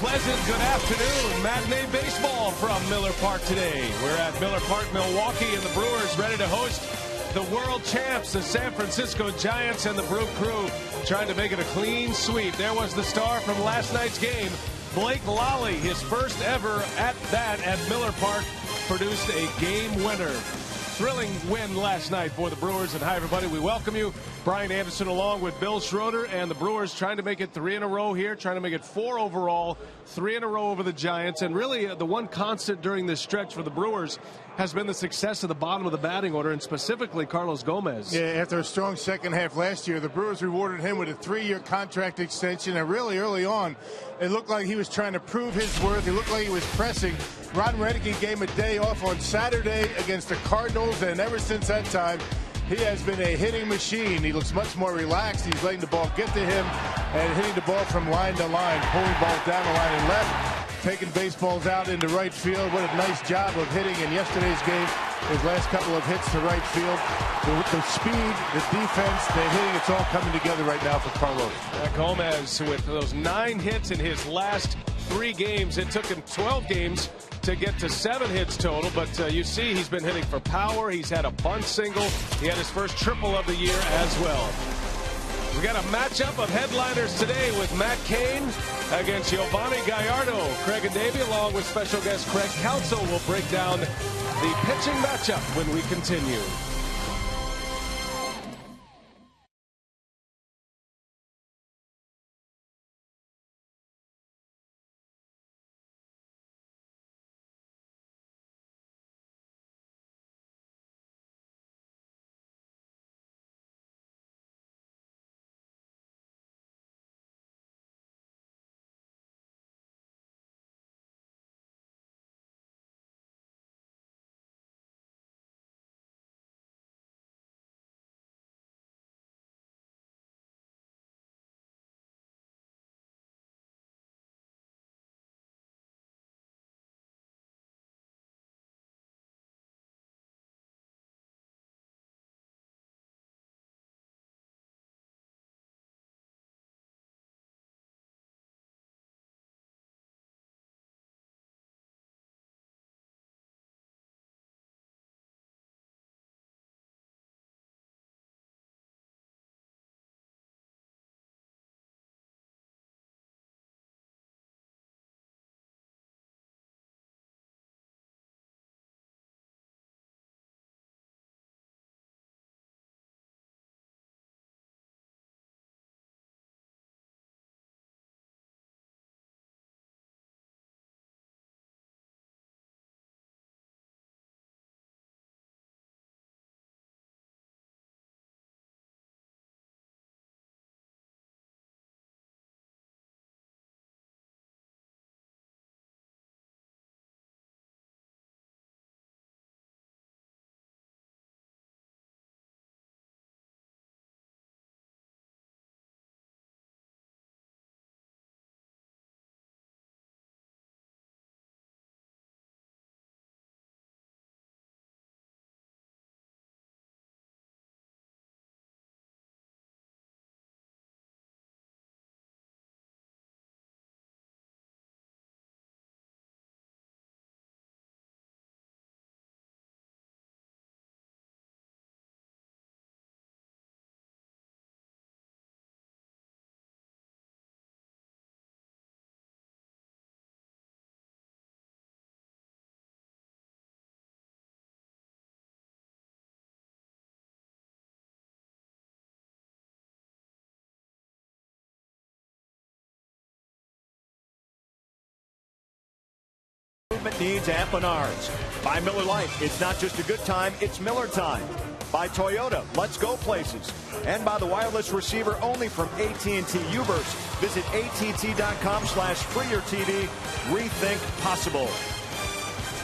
pleasant good afternoon. Matinee baseball from Miller Park today. We're at Miller Park, Milwaukee, and the Brewers ready to host the world champs, the San Francisco Giants, and the Brew Crew trying to make it a clean sweep. There was the star from last night's game, Blake Lally, his first ever at bat at Miller Park, produced a game winner. Thrilling win last night for the Brewers. And hi, everybody. We welcome you. Brian Anderson along with Bill Schroeder, and the Brewers trying to make it 3 in a row here, trying to make it 4 overall, 3 in a row over the Giants. And really the one constant during this stretch for the Brewers has been the success of the bottom of the batting order, and specifically Carlos Gomez. Yeah, after a strong second half last year, the Brewers rewarded him with a 3-year contract extension, and really early on it looked like he was trying to prove his worth. It looked like he was pressing. Ron Renicky gave him a day off on Saturday against the Cardinals, and ever since that time he has been a hitting machine. He looks much more relaxed. He's letting the ball get to him and hitting the ball from line to line, pulling balls down the line and left, taking baseballs out into right field. What a nice job of hitting in yesterday's game. His last couple of hits to right field. The speed, the defense, the hitting, it's all coming together right now for Carlos. Gomez with those 9 hits in his last 3 games. It took him 12 games to get to 7 hits total, but you see he's been hitting for power. He's had a bunt single. He had his first triple of the year as well. We got a matchup of headliners today with Matt Cain against Giovanni Gallardo. Craig and Davey, along with special guest Craig Counsell, will break down the pitching matchup when we continue. Needs at Menards. By Miller Lite, it's not just a good time, it's Miller time. By Toyota, let's go places. And by the wireless receiver only from AT&T Uverse. Visit att.com/freeyourtv. Rethink possible.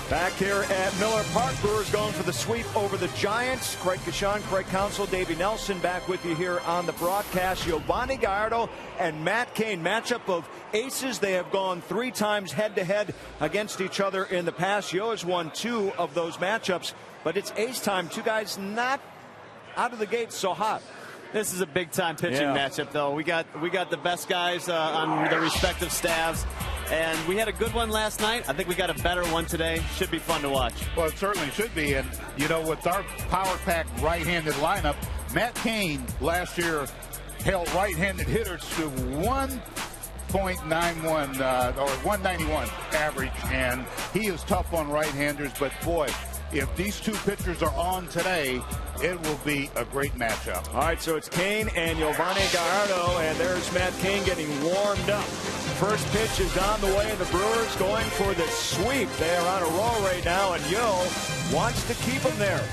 Back here at Miller Park, Brewers going for the sweep over the Giants. Craig Kashan, Craig Counsell, Davey Nelson back with you here on the broadcast. Giovanni Gallardo and Matt Cain, matchup of aces. They have gone 3 times head-to-head against each other in the past. Yo has won 2 of those matchups, but it's ace time. 2 guys not out of the gate so hot. This is a big-time pitching matchup, though. We got the best guys on the respective staffs. And we had a good one last night. I think we got a better one today. Should be fun to watch. Well, it certainly should be. And, you know, with our power-packed right-handed lineup, Matt Cain last year held right-handed hitters to 1.91 or 191 average. And he is tough on right-handers. But, boy, if these two pitchers are on today, it will be a great matchup. All right, so it's Cain and Giovanni Gallardo, and there's Matt Cain getting warmed up. First pitch is on the way, and the Brewers going for the sweep. They are on a roll right now, and Yo wants to keep them there.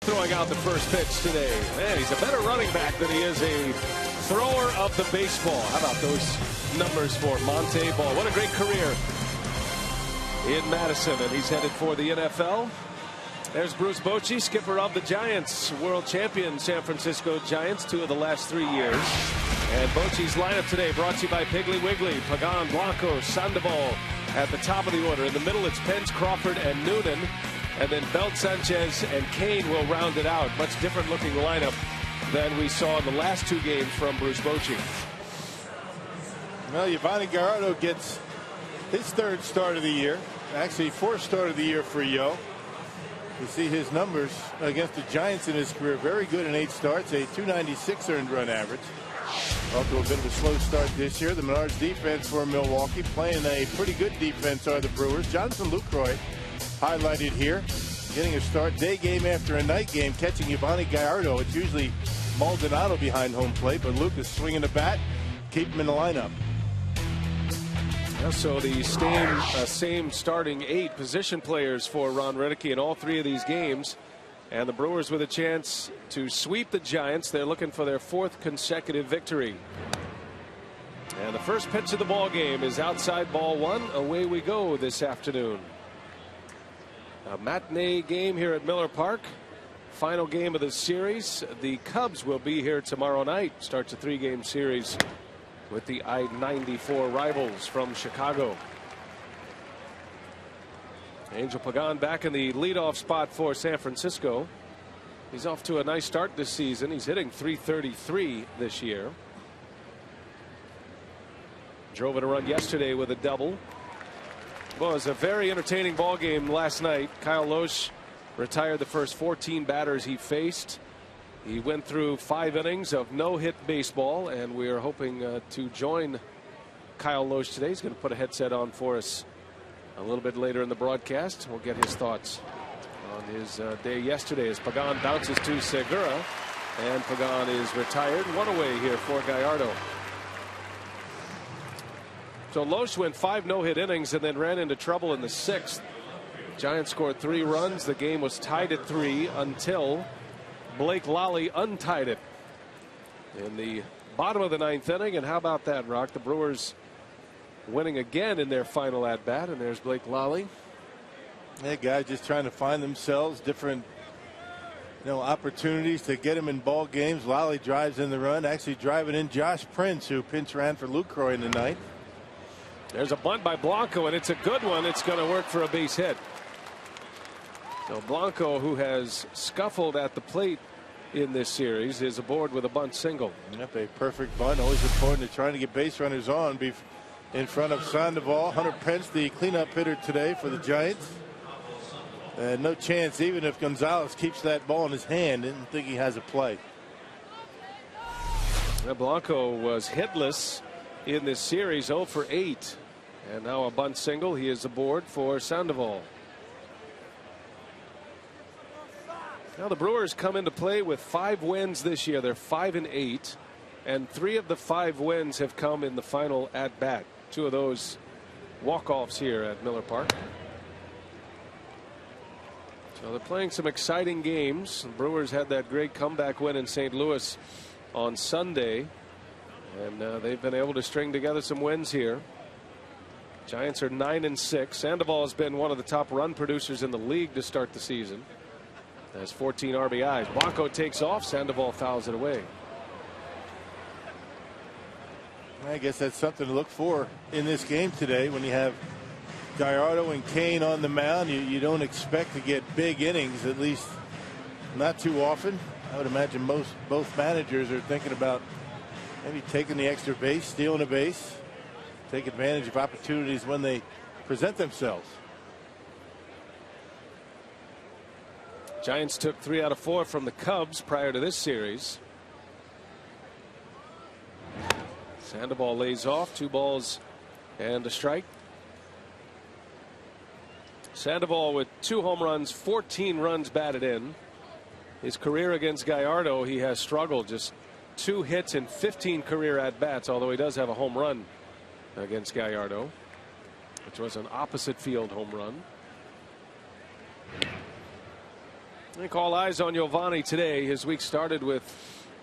Throwing out the first pitch today. Man, he's a better running back than he is a thrower of the baseball. How about those numbers for Monte Ball? What a great career in Madison, and he's headed for the NFL. There's Bruce Bochy, skipper of the Giants, world champion San Francisco Giants, 2 of the last 3 years. And Bochy's lineup today brought to you by Piggly Wiggly, Pagan, Blanco, Sandoval at the top of the order. In the middle, it's Pence, Crawford, and Noonan. And then Belt, Sanchez, and Cain will round it out. Much different looking lineup than we saw in the last 2 games from Bruce Bochy. Well, Giovanni Gallardo gets his 3rd start of the year. Actually, 4th start of the year for Yo. You see his numbers against the Giants in his career. Very good in 8 starts, a .296 earned run average. Off to a bit of a slow start this year. The Menards defense for Milwaukee, playing a pretty good defense are the Brewers. Jonathan Lucroy highlighted here, getting a start day game after a night game, catching Giovanni Gallardo. It's usually Maldonado behind home plate, but Luke is swinging the bat, keep him in the lineup. Yeah, so the same starting 8 position players for Ron Renicky in all 3 of these games, and the Brewers with a chance to sweep the Giants. They're looking for their 4th consecutive victory. And the first pitch of the ball game is outside ball 1. Away we go this afternoon. A matinee game here at Miller Park. Final game of the series. The Cubs will be here tomorrow night. Starts a 3-game series with the I-94 rivals from Chicago. Angel Pagan back in the leadoff spot for San Francisco. He's off to a nice start this season. He's hitting .333 this year. Drove in a run yesterday with a double. Well, it was a very entertaining ball game last night. Kyle Loesch retired the first 14 batters he faced. He went through 5 innings of no-hit baseball, and we are hoping to join Kyle Loesch today. He's going to put a headset on for us a little bit later in the broadcast. We'll get his thoughts on his day yesterday as Pagan bounces to Segura, and Pagan is retired. One away here for Gallardo. So Loesch went 5 no-hit innings and then ran into trouble in the 6th. Giants scored 3 runs. The game was tied at 3 until Blake Lally untied it in the bottom of the 9th inning. And how about that, Rock? The Brewers winning again in their final at bat, and there's Blake Lally. That guy just trying to find themselves different opportunities to get him in ball games. Lally drives in the run, actually driving in Josh Prince, who pinch ran for Lucroy in the 9th. There's a bunt by Blanco, and it's a good one. It's going to work for a base hit. So Blanco, who has scuffled at the plate in this series, is aboard with a bunt single. Yep, a perfect bunt. Always important to trying to get base runners on in front of Sandoval. Hunter Pence, the cleanup hitter today for the Giants. And no chance, even if Gonzalez keeps that ball in his hand. Didn't think he has a play. Now Blanco was hitless in this series, 0 for 8. And now a bunt single. He is aboard for Sandoval. Now the Brewers come into play with 5 wins this year. They're 5-8, and 3 of the 5 wins have come in the final at bat. 2 of those walk-offs here at Miller Park. So they're playing some exciting games. The Brewers had that great comeback win in St. Louis on Sunday, and they've been able to string together some wins here. Giants are 9-6. Sandoval has been one of the top run producers in the league to start the season. Has 14 RBIs. Blanco takes off. Sandoval fouls it away. I guess that's something to look for in this game today when you have Gallardo and Kane on the mound. You don't expect to get big innings, at least not too often. I would imagine both managers are thinking about maybe taking the extra base, stealing a base, take advantage of opportunities when they present themselves. Giants took 3 out of 4 from the Cubs prior to this series. Sandoval lays off, 2 balls and a strike. Sandoval with 2 home runs, 14 runs batted in. His career against Gallardo, he has struggled, just 2 hits and 15 career at bats, although he does have a home run against Gallardo, which was an opposite field home run. I think all eyes on Giovanni today. His week started with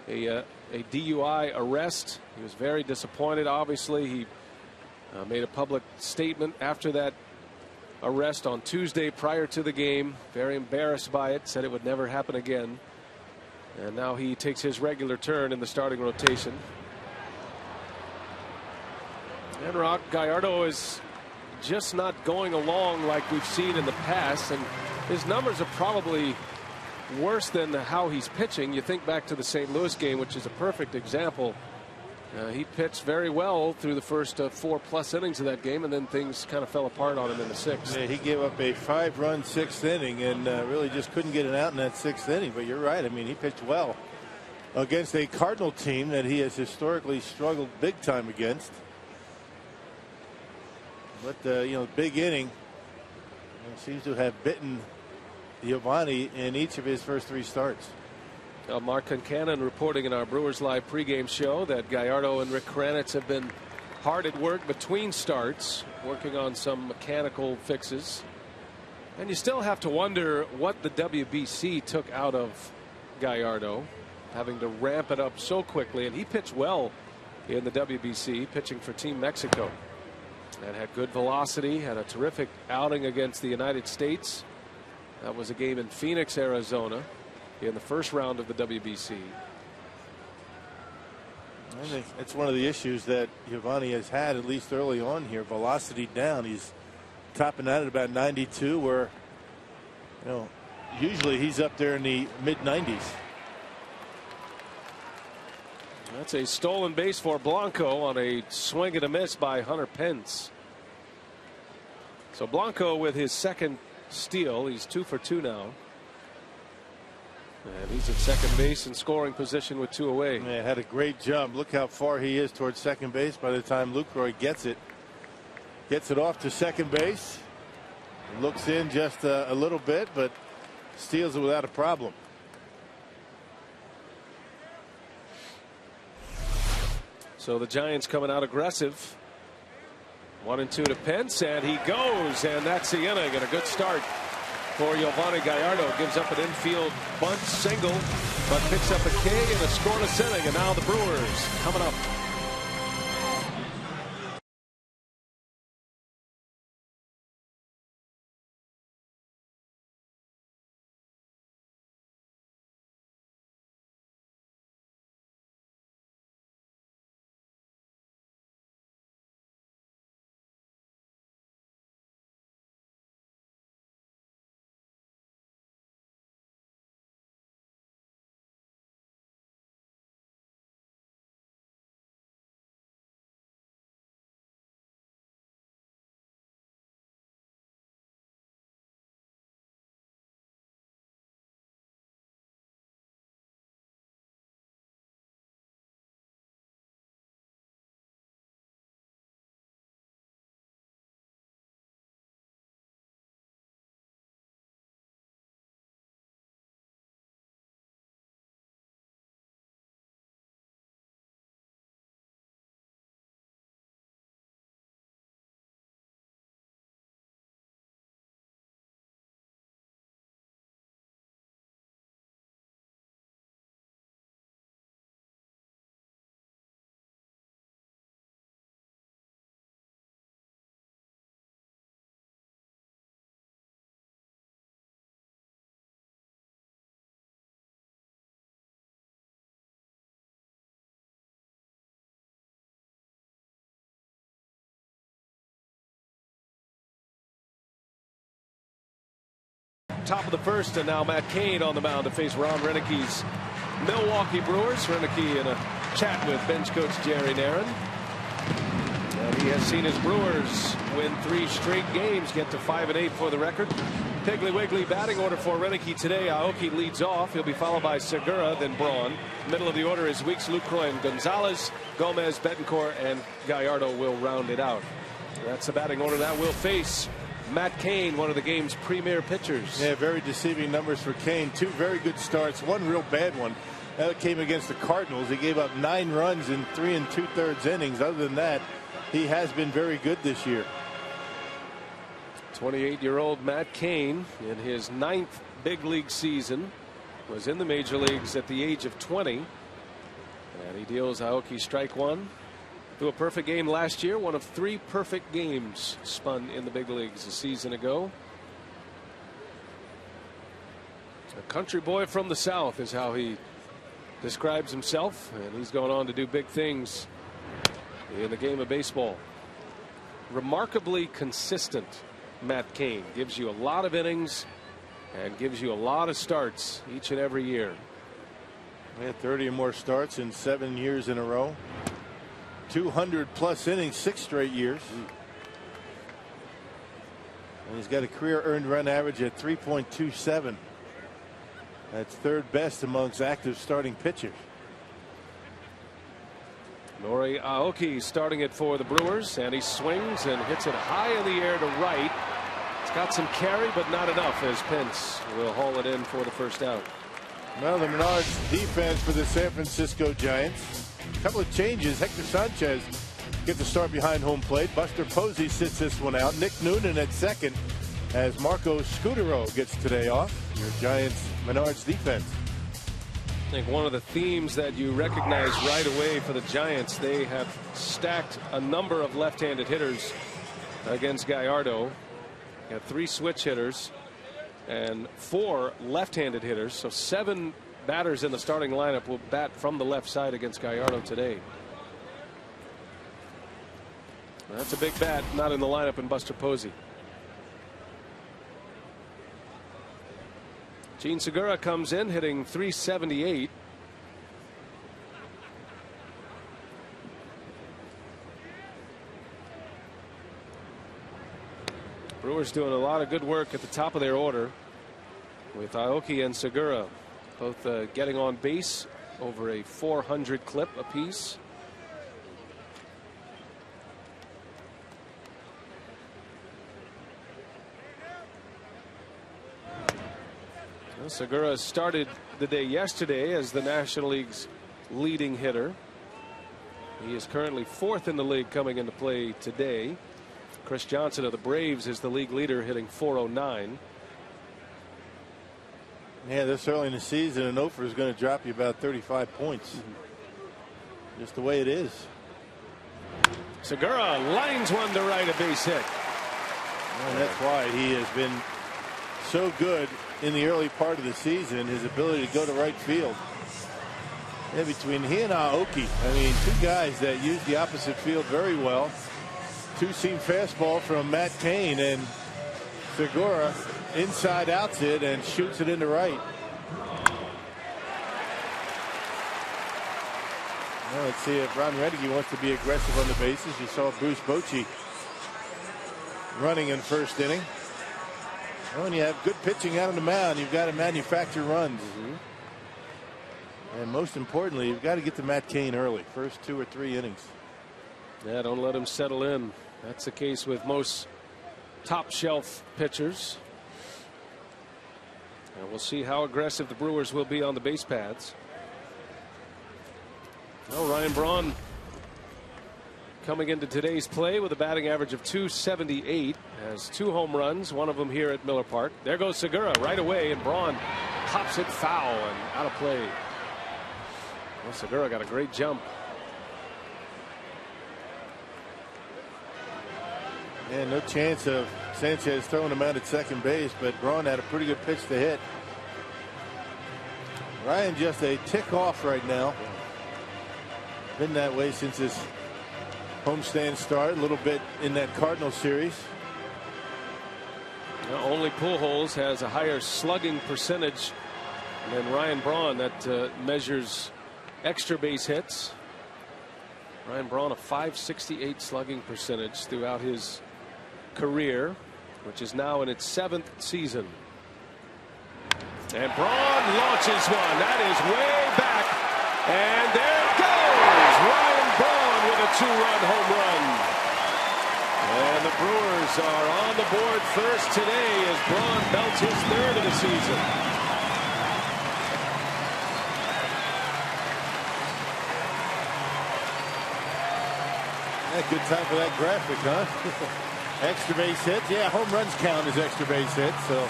a DUI arrest. He was very disappointed. Obviously, he made a public statement after that arrest on Tuesday prior to the game. Very embarrassed by it. Said it would never happen again. And now he takes his regular turn in the starting rotation. And Rock, Gallardo is just not going along like we've seen in the past. And his numbers are probably worse than how he's pitching. You think back to the St. Louis game, which is a perfect example. He pitched very well through the first 4+ innings of that game, and then things kind of fell apart on him in the 6th. Yeah, he gave up a 5-run 6th inning and really just couldn't get it out in that 6th inning. But you're right. I mean, he pitched well against a Cardinal team that he has historically struggled big time against. But big inning seems to have bitten Giovanni in each of his first 3 starts. Mark Concannon reporting in our Brewers Live pregame show that Gallardo and Rick Kranitz have been hard at work between starts, working on some mechanical fixes. And you still have to wonder what the WBC took out of Gallardo, having to ramp it up so quickly. And he pitched well in the WBC, pitching for Team Mexico, and had good velocity, had a terrific outing against the United States. That was a game in Phoenix, Arizona, in the first round of the WBC. I think it's one of the issues that Giovanni has had, at least early on here. Velocity down. He's topping out at about 92, where usually he's up there in the mid-90s. That's a stolen base for Blanco on a swing and a miss by Hunter Pence. So Blanco with his second steal. He's 2 for 2 now. And he's at second base in scoring position with 2 away. Yeah, had a great jump. Look how far he is towards second base by the time Lucroy gets it. Gets it off to second base. Looks in just a little bit, but Steals it without a problem. So the Giants coming out aggressive. 1-2 to Pence, and he goes, and that's the inning, and a good start for Yovani Gallardo. Gives up an infield bunt single, but picks up a K and a scoreless inning, and now the Brewers coming up. Top of the first, and now Matt Cain on the mound to face Ron Renicke's Milwaukee Brewers. Renicky in a chat with bench coach Jerry Narron. And he has seen his Brewers win 3 straight games, get to 5-8 for the record. Piggly Wiggly batting order for Renicky today. Aoki leads off. He'll be followed by Segura, then Braun. Middle of the order is Weeks, Lucroy, and Gonzalez. Gomez, Betancourt, and Gallardo will round it out. That's the batting order that will face Matt Cain, one of the game's premier pitchers. Yeah, very deceiving numbers for Cain. 2 very good starts, 1 real bad one. That came against the Cardinals. He gave up 9 runs in 3 2/3 innings. Other than that, he has been very good this year. 28-year-old Matt Cain, in his 9th big league season, was in the major leagues at the age of 20. And he deals Aoki strike 1. Threw a perfect game last year, one of 3 perfect games spun in the big leagues a season ago. A country boy from the South is how he describes himself, and he's going on to do big things in the game of baseball. Remarkably consistent, Matt Cain. Gives you a lot of innings and gives you a lot of starts each and every year. He had 30 or more starts in 7 years in a row. 200+ innings 6 straight years. And he's got a career earned run average at 3.27. That's 3rd best amongst active starting pitchers. Nori Aoki starting it for the Brewers, and he swings and hits it high in the air to right. It's got some carry, but not enough, as Pence will haul it in for the first out. Well, the Menards defense for the San Francisco Giants. A couple of changes. Hector Sanchez gets the start behind home plate. Buster Posey sits this one out. Nick Noonan at second as Marco Scutero gets today off. Your Giants Menards defense. I think one of the themes that you recognize right away for the Giants, they have stacked a number of left-handed hitters against Gallardo. Got 3 switch hitters and 4 left-handed hitters, so 7 batters in the starting lineup will bat from the left side against Gallardo today. That's a big bat, not in the lineup in Buster Posey. Gene Segura comes in hitting .378. Brewers doing a lot of good work at the top of their order with Aoki and Segura both getting on base over a 400 clip apiece. Well, Segura started the day yesterday as the National League's leading hitter. He is currently 4th in the league coming into play today. Chris Johnson of the Braves is the league leader, hitting .409. Yeah, this early in the season, an offer is going to drop you about 35 points. Just the way it is. Segura lines one to right, a base hit. And that's why he has been so good in the early part of the season. His ability to go to right field. Yeah, between he and Aoki, I mean, two guys that use the opposite field very well. Two-seam fastball from Matt Cain, and Segura inside outs it and shoots it into right. Well, let's see if Ron Reddick wants to be aggressive on the bases. You saw Bruce Bochy running in first inning. Well, when you have good pitching out on the mound, you've got to manufacture runs. And most importantly, you've got to get to Matt Cain early, first 2 or 3 innings. Yeah, don't let him settle in. That's the case with most top shelf pitchers. And we'll see how aggressive the Brewers will be on the base paths. Well, Ryan Braun coming into today's play with a batting average of .278, has 2 home runs, one of them here at Miller Park. There goes Segura right away, and Braun pops it foul and out of play. Well, Segura got a great jump. Yeah, no chance of Sanchez throwing him out at second base, but Braun had a pretty good pitch to hit. Ryan just a tick off right now. Been that way since his homestand start, a little bit in that Cardinal series. Now, only Pujols has a higher slugging percentage than Ryan Braun. That measures extra base hits. Ryan Braun a .568 slugging percentage throughout his career, which is now in its 7th season. And Braun launches one. That is way back. And there it goes. Ryan Braun with a 2-run home run. And the Brewers are on the board first today as Braun belts his 3rd of the season. Yeah, good time for that graphic, huh? Extra base hits. Yeah, home runs count as extra base hits. So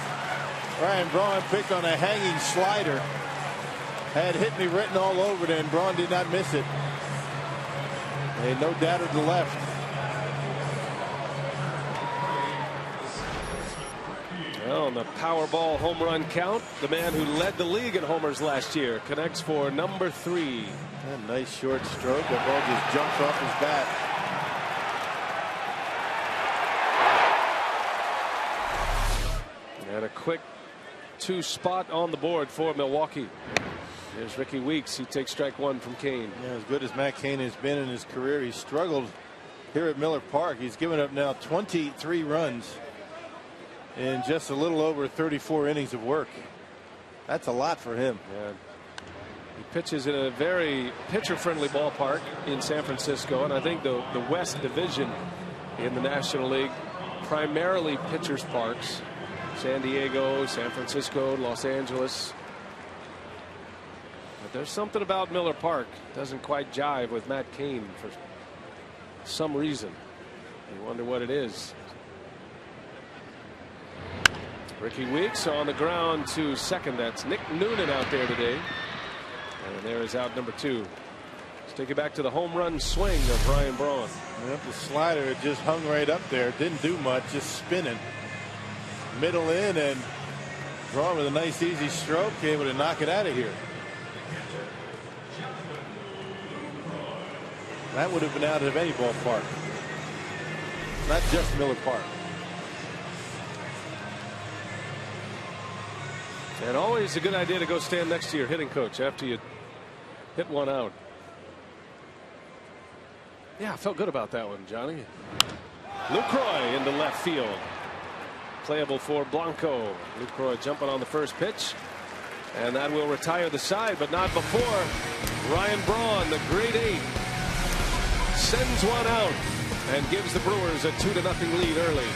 Ryan Braun picked on a hanging slider. Had hit me written all over it, and Braun did not miss it. And no doubt to the left. Well, on the Powerball home run count, the man who led the league in homers last year connects for number 3. A nice short stroke. The ball just jumps off his bat. And a quick 2 spot on the board for Milwaukee. Here's Ricky Weeks. He takes strike 1 from Cain. Yeah, as good as Matt Cain has been in his career, he's struggled here at Miller Park. He's given up now 23 runs in just a little over 34 innings of work. That's a lot for him. Yeah. He pitches in a very pitcher-friendly ballpark in San Francisco, and I think the West Division in the National League primarily pitchers' parks. San Diego, San Francisco, Los Angeles. But there's something about Miller Park doesn't quite jive with Matt Cain for some reason. You wonder what it is. Ricky Weeks on the ground to second. That's Nick Noonan out there today. And there is out number 2. Let's take it back to the home run swing of Ryan Braun. Yep, the slider, it just hung right up there. Didn't do much, just spinning. Middle in, and Braun with a nice easy stroke, able to knock it out of here. That would have been out of any ballpark, not just Miller Park. And always a good idea to go stand next to your hitting coach after you hit one out. Yeah, I felt good about that one, Johnny. Lucroy into left field. Playable for Blanco. Lucroy jumping on the first pitch. And that will retire the side, but not before Ryan Braun, the great 8, sends one out and gives the Brewers a 2-0 lead early.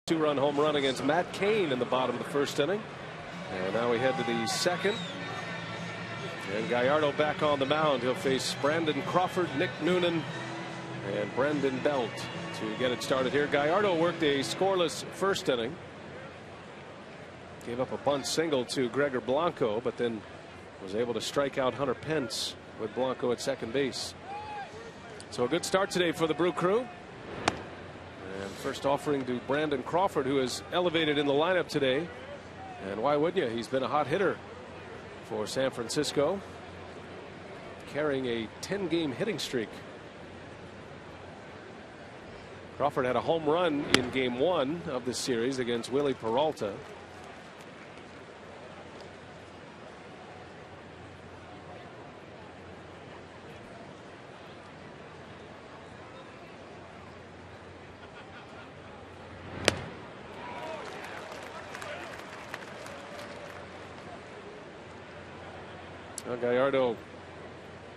Two-run home run against Matt Cain in the bottom of the first inning. And now we head to the second. And Gallardo back on the mound. He'll face Brandon Crawford, Nick Noonan, and Brendan Belt to get it started here. Gallardo worked a scoreless first inning. Gave up a bunt single to Gregor Blanco, but then was able to strike out Hunter Pence with Blanco at second base. So a good start today for the Brew Crew. And first offering to Brandon Crawford, who is elevated in the lineup today. And why wouldn't you? He's been a hot hitter for San Francisco, carrying a 10-game hitting streak. Crawford had a home run in game 1 of this series against Willie Peralta. Gallardo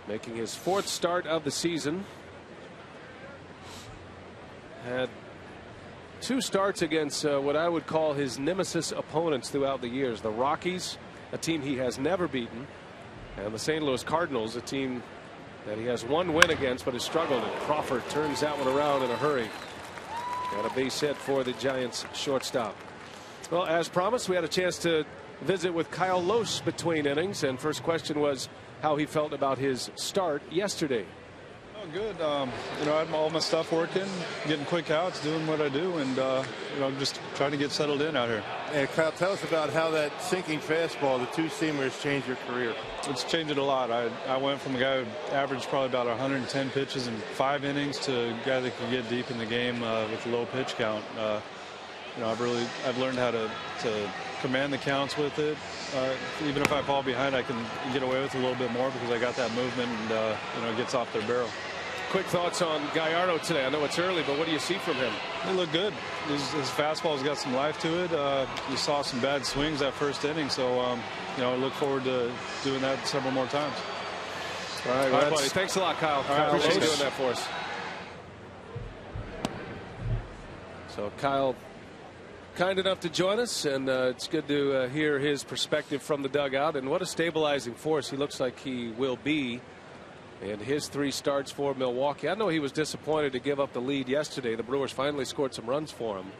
making his 4th start of the season. Had 2 starts against what I would call his nemesis opponents throughout the years. The Rockies, a team he has never beaten, and the St. Louis Cardinals, a team that he has 1 win against but has struggled. And Crawford turns that one around in a hurry. Got a base hit for the Giants shortstop. Well, as promised, we had a chance to visit with Kyle Lohse between innings, and first question was how he felt about his start yesterday. Oh, good. You know, I had all my stuff working, getting quick outs, doing what I do, and you know, just trying to get settled in out here. And Kyle, tell us about how that sinking fastball, the two-seamer, has changed your career. It's changed it a lot. I went from a guy who averaged probably about 110 pitches in 5 innings to a guy that could get deep in the game with a low pitch count. You know, I've learned how to command the counts with it. Even if I fall behind, I can get away with a little bit more because I got that movement, and you know, it gets off their barrel. Quick thoughts on Gallardo today. I know it's early, but what do you see from him? He looked good. His fastball's got some life to it. You saw some bad swings that first inning, so you know, I look forward to doing that several more times. All right, buddy. Thanks a lot, Kyle. I appreciate you doing that for us. So Kyle, kind enough to join us, and it's good to hear his perspective from the dugout, and what a stabilizing force he looks like he will be in his 3 starts for Milwaukee. I know he was disappointed to give up the lead yesterday. The Brewers finally scored some runs for him,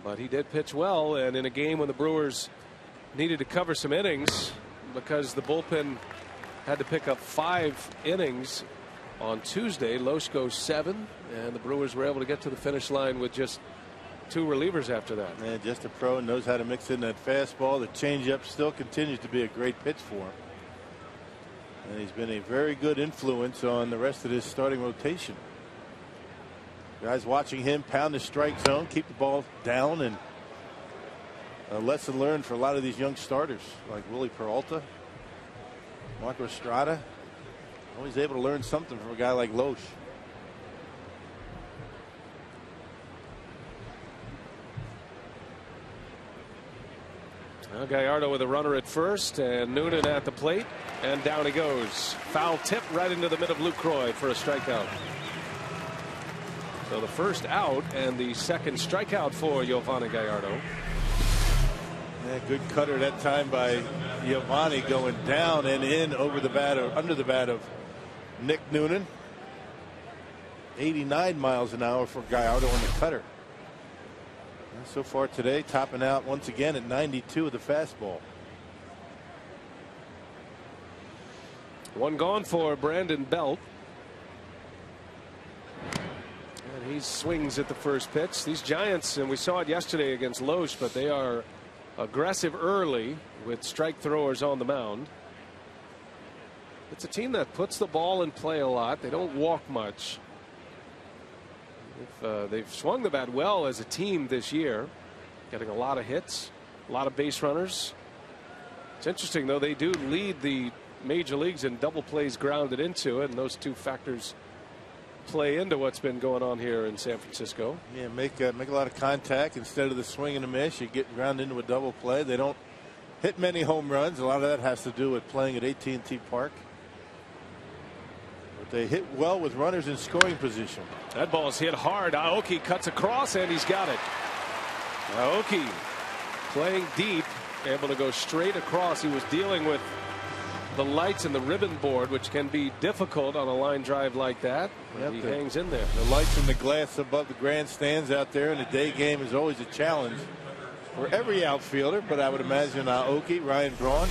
but he did pitch well, and in a game when the Brewers needed to cover some innings because the bullpen had to pick up 5 innings on Tuesday. Lohse goes 7, and the Brewers were able to get to the finish line with just 2 relievers after that. And just a pro, knows how to mix in that fastball. The changeup still continues to be a great pitch for him. And he's been a very good influence on the rest of this starting rotation. Guys watching him pound the strike zone, keep the ball down, and a lesson learned for a lot of these young starters like Willie Peralta, Marco Estrada. Always able to learn something from a guy like Lohse. Now Gallardo with a runner at first, and Noonan at the plate, and down he goes. Foul tip right into the mid of Lucroy for a strikeout. So the first out and the second strikeout for Giovanni Gallardo. Yeah, good cutter that time by Giovanni, going down and in over the bat, or under the bat of Nick Noonan. 89 miles an hour for Gallardo on the cutter. So far today, topping out once again at 92 with the fastball. 1 gone for Brandon Belt. And he swings at the first pitch. These Giants, and we saw it yesterday against Lohse, but they are aggressive early with strike throwers on the mound. It's a team that puts the ball in play a lot. They don't walk much. They've swung the bat well as a team this year, getting a lot of hits, a lot of base runners. It's interesting, though, they do lead the major leagues in double plays grounded into it, and those 2 factors play into what's been going on here in San Francisco. Yeah, make a lot of contact instead of the swing and a miss. You get ground into a double play. They don't hit many home runs. A lot of that has to do with playing at AT&T Park. But they hit well with runners in scoring position. That ball's hit hard. Aoki cuts across, and he's got it. Aoki playing deep, able to go straight across. He was dealing with the lights and the ribbon board, which can be difficult on a line drive like that. He hangs in there. The lights and the glass above the grandstands out there in the day game is always a challenge for every outfielder, but I would imagine Aoki, Ryan Braun,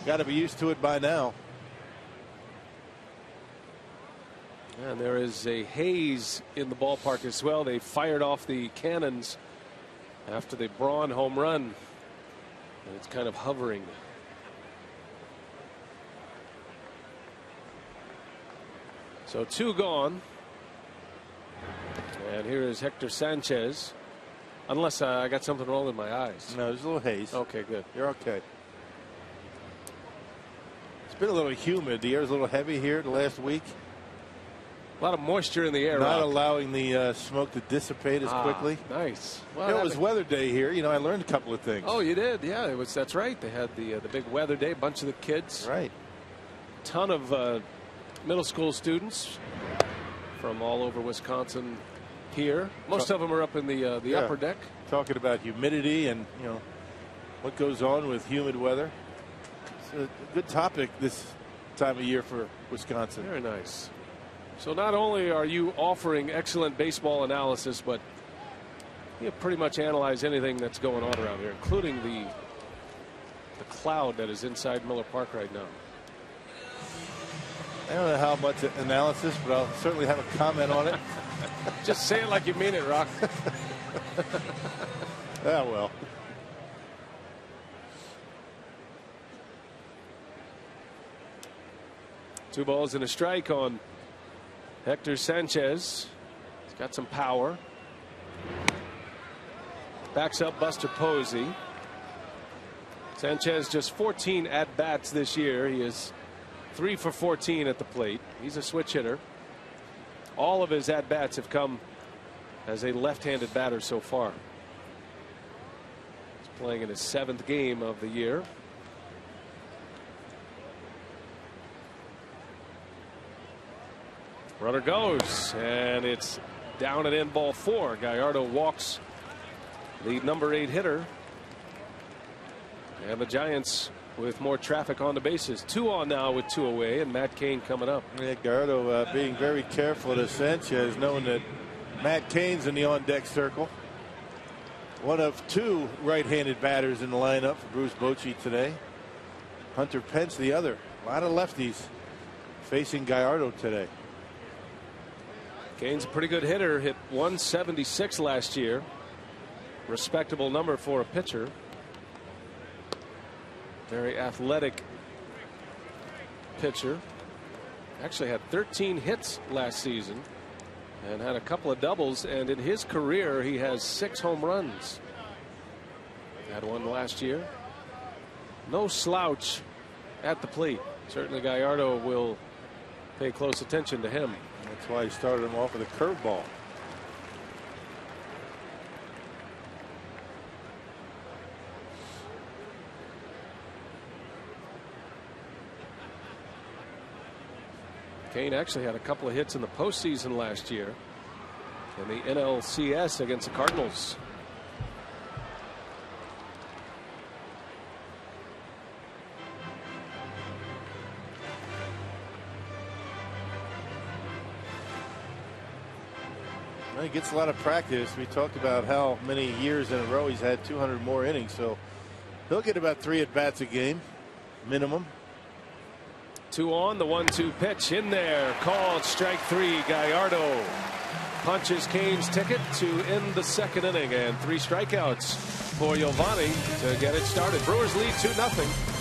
got to be used to it by now. And there is a haze in the ballpark as well. They fired off the cannons after the Braun home run, and it's kind of hovering. So 2 gone. And here is Hector Sanchez. Unless I got something wrong with my eyes. No, there's a little haze. Okay, good. You're okay. It's been a little humid. The air's a little heavy here the last week. A lot of moisture in the air. Not Rock. allowing the smoke to dissipate as quickly. Nice. Well, It was weather day here. You know, I learned a couple of things. Oh, you did? Yeah, it was. That's right. They had the big weather day. A bunch of the kids. Right. Ton of middle school students from all over Wisconsin here. Most of them are up in the upper deck. Talking about humidity and, you know, what goes on with humid weather. It's a good topic this time of year for Wisconsin. Very nice. So not only are you offering excellent baseball analysis, but you pretty much analyze anything that's going on around here, including the cloud that is inside Miller Park right now. I don't know how much analysis, but I'll certainly have a comment on it. Just say it like you mean it, Rock. Ah, well. Two balls and a strike on Hector Sanchez. He's got some power. Backs up Buster Posey. Sanchez just 14 at bats this year. He is 3 for 14 at the plate. He's a switch hitter. All of his at bats have come as a left-handed batter so far. He's playing in his 7th game of the year. Runner goes, and it's down and in, ball 4. Gallardo walks the number 8 hitter. And the Giants with more traffic on the bases. 2 on now with 2 away, and Matt Cain coming up. Yeah, Gallardo being very careful to Sanchez, knowing that Matt Cain's in the on-deck circle. One of 2 right-handed batters in the lineup for Bruce Bochy today. Hunter Pence the other. A lot of lefties facing Gallardo today. Cain's a pretty good hitter. Hit 176 last year. Respectable number for a pitcher. Very athletic pitcher. Actually had 13 hits last season and had a couple of doubles, and in his career he has 6 home runs. Had one last year. No slouch at the plate. Certainly Gallardo will pay close attention to him. That's why he started him off with a curveball. Cain actually had a couple of hits in the postseason last year in the NLCS against the Cardinals. Well, he gets a lot of practice. We talked about how many years in a row he's had 200 more innings, so he'll get about 3 at bats a game minimum. 2 on, the 1-2 pitch in there, called strike 3. Gallardo punches Cain's ticket to end the 2nd inning, and 3 strikeouts for Giovanni to get it started. Brewers lead 2-0.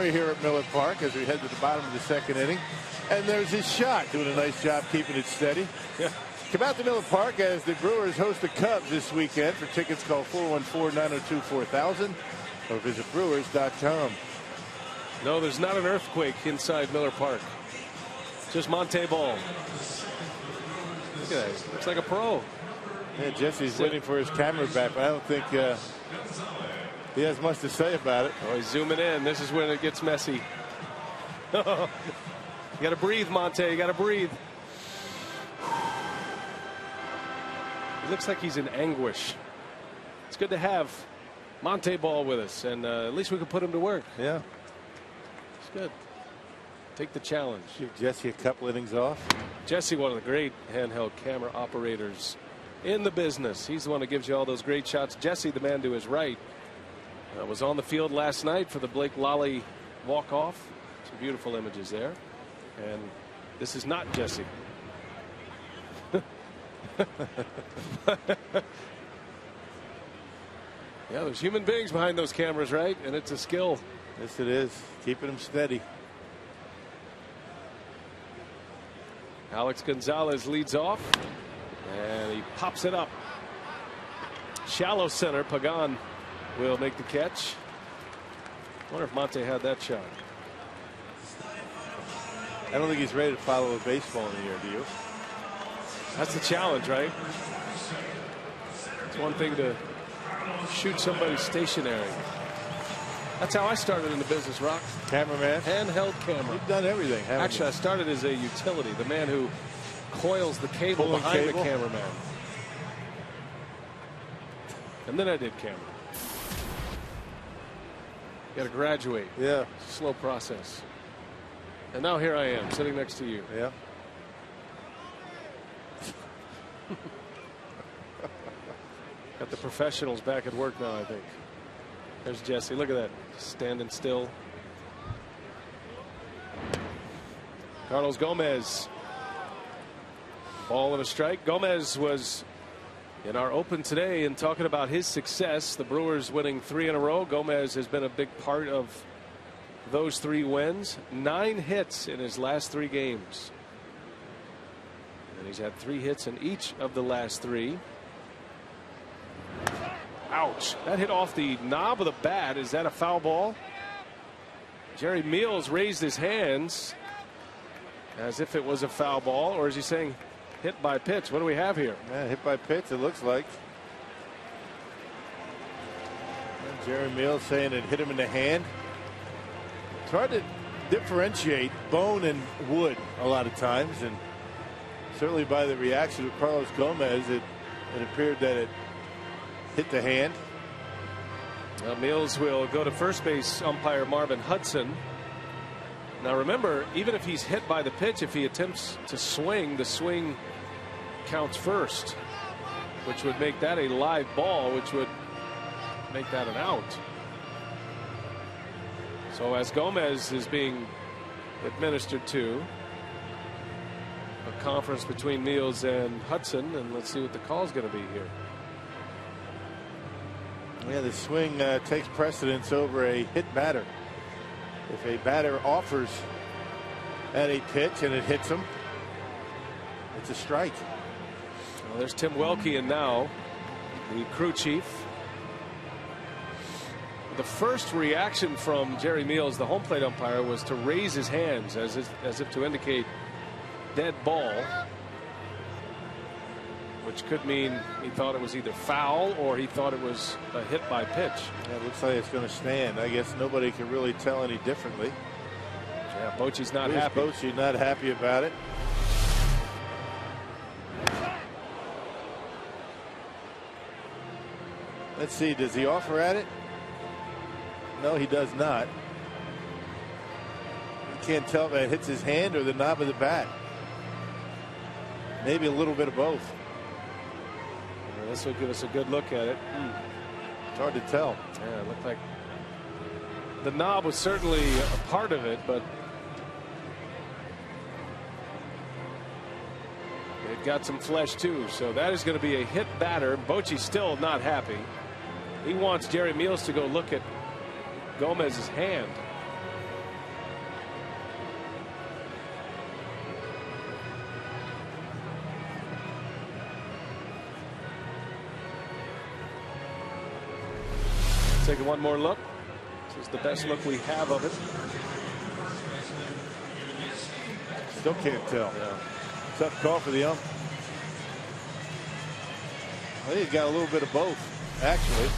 here at Miller Park as we head to the bottom of the second inning. And there's his shot, doing a nice job keeping it steady. Yeah. Come out to Miller Park as the Brewers host the Cubs this weekend. For tickets, call 414-902-4000 or visit brewers.com. No, there's not an earthquake inside Miller Park. Just Monte Ball. Look at that. Looks like a pro. Yeah, Jesse's waiting for his camera back, but I don't think he has much to say about it. Oh, he's zooming in. This is when it gets messy. You got to breathe, Monte. You got to breathe. He looks like he's in anguish. It's good to have Monte Ball with us, and at least we can put him to work. Yeah. It's good. Take the challenge. Give Jesse a couple innings off. Jesse, one of the great handheld camera operators in the business. He's the one that gives you all those great shots. Jesse, the man to his right, was on the field last night for the Blake Lally walk-off. Some beautiful images there. And this is not Jesse. Yeah, there's human beings behind those cameras, right? And it's a skill. Yes, it is. Keeping them steady. Alex Gonzalez leads off, and he pops it up. Shallow center. Pagan will make the catch. Wonder if Monte had that shot. I don't think he's ready to follow a baseball in the year, do you? That's the challenge, right? It's one thing to shoot somebody stationary. That's how I started in the business, Rock. Cameraman? Handheld camera. You've done everything, haven't Actually, you? I started as a utility, the man who coils the cable Pulling behind cable? the cameraman. And then I did camera. You got to graduate. Yeah. It's a slow process. And now here I am, sitting next to you. Yeah. Got the professionals back at work now, I think. There's Jesse. Look at that. Standing still. Carlos Gomez. Ball and a strike. Gomez was in our open today and talking about his success. The Brewers winning 3 in a row. Gomez has been a big part of those 3 wins. 9 hits in his last 3 games. And he's had 3 hits in each of the last 3. Ouch. That hit off the knob of the bat. Is that a foul ball? Jerry Meals raised his hands as if it was a foul ball, or is he saying hit by pitch? What do we have here? Yeah, hit by pitch, it looks like. And Jerry Meals saying it hit him in the hand. It's hard to differentiate bone and wood a lot of times, and certainly by the reaction of Carlos Gomez, it appeared that it hit the hand. Mills will go to first base, umpire Marvin Hudson. Now remember, even if he's hit by the pitch, if he attempts to swing, the swing counts first, which would make that a live ball, which would make that an out. So as Gomez is being administered to, a conference between Mills and Hudson, and let's see what the call's going to be here. Yeah, the swing takes precedence over a hit batter. If a batter offers at a pitch and it hits him, it's a strike. Well, there's Tim Welke, and now the crew chief. The first reaction from Jerry Meals, the home plate umpire, was to raise his hands as if to indicate dead ball, which could mean he thought it was either foul or he thought it was a hit by pitch. Yeah, it looks like it's going to stand. I guess nobody can really tell any differently. Yeah, Bochy's not Here's happy. Bochy not happy about it. Let's see, does he offer at it? No, he does not. You can't tell if it hits his hand or the knob of the bat. Maybe a little bit of both. Yeah, this will give us a good look at it. It's hard to tell. Yeah, it looked like the knob was certainly a part of it, but it got some flesh too. So that is going to be a hit batter. Bochy's still not happy. He wants Jerry Meals to go look at Gomez's hand. taking one more look. This is the best look we have of it. Still can't tell. Yeah. Tough call for the ump. I think he got a little bit of both, actually.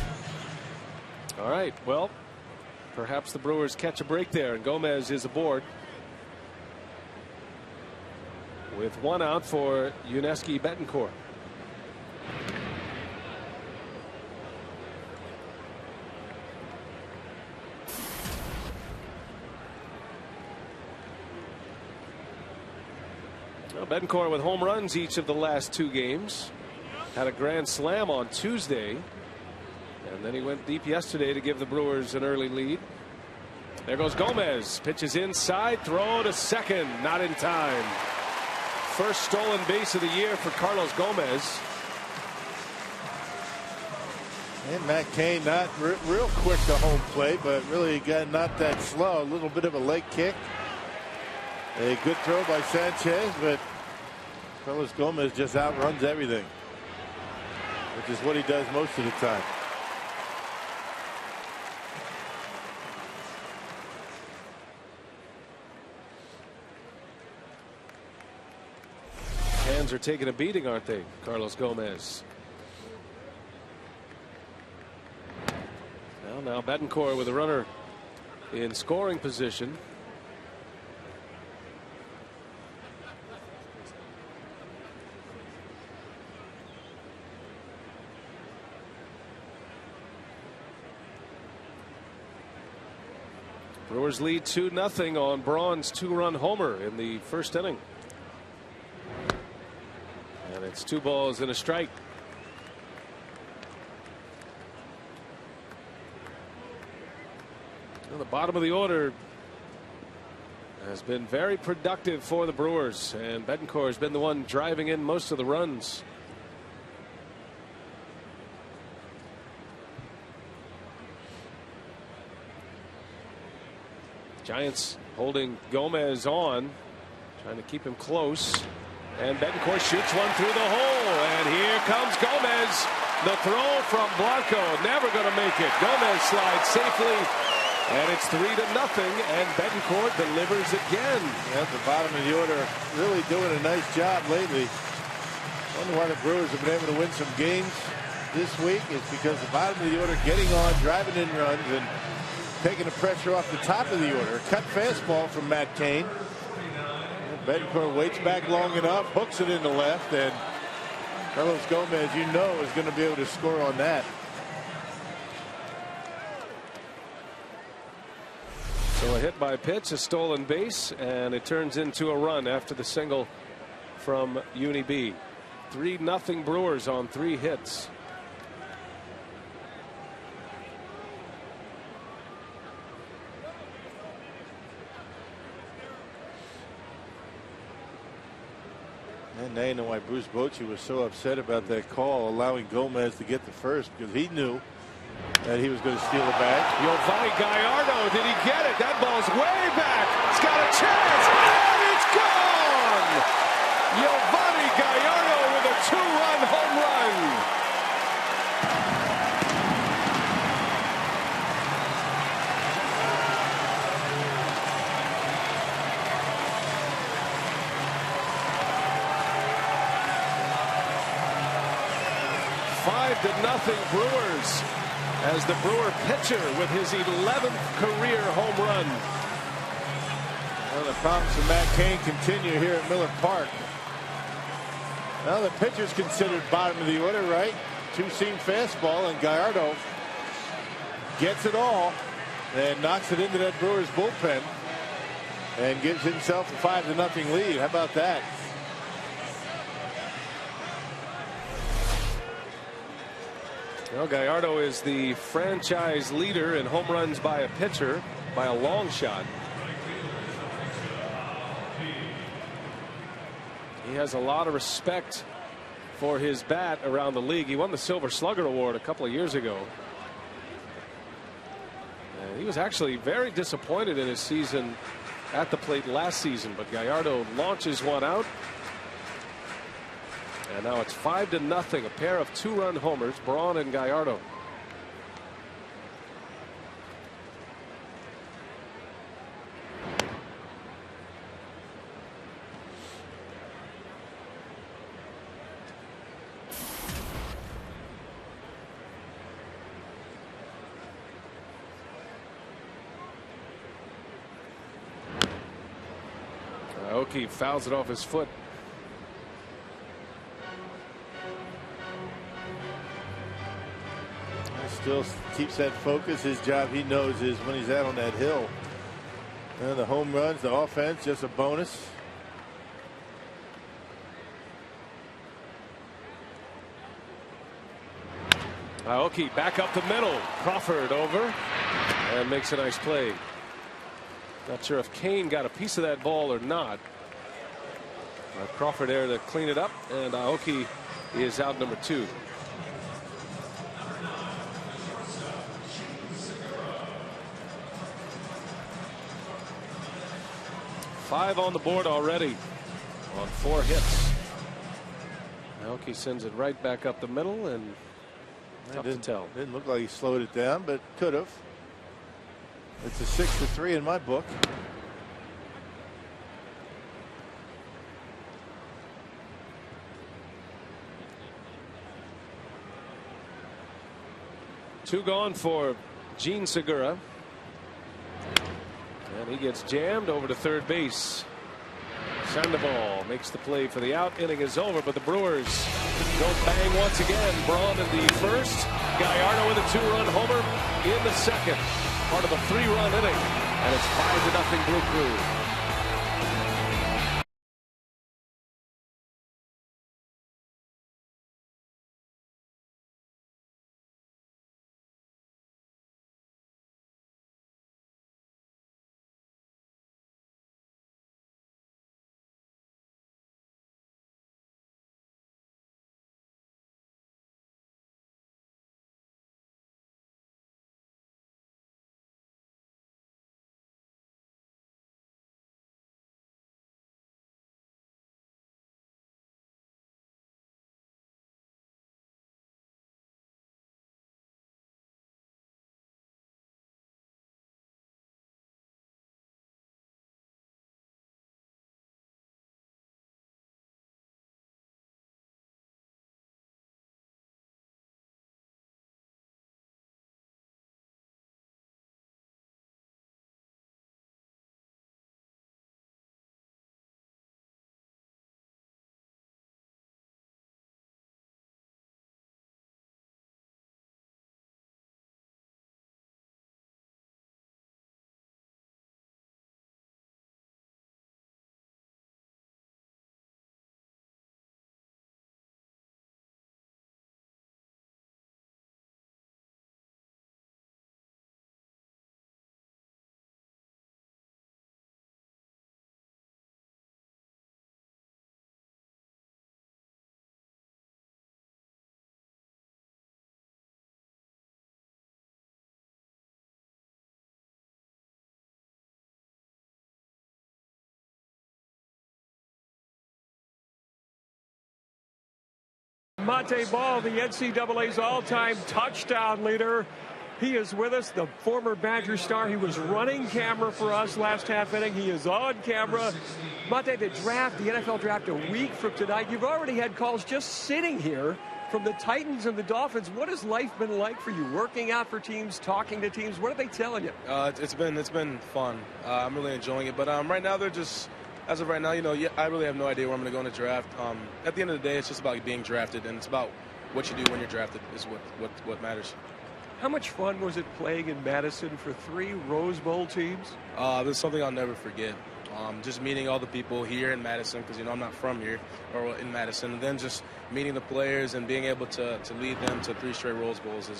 All right. Well, perhaps the Brewers catch a break there, and Gomez is aboard with one out for Yuniesky Betancourt. Well, Betancourt with home runs each of the last 2 games. Had a grand slam on Tuesday, and then he went deep yesterday to give the Brewers an early lead. There goes Gomez. Pitches inside. Throw to second. Not in time. First stolen base of the year for Carlos Gomez. And Matt Cain not real quick to home plate, but really got not that slow. A little bit of a leg kick. A good throw by Sanchez, but Carlos Gomez just outruns everything, which is what he does most of the time. Hands are taking a beating, aren't they, Carlos Gomez? Well, now Betancourt with a runner in scoring position. Brewers lead 2-0 on Braun's 2-run homer in the first inning. And it's 2 balls and a strike. Well, the bottom of the order has been very productive for the Brewers, and Betancourt has been the one driving in most of the runs. Giants holding Gomez on, trying to keep him close. And Betancourt shoots one through the hole. And here comes Gomez. The throw from Blanco. Never going to make it. Gomez slides safely. And it's 3-0. And Betancourt delivers again. At the bottom of the order, really doing a nice job lately. Wonder why the Brewers have been able to win some games this week is because the bottom of the order getting on, driving in runs, and taking the pressure off the top of the order. Cut fastball from Matt Cain. Betancourt waits back long enough, hooks it into left, and Carlos Gomez, you know, is going to be able to score on that. So a hit by pitch, a stolen base, and it turns into a run after the single from Uni B. 3-0 Brewers on 3 hits. And now you know why Bruce Bochy was so upset about that call, allowing Gomez to get the first, because he knew that he was going to steal it back. Giovanni Gallardo, did he get it? That ball's way back. It's got a chance, and it's gone! Giovanni Gallardo with a 2-run home run. Nothing Brewers as the Brewer pitcher with his 11th career home run. Well, the problems for Matt Cain continue here at Miller Park. Well, the pitcher's considered bottom of the order, right? 2-seam fastball, and Gallardo gets it all and knocks it into that Brewers bullpen and gives himself a 5-0 lead. How about that? Well, Gallardo is the franchise leader in home runs by a pitcher by a long shot. He has a lot of respect for his bat around the league. He won the Silver Slugger Award a couple of years ago. And he was actually very disappointed in his season at the plate last season, but Gallardo launches one out. And now it's 5-0, a pair of 2-run homers, Braun and Gallardo. Aoki fouls it off his foot. Still keeps that focus. His job, he knows, is when he's out on that hill. And the home runs, the offense, just a bonus. Aoki back up the middle. Crawford over and makes a nice play. Not sure if Kane got a piece of that ball or not. Crawford there to clean it up, and Aoki is out number 2. Five on the board already on 4 hits. Aoki sends it right back up the middle, and tough to tell. Didn't look like he slowed it down, but could have. It's a 6-3 in my book. Two gone for Gene Segura. And he gets jammed over to third base. Sandoval makes the play for the out. Inning is over, but the Brewers go bang once again. Braun in the first. Gallardo with a 2-run homer in the second. Part of a 3-run inning. And it's 5-0 Blue Crew. Monte Ball, the NCAA's all-time touchdown leader. He is with us, the former Badger star. He was running camera for us last half inning. He is on camera. Monte, the NFL draft a week from tonight. You've already had calls just sitting here from the Titans and the Dolphins. What has life been like for you? Working out for teams, talking to teams. What are they telling you? It's been fun. I'm really enjoying it. But right now they're just, as of right now, I really have no idea where I'm going to go in the draft. At the end of the day, it's just about being drafted, and it's about what you do when you're drafted is what matters. How much fun was it playing in Madison for 3 Rose Bowl teams? This is something I'll never forget. Just meeting all the people here in Madison, because I'm not from here or in Madison, and then just meeting the players and being able to lead them to 3 straight Rose Bowls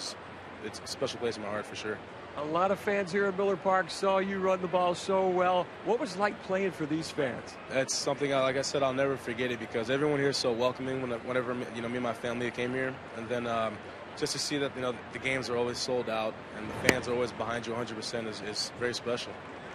it's a special place in my heart for sure. A lot of fans here at Miller Park saw you run the ball so well. What was it like playing for these fans? It's something, like I said, I'll never forget it, because everyone here is so welcoming. Whenever me and my family came here, and then just to see that the games are always sold out and the fans are always behind you 100% is very special.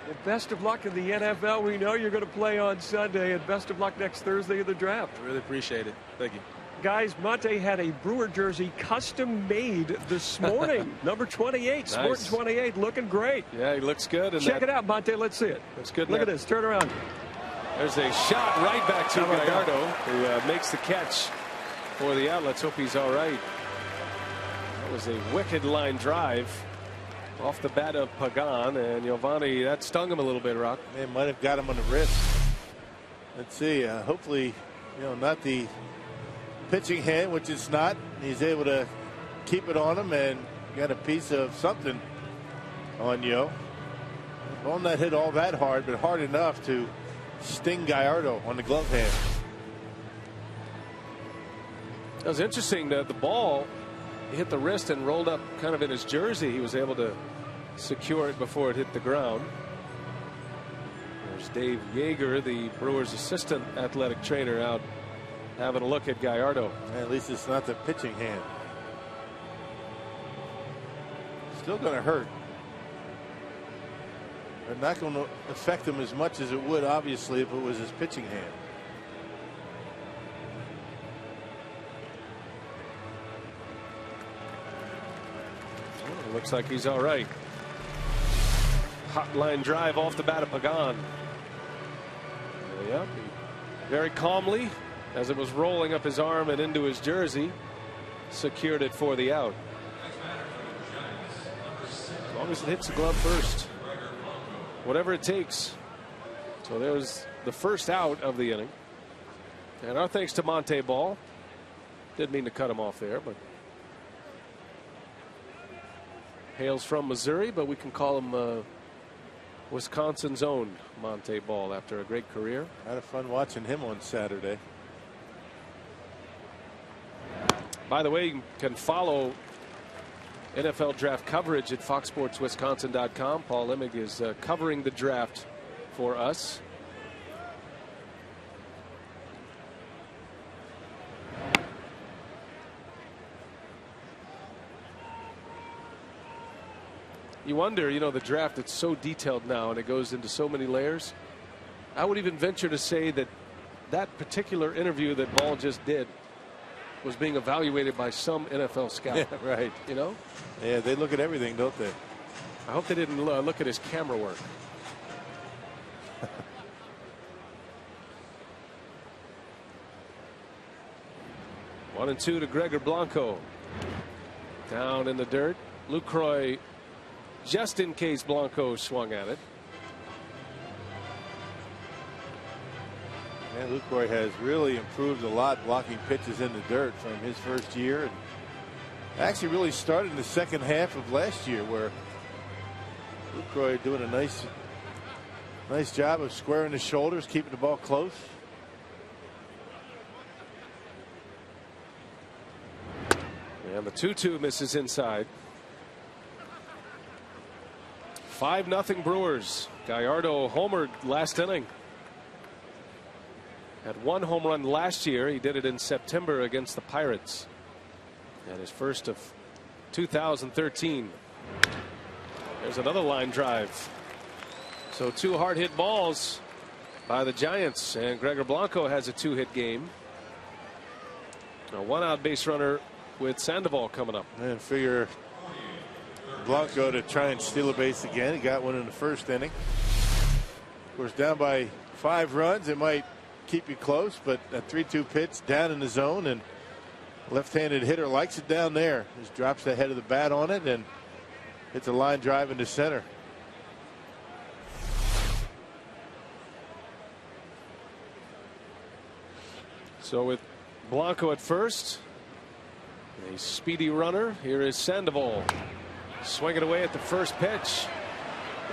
Well, best of luck in the NFL. We know you're going to play on Sunday, and best of luck next Thursday in the draft. I really appreciate it. Thank you. Guys, Monte had a Brewer jersey custom made this morning. Number 28, nice. Sporting 28, looking great. Yeah, he looks good. And check it out, Monte. Let's see it. Looks good. Look at this. Turn around. There's a shot right back to Gallardo, who makes the catch for the out. Let's hope he's all right. That was a wicked line drive off the bat of Pagan, and Giovanni, that stung him a little bit, Rock. It might have got him on the wrist. Let's see. Hopefully, not the pitching hand, which it's not. He's able to keep it on him and got a piece of something on Yo. Ball not hit all that hard, but hard enough to sting Gallardo on the glove hand. That was interesting that the ball hit the wrist and rolled up kind of in his jersey. He was able to secure it before it hit the ground. There's Dave Yeager, the Brewers assistant athletic trainer, out having a look at Gallardo. At least it's not the pitching hand. Still going to hurt. But not going to affect him as much as it would, obviously, if it was his pitching hand. Well, it looks like he's all right. Hot line drive off the bat of Pagan. Yep. Very calmly, as it was rolling up his arm and into his jersey, secured it for the out. As long as it hits the glove first, whatever it takes. So there's the first out of the inning. And our thanks to Monte Ball. Didn't mean to cut him off there, but hails from Missouri, but we can call him Wisconsin's own Monte Ball after a great career. I had fun watching him on Saturday. By the way, you can follow NFL draft coverage at foxsportswisconsin.com. Paul Lemig is covering the draft for us. You wonder, the draft, it's so detailed now and it goes into so many layers. I would even venture to say that that particular interview that Ball just did was being evaluated by some NFL scout. Yeah, right. Yeah, they look at everything, don't they? I hope they didn't look at his camera work. One and two to Gregor Blanco. Down in the dirt. Lucroy, just in case Blanco swung at it. And Lucroy has really improved a lot blocking pitches in the dirt from his first year. And actually really started in the second half of last year, where Lucroy doing a nice job of squaring the shoulders, keeping the ball close. And the 2-2 misses inside. 5-0 Brewers. Gallardo homered last inning. Had one home run last year. He did it in September against the Pirates. And his first of 2013. There's another line drive. So two hard hit balls by the Giants. And Gregor Blanco has a 2-hit game. A 1-out base runner with Sandoval coming up. And figure Blanco to try and steal a base again. He got one in the first inning. Of course, down by 5 runs, it might keep you close, but a 3-2 pitch down in the zone, and left-handed hitter likes it down there. Just drops the head of the bat on it and hits a line drive into center. So with Blanco at first, a speedy runner, here is Sandoval. Swinging away at the first pitch.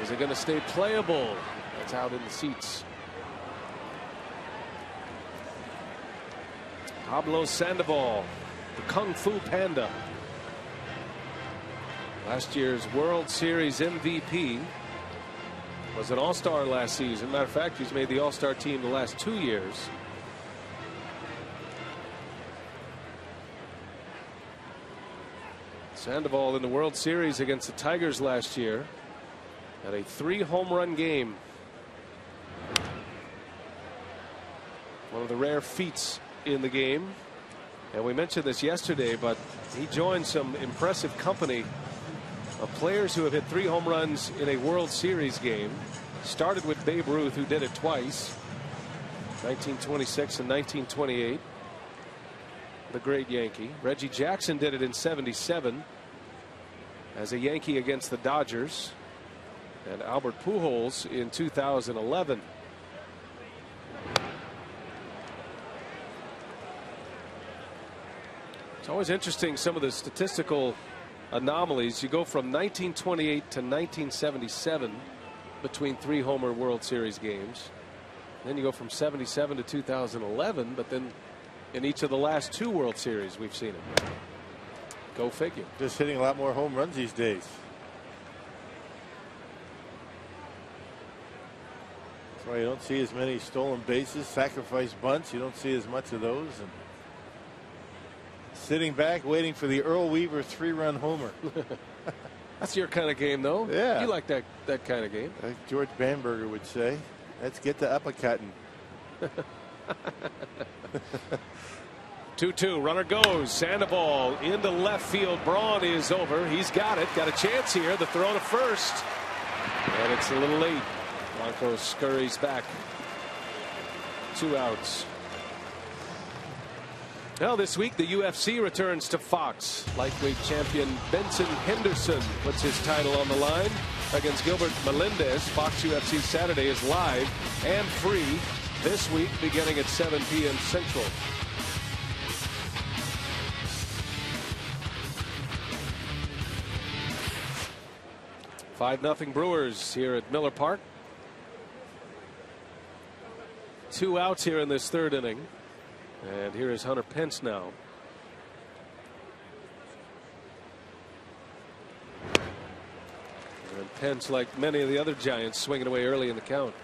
Is it going to stay playable? That's out in the seats. Pablo Sandoval, the Kung Fu Panda. Last year's World Series MVP. Was an All-Star last season. Matter of fact, he's made the All-Star team the last 2 years. Sandoval in the World Series against the Tigers last year. Had a 3-home run game. One of the rare feats in the game. And we mentioned this yesterday, but he joined some impressive company of players who have hit 3 home runs in a World Series game. Started with Babe Ruth, who did it twice, 1926 and 1928. The great Yankee. Reggie Jackson did it in '77 as a Yankee against the Dodgers, and Albert Pujols in 2011. It's always interesting, some of the statistical anomalies. You go from 1928 to 1977 between 3 Homer World Series games. Then you go from 77 to 2011, but then in each of the last 2 World Series we've seen him. Go figure. Just hitting a lot more home runs these days. That's why you don't see as many stolen bases, sacrifice bunts. You don't see as much of those. And sitting back waiting for the Earl Weaver 3-run homer. That's your kind of game, though. Yeah. You like that kind of game. Like George Bamberger would say, let's get to uppercutting. 2-2. Runner goes. Sandoval into left field. Braun is over. He's got it. Got a chance here. The throw to first. And it's a little late. Blanco scurries back. 2 outs. Well, this week the UFC returns to Fox. Lightweight champion Benson Henderson puts his title on the line against Gilbert Melendez. Fox UFC Saturday is live and free this week beginning at 7 p.m. Central. Five-0 Brewers here at Miller Park. 2 outs here in this 3rd inning. And here is Hunter Pence now. And Pence, like many of the other Giants, swinging away early in the count.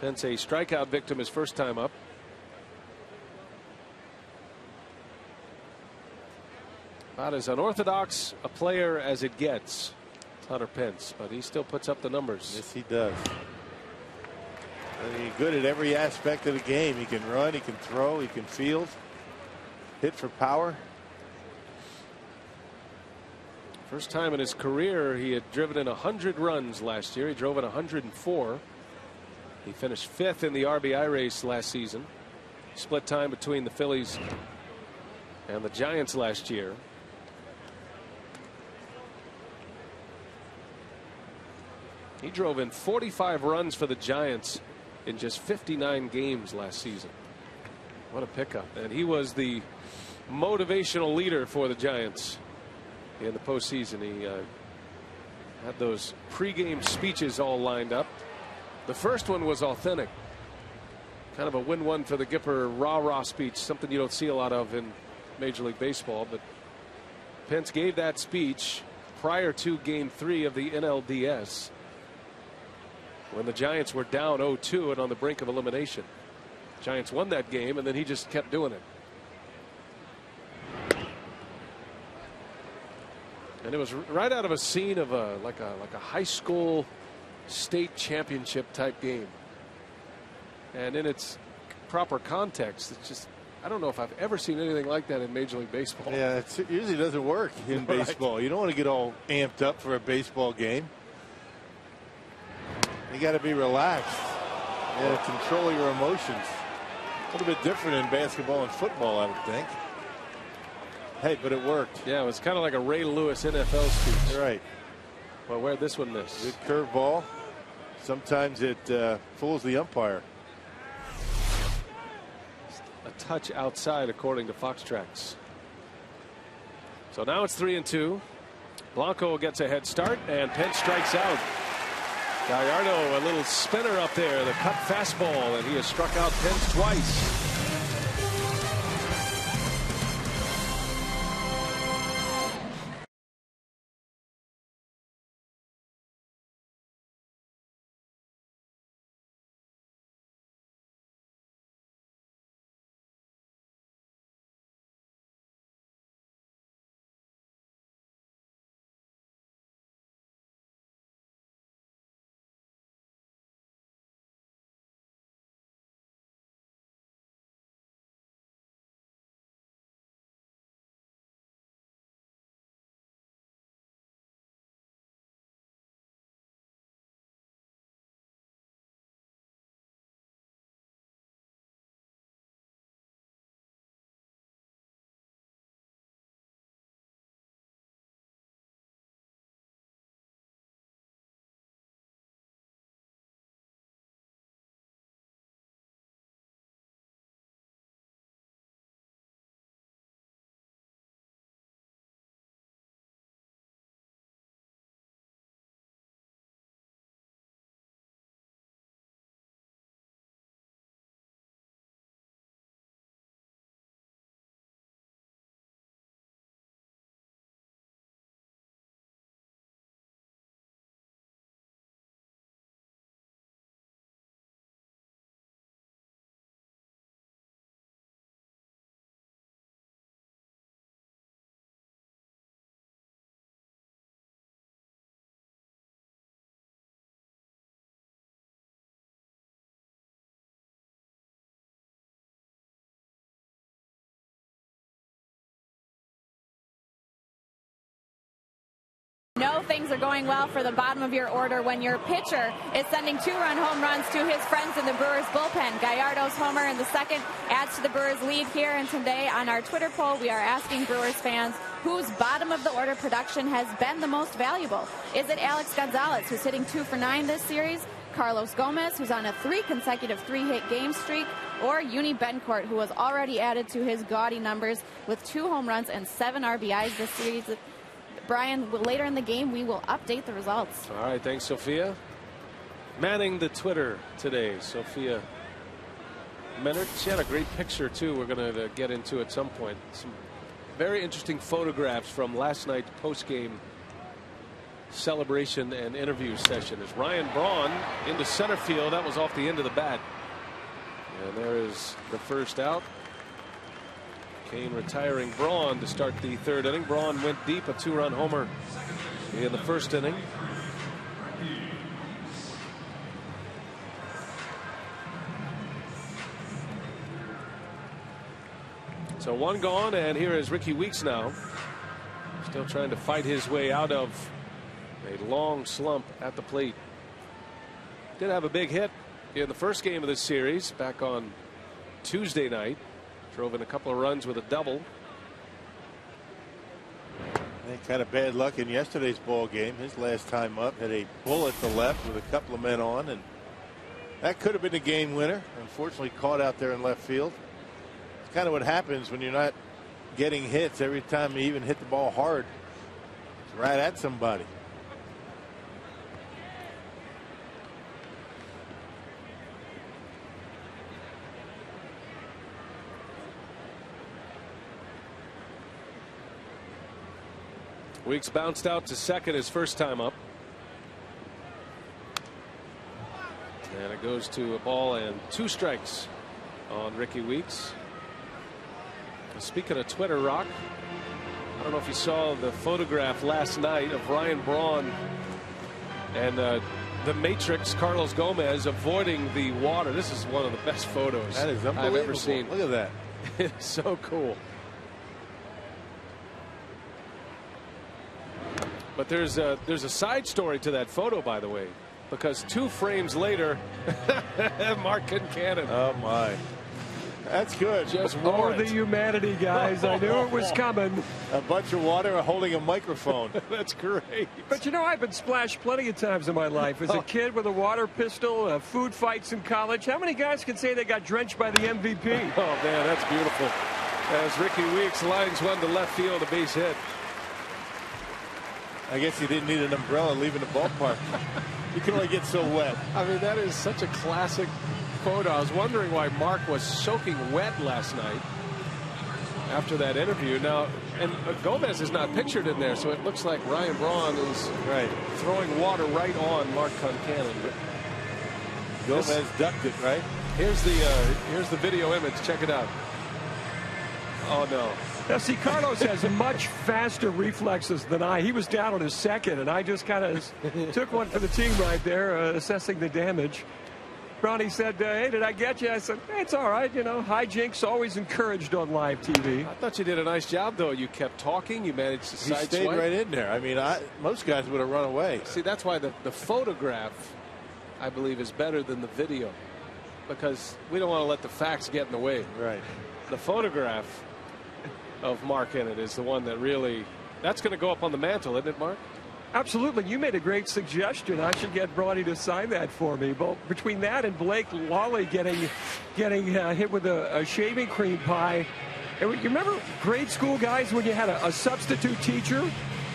Pence a strikeout victim his first time up. About as unorthodox a player as it gets, Hunter Pence, but he still puts up the numbers. Yes, he does. I mean, good at every aspect of the game. He can run, he can throw, he can field, hit for power. First time in his career he had driven in 100 runs last year. He drove in 104. He finished 5th in the RBI race last season. Split time between the Phillies and the Giants last year. He drove in 45 runs for the Giants in just 59 games last season. What a pickup. And he was the motivational leader for the Giants in the postseason. He had those pregame speeches all lined up. The first one was authentic. Kind of a win-one for the Gipper rah-rah speech, something you don't see a lot of in Major League Baseball. But Pence gave that speech prior to Game 3 of the NLDS, when the Giants were down 0-2 and on the brink of elimination. Giants won that game, and then he just kept doing it. And it was right out of a scene of like a high school state championship type game. And in its proper context, it's just, I don't know if I've ever seen anything like that in Major League Baseball. Yeah, it usually doesn't work in baseball. You don't want to get all amped up for a baseball game. You got to be relaxed. You got to control your emotions. A little bit different in basketball and football, I would think. Hey, but it worked. Yeah, it was kind of like a Ray Lewis NFL speech. Right. Well, where'd this one miss? Good curveball. Sometimes it fools the umpire. A touch outside, according to Fox Tracks. So now it's 3-2. Blanco gets a head start, and Pence strikes out. Gallardo, a little spinner up there, the cut fastball, and he has struck out Pence twice. things are going well for the bottom of your order when your pitcher is sending 2-run home runs to his friends in the Brewers bullpen. Gallardo's homer in the second adds to the Brewers lead here. And today on our Twitter poll, we are asking Brewers fans whose bottom of the order production has been the most valuable. Is it Alex Gonzalez, who's hitting 2 for 9 this series? Carlos Gomez, who's on a 3 consecutive 3-hit game streak, or Uni Bencourt, who was already added to his gaudy numbers with 2 home runs and 7 RBIs this series. Brian, later in the game, we will update the results. All right, thanks, Sophia. Manning the Twitter today, Sophia Menard. She had a great picture, too, we're going to get into at some point. Some very interesting photographs from last night's post-game celebration and interview session as Ryan Braun into center field. That was off the end of the bat. And there is the first out. Kane retiring Braun to start the 3rd inning. Braun went deep, a 2-run homer in the 1st inning. So 1 gone, and here is Ricky Weeks now. Still trying to fight his way out of a long slump at the plate. Did have a big hit in the first game of this series back on Tuesday night. Drove in a couple of runs with a double. I think kind of bad luck in yesterday's ball game. His last time up had a bullet to left with a couple of men on, and that could have been a game winner. Unfortunately caught out there in left field. It's kind of what happens when you're not getting hits every time you even hit the ball hard. It's right at somebody. Weeks bounced out to second his first time up. And it goes to a ball and 2 strikes on Ricky Weeks. Speaking of Twitter, Rock, I don't know if you saw the photograph last night of Ryan Braun and the Matrix Carlos Gomez avoiding the water. This is one of the best photos that is unbelievable. I've ever seen. Look at that. It's so cool. But there's a side story to that photo, by the way, because 2 frames later, Mark Concannon. Oh my, that's good. Just wore the humanity, guys. I knew it was coming. A bunch of water holding a microphone. That's great. But you know, I've been splashed plenty of times in my life. As a kid with a water pistol, food fights in college. How many guys can say they got drenched by the MVP? Oh man, that's beautiful. As Ricky Weeks lines one to left field, a base hit. I guess he didn't need an umbrella leaving the ballpark. You can only get so wet. I mean, that is such a classic photo. I was wondering why Mark was soaking wet last night after that interview. Now, and Gomez is not pictured in there, so it looks like Ryan Braun is throwing water right on Mark Concannon. Gomez ducked it, right? Here's the video image. Check it out. Oh no. Now, see, Carlos has much faster reflexes than I. He was down on his second, and I just kind of took one for the team right there, assessing the damage. Brownie said, hey, did I get you? I said, hey, it's all right. You know, hijinks always encouraged on live TV. I thought you did a nice job, though. You kept talking. You managed to sideswipe. He stayed right in there. I mean, most guys would have run away. See, that's why the photograph, I believe, is better than the video, because we don't want to let the facts get in the way. Right. The photograph of Mark in it is the one that really, that's going to go up on the mantle, isn't it, Mark? Absolutely. You made a great suggestion. I should get Bronny to sign that for me. But between that and Blake Lawley getting hit with a shaving cream pie, and you remember grade school, guys, when you had a substitute teacher?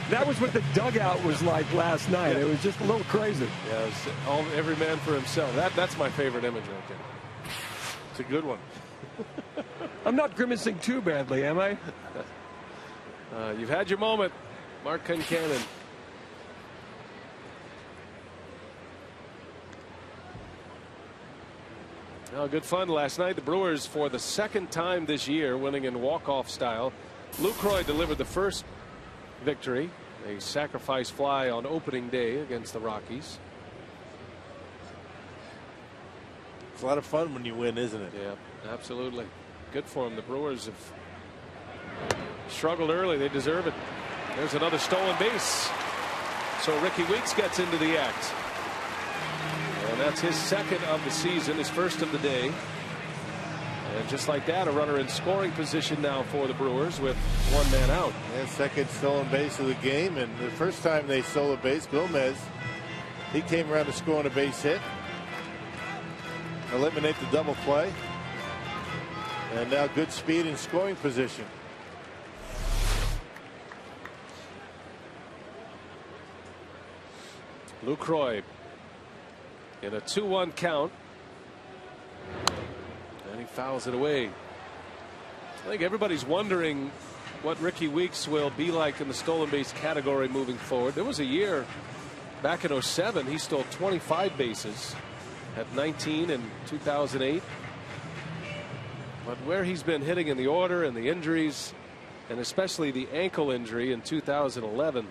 That was what the dugout was like last night. It was just a little crazy. Yeah, it was every man for himself. That's my favorite image right there. It's a good one. I'm not grimacing too badly, am I? You've had your moment, Mark Concannon. Well, good fun last night. The Brewers, for the 2nd time this year, winning in walk-off style. Lucroy delivered the first victory, a sacrifice fly on opening day against the Rockies. It's a lot of fun when you win, isn't it? Yeah, absolutely. Good for them. The Brewers have struggled early. They deserve it. There's another stolen base. So Ricky Weeks gets into the act. And that's his second of the season, his first of the day. And just like that, a runner in scoring position now for the Brewers with one man out. And second stolen base of the game. And the first time they stole a base, Gomez, he came around to score on a base hit. Eliminate the double play. And now good speed in scoring position. Lucroy in a 2-1 count. And he fouls it away. I think everybody's wondering what Ricky Weeks will be like in the stolen base category moving forward. There was a year back in 07 he stole 25 bases at 19 in 2008. But where he's been hitting in the order and the injuries, and especially the ankle injury in 2011,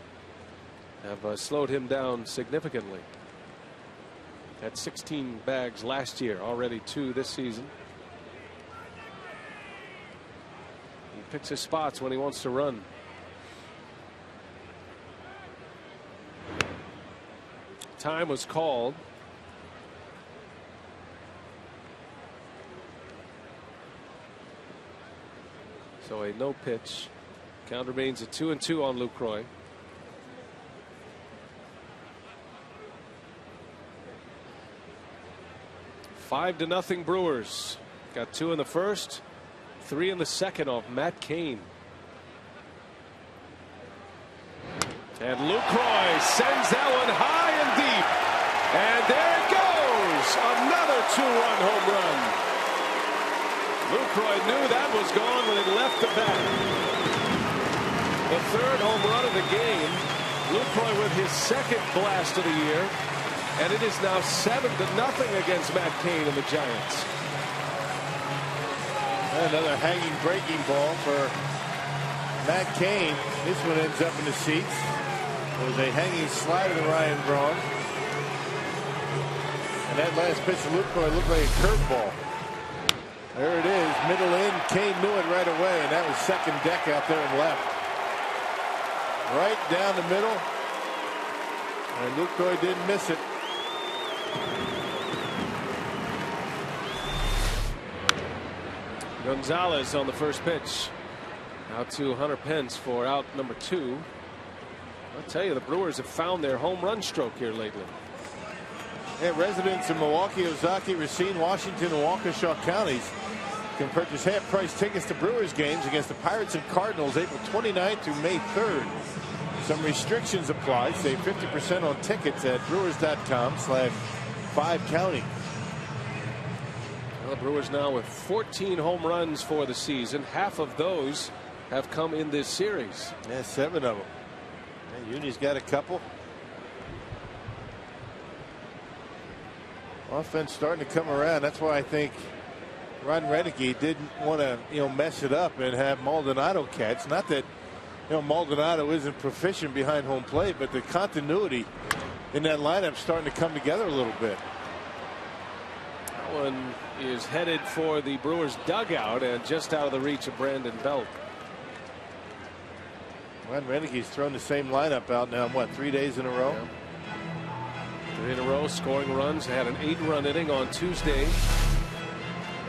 have slowed him down significantly. Had 16 bags last year, already 2 this season. He picks his spots when he wants to run. Time was called. So a no pitch. Count remains at 2-2 on Lucroy. Five to nothing Brewers. Got 2 in the first, 3 in the second off Matt Cain. And Lucroy sends that one high and deep. And there it goes. Another 2-run home run. Lucroy knew that was gone when it left the bat. The third home run of the game. Lucroy with his second blast of the year. And it is now 7-0 against Matt Cain and the Giants. Another hanging breaking ball for Matt Cain. This one ends up in the seats. It was a hanging slider to Ryan Braun. And that last pitch to Lucroy looked like a curveball. There it is, middle in. Cain knew it right away, and that was second deck out there and left. Right down the middle. And Lucroy didn't miss it. Gonzalez on the first pitch. Out to Hunter Pence for out number 2. I'll tell you, the Brewers have found their home run stroke here lately. Yeah, residents in Milwaukee, Ozaki, Racine, Washington, and Waukesha counties can purchase half-price tickets to Brewers games against the Pirates and Cardinals April 29th through May 3rd. Some restrictions apply. Save 50% on tickets at brewers.com/5county. Well, the Brewers now with 14 home runs for the season. Half of those have come in this series. Yeah, 7 of them. Yeah, Uni's got a couple. Offense starting to come around. That's why I think Ron Renneke didn't want to, mess it up and have Maldonado catch. Not that, Maldonado isn't proficient behind home plate, but the continuity in that lineup starting to come together a little bit. That one is headed for the Brewers dugout and just out of the reach of Brandon Belt. Ron Renneke's thrown the same lineup out now, what, 3 days in a row? Yeah. 3 in a row scoring runs. Had an 8-run inning on Tuesday.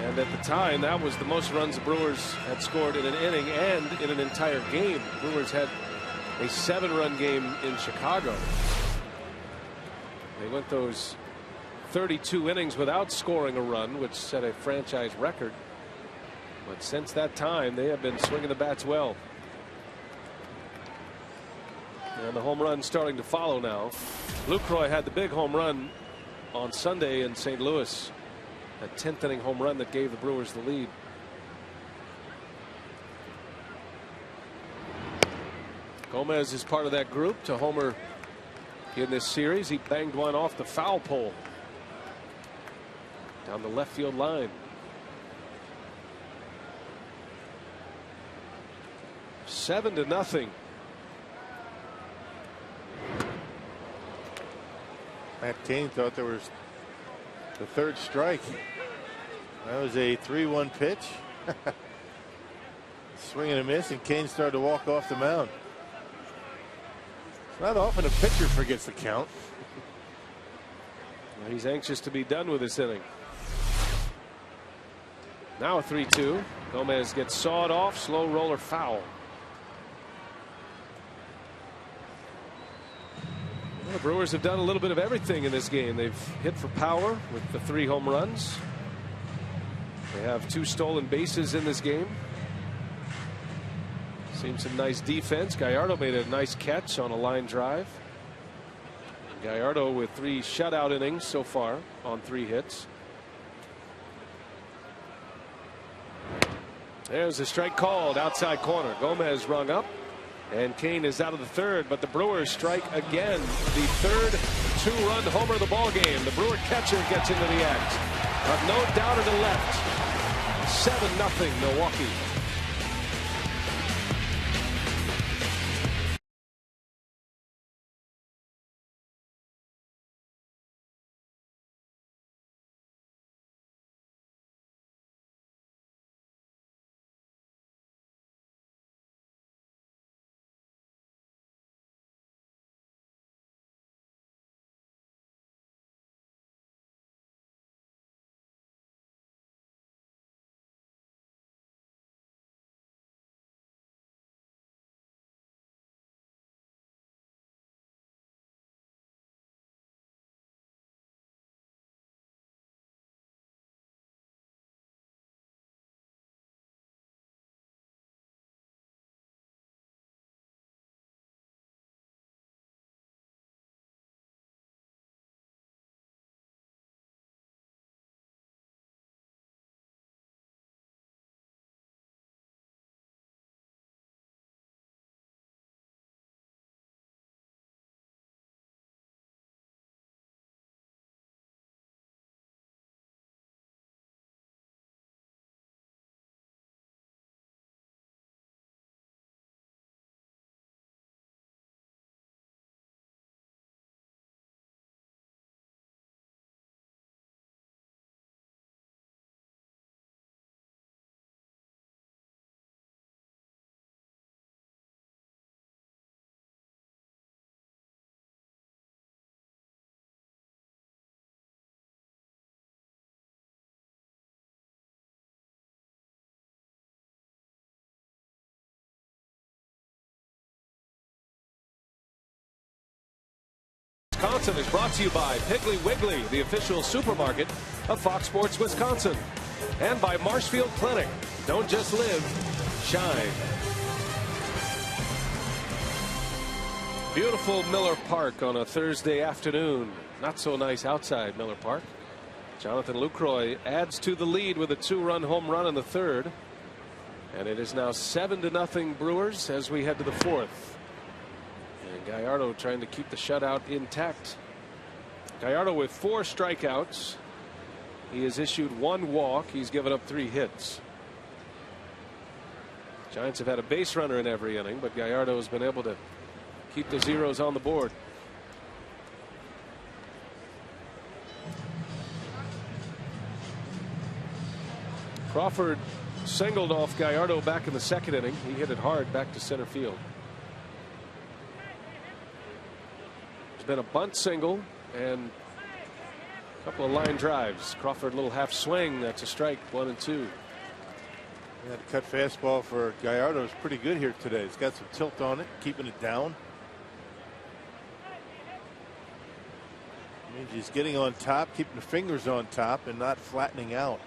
And at the time, that was the most runs the Brewers had scored in an inning and in an entire game. The Brewers had a 7-run game in Chicago. They went those 32 innings without scoring a run, which set a franchise record. But since that time, they have been swinging the bats well. And the home run starting to follow now. Lucroy had the big home run on Sunday in St. Louis. A 10th inning home run that gave the Brewers the lead. Gomez is part of that group to homer in this series. He banged one off the foul pole down the left field line. 7-0. Matt Cain thought there was the third strike. That was a 3-1 pitch. Swing and a miss, and Cain started to walk off the mound. Not often a pitcher forgets the count. He's anxious to be done with this inning. Now a 3-2. Gomez gets sawed off. Slow roller foul. Well, the Brewers have done a little bit of everything in this game. They've hit for power with the 3 home runs. They have 2 stolen bases in this game. Seen some nice defense. Gallardo made a nice catch on a line drive. Gallardo with 3 shutout innings so far on 3 hits. There's a strike called outside corner. Gomez rung up, and Kane is out of the third, but the Brewers strike again. The third 2-run homer of the ball game. The Brewer catcher gets into the act. No doubt in the left. 7-0 Milwaukee. Wisconsin is brought to you by Piggly Wiggly, the official supermarket of Fox Sports Wisconsin, and by Marshfield Clinic. Don't just live, shine. Beautiful Miller Park on a Thursday afternoon. Not so nice outside Miller Park. Jonathan Lucroy adds to the lead with a 2-run home run in the third, and it is now 7-0 Brewers as we head to the fourth. And Gallardo trying to keep the shutout intact. Gallardo with 4 strikeouts. He has issued 1 walk. He's given up 3 hits. Giants have had a base runner in every inning, but Gallardo has been able to keep the zeros on the board. Crawford singled off Gallardo back in the second inning. He hit it hard back to center field. There's been a bunt single and a couple of line drives. Crawford a little half swing. That's a strike. 1 and 2. Yeah, the cut fastball for Gallardo is pretty good here today. It's got some tilt on it, keeping it down. Means he's getting on top, keeping the fingers on top, and not flattening out.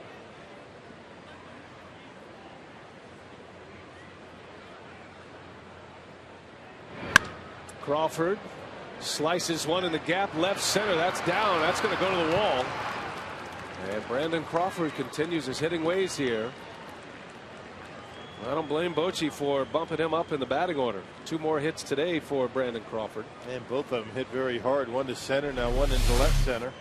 Crawford slices one in the gap left center. That's down. That's going to go to the wall. And Brandon Crawford continues his hitting ways here. I don't blame Bochy for bumping him up in the batting order. 2 more hits today for Brandon Crawford. And both of them hit very hard. One to center, now one into left center.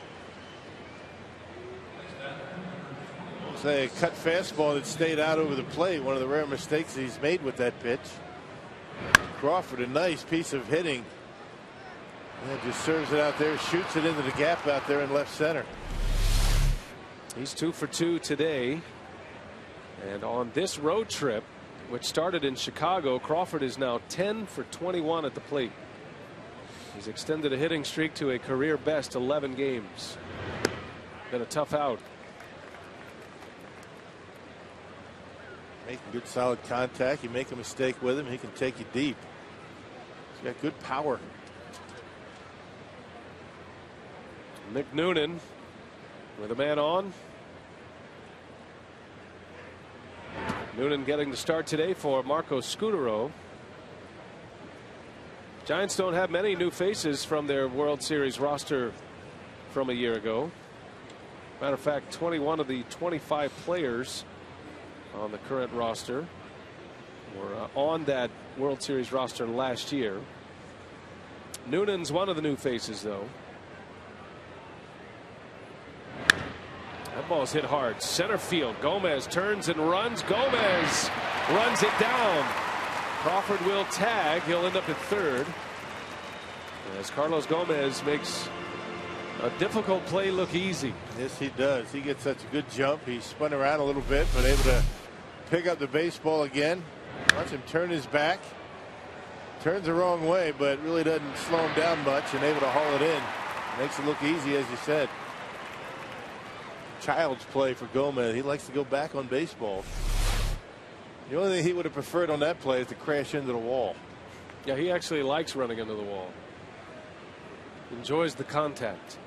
It's a cut fastball that stayed out over the plate. One of the rare mistakes he's made with that pitch. Crawford, a nice piece of hitting. And just serves it out there, shoots it into the gap out there in left center. He's 2 for 2 today. And on this road trip, which started in Chicago, Crawford is now 10 for 21 at the plate. He's extended a hitting streak to a career best 11 games. Been a tough out. Making good solid contact. You make a mistake with him, he can take you deep. He's got good power. Nick Noonan with a man on. Noonan getting the start today for Marco Scutaro. Giants don't have many new faces from their World Series roster from a year ago. Matter of fact, 21 of the 25 players on the current roster were on that World Series roster last year. Noonan's one of the new faces, though. That ball's hit hard. Center field. Gomez turns and runs. Gomez runs it down. Crawford will tag. He'll end up at third as Carlos Gomez makes a difficult play look easy. Yes, he does. He gets such a good jump. He spun around a little bit, but able to pick up the baseball again. Watch him turn his back. Turns the wrong way, but really doesn't slow him down much and able to haul it in. Makes it look easy, as you said. Child's play for Gomez. He likes to go back on baseball. The only thing he would have preferred on that play is to crash into the wall. Yeah, he actually likes running into the wall. Enjoys the contact.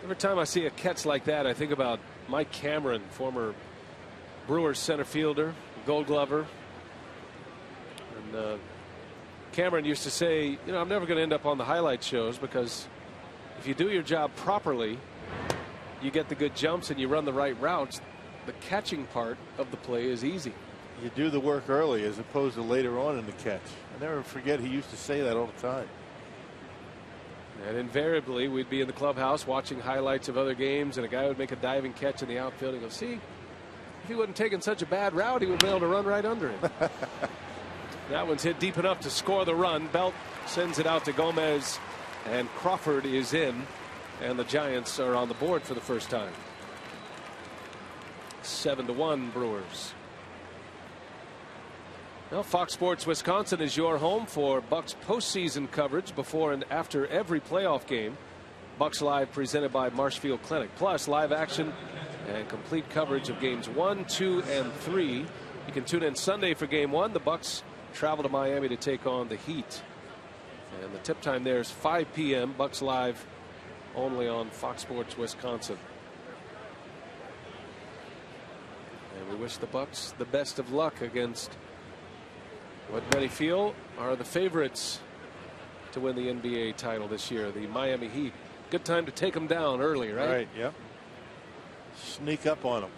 Every time I see a catch like that, I think about Mike Cameron, former Brewers center fielder, Gold Glover. And Cameron used to say, you know, I'm never going to end up on the highlight shows because if you do your job properly, you get the good jumps and you run the right routes. The catching part of the play is easy. You do the work early as opposed to later on in the catch. I never forget he used to say that all the time. And invariably we'd be in the clubhouse watching highlights of other games and a guy would make a diving catch in the outfield and go, see, if he wasn't taking such a bad route, he would be able to run right under him. That one's hit deep enough to score the run. Belt sends it out to Gomez and Crawford is in and the Giants are on the board for the first time. 7-1 Brewers. Well, Fox Sports Wisconsin is your home for Bucks postseason coverage before and after every playoff game. Bucks Live presented by Marshfield Clinic. Plus live action and complete coverage of games 1, 2, and 3. You can tune in Sunday for game 1. The Bucks travel to Miami to take on the Heat. And the tip time there is 5 p.m. Bucks Live only on Fox Sports Wisconsin. And we wish the Bucks the best of luck against what many feel are the favorites to win the NBA title this year, the Miami Heat. Good time to take them down early, right? Right, yep. Sneak up on them.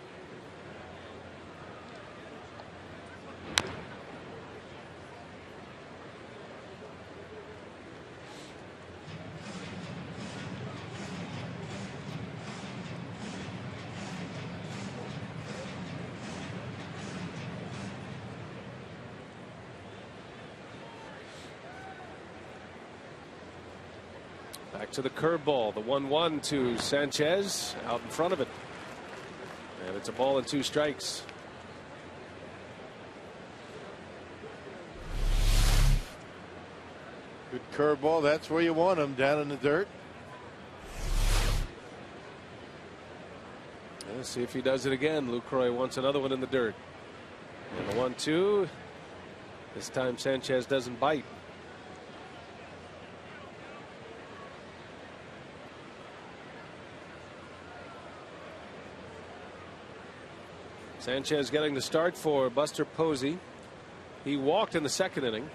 Back to the curveball, the 1-1 to Sanchez out in front of it. And it's a ball and 2 strikes. Good curveball. That's where you want him, down in the dirt. Let's see if he does it again. Lucroy wants another one in the dirt. And the 1-2. This time Sanchez doesn't bite. Sanchez getting the start for Buster Posey. He walked in the second inning.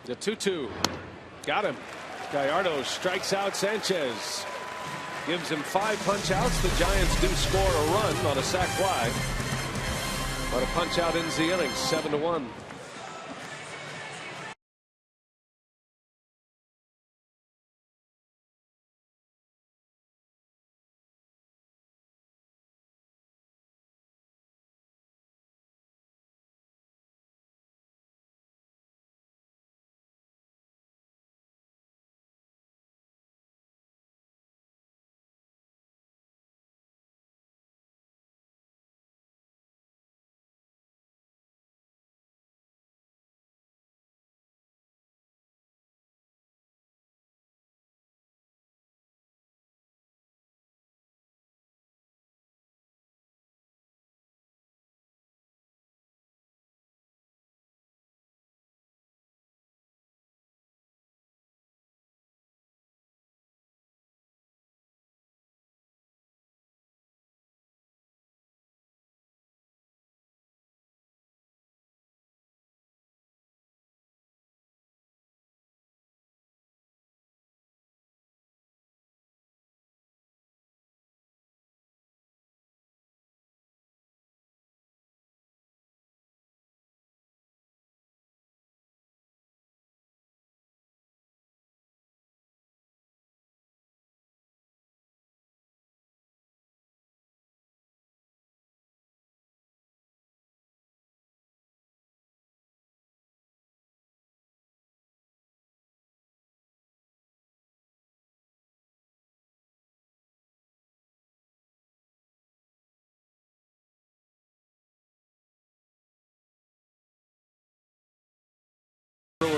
The 2-2. Got him. Gallardo strikes out Sanchez. Gives him 5 punch outs. The Giants do score a run on a sac fly. But a punch out ends the inning, 7-1.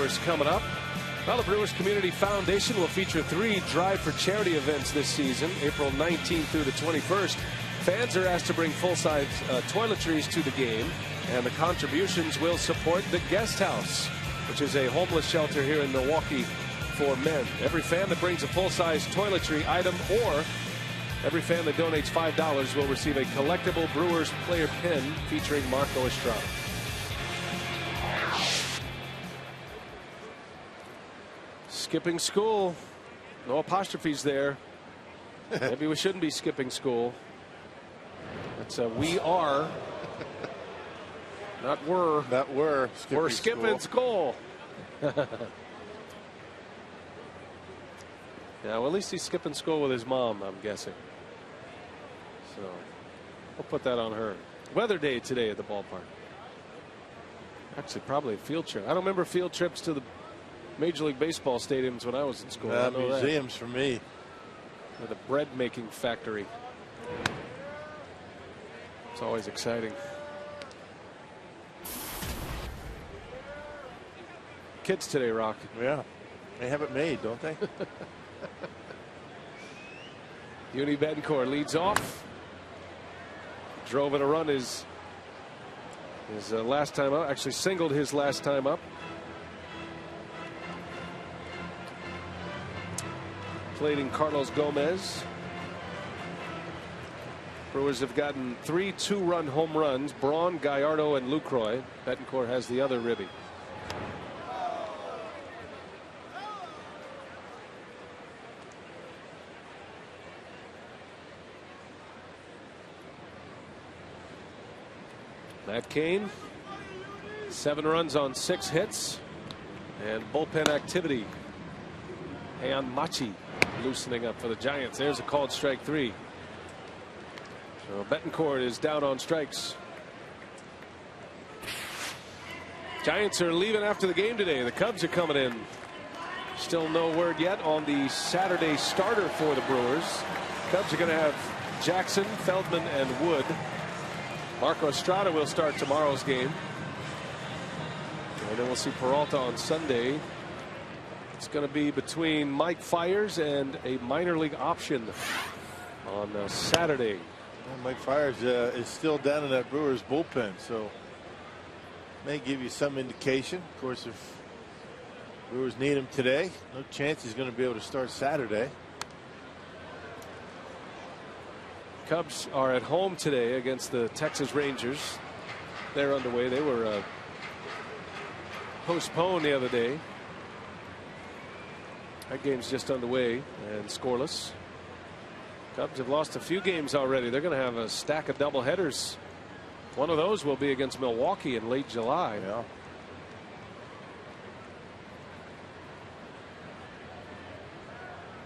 Brewers coming up. Well, the Brewers Community Foundation will feature 3 Drive for Charity events this season, April 19th through the 21st. Fans are asked to bring full-size toiletries to the game, and the contributions will support the Guest House, which is a homeless shelter here in Milwaukee for men. Every fan that brings a full-size toiletry item or every fan that donates $5 will receive a collectible Brewers player pin featuring Marco Estrada. Skipping school. No apostrophes there. Maybe we shouldn't be skipping school. It's a we are. Not were. Not were. We're skipping school. Yeah, well, at least he's skipping school with his mom, I'm guessing. So we'll put that on her. Weather day today at the ballpark. Actually, probably a field trip. I don't remember field trips to the Major League Baseball stadiums when I was in school. Museums for me. Or the bread making factory. It's always exciting. Kids today, Rock. Yeah. They have it made, don't they? Uni Betancourt leads off. Drove in a run his last time up. Actually singled his last time up. Plating Carlos Gomez. Brewers have gotten 3 2-run home runs. Braun, Gallardo, and Lucroy. Betancourt has the other ribby. Matt Cain, 7 runs on 6 hits. And bullpen activity. Heian Machi loosening up for the Giants. There's a called strike 3. So Betancourt is down on strikes. Giants are leaving after the game today. The Cubs are coming in. Still no word yet on the Saturday starter for the Brewers. Cubs are going to have Jackson, Feldman, and Wood. Marco Estrada will start tomorrow's game. And then we'll see Peralta on Sunday. It's going to be between Mike Fiers and a minor league option on Saturday. Well, Mike Fiers is still down in that Brewers bullpen, so may give you some indication. Of course, if Brewers need him today, no chance he's going to be able to start Saturday. Cubs are at home today against the Texas Rangers. They're underway. They were postponed the other day. That game's just underway and scoreless. Cubs have lost a few games already. They're going to have a stack of doubleheaders. One of those will be against Milwaukee in late July. Yeah.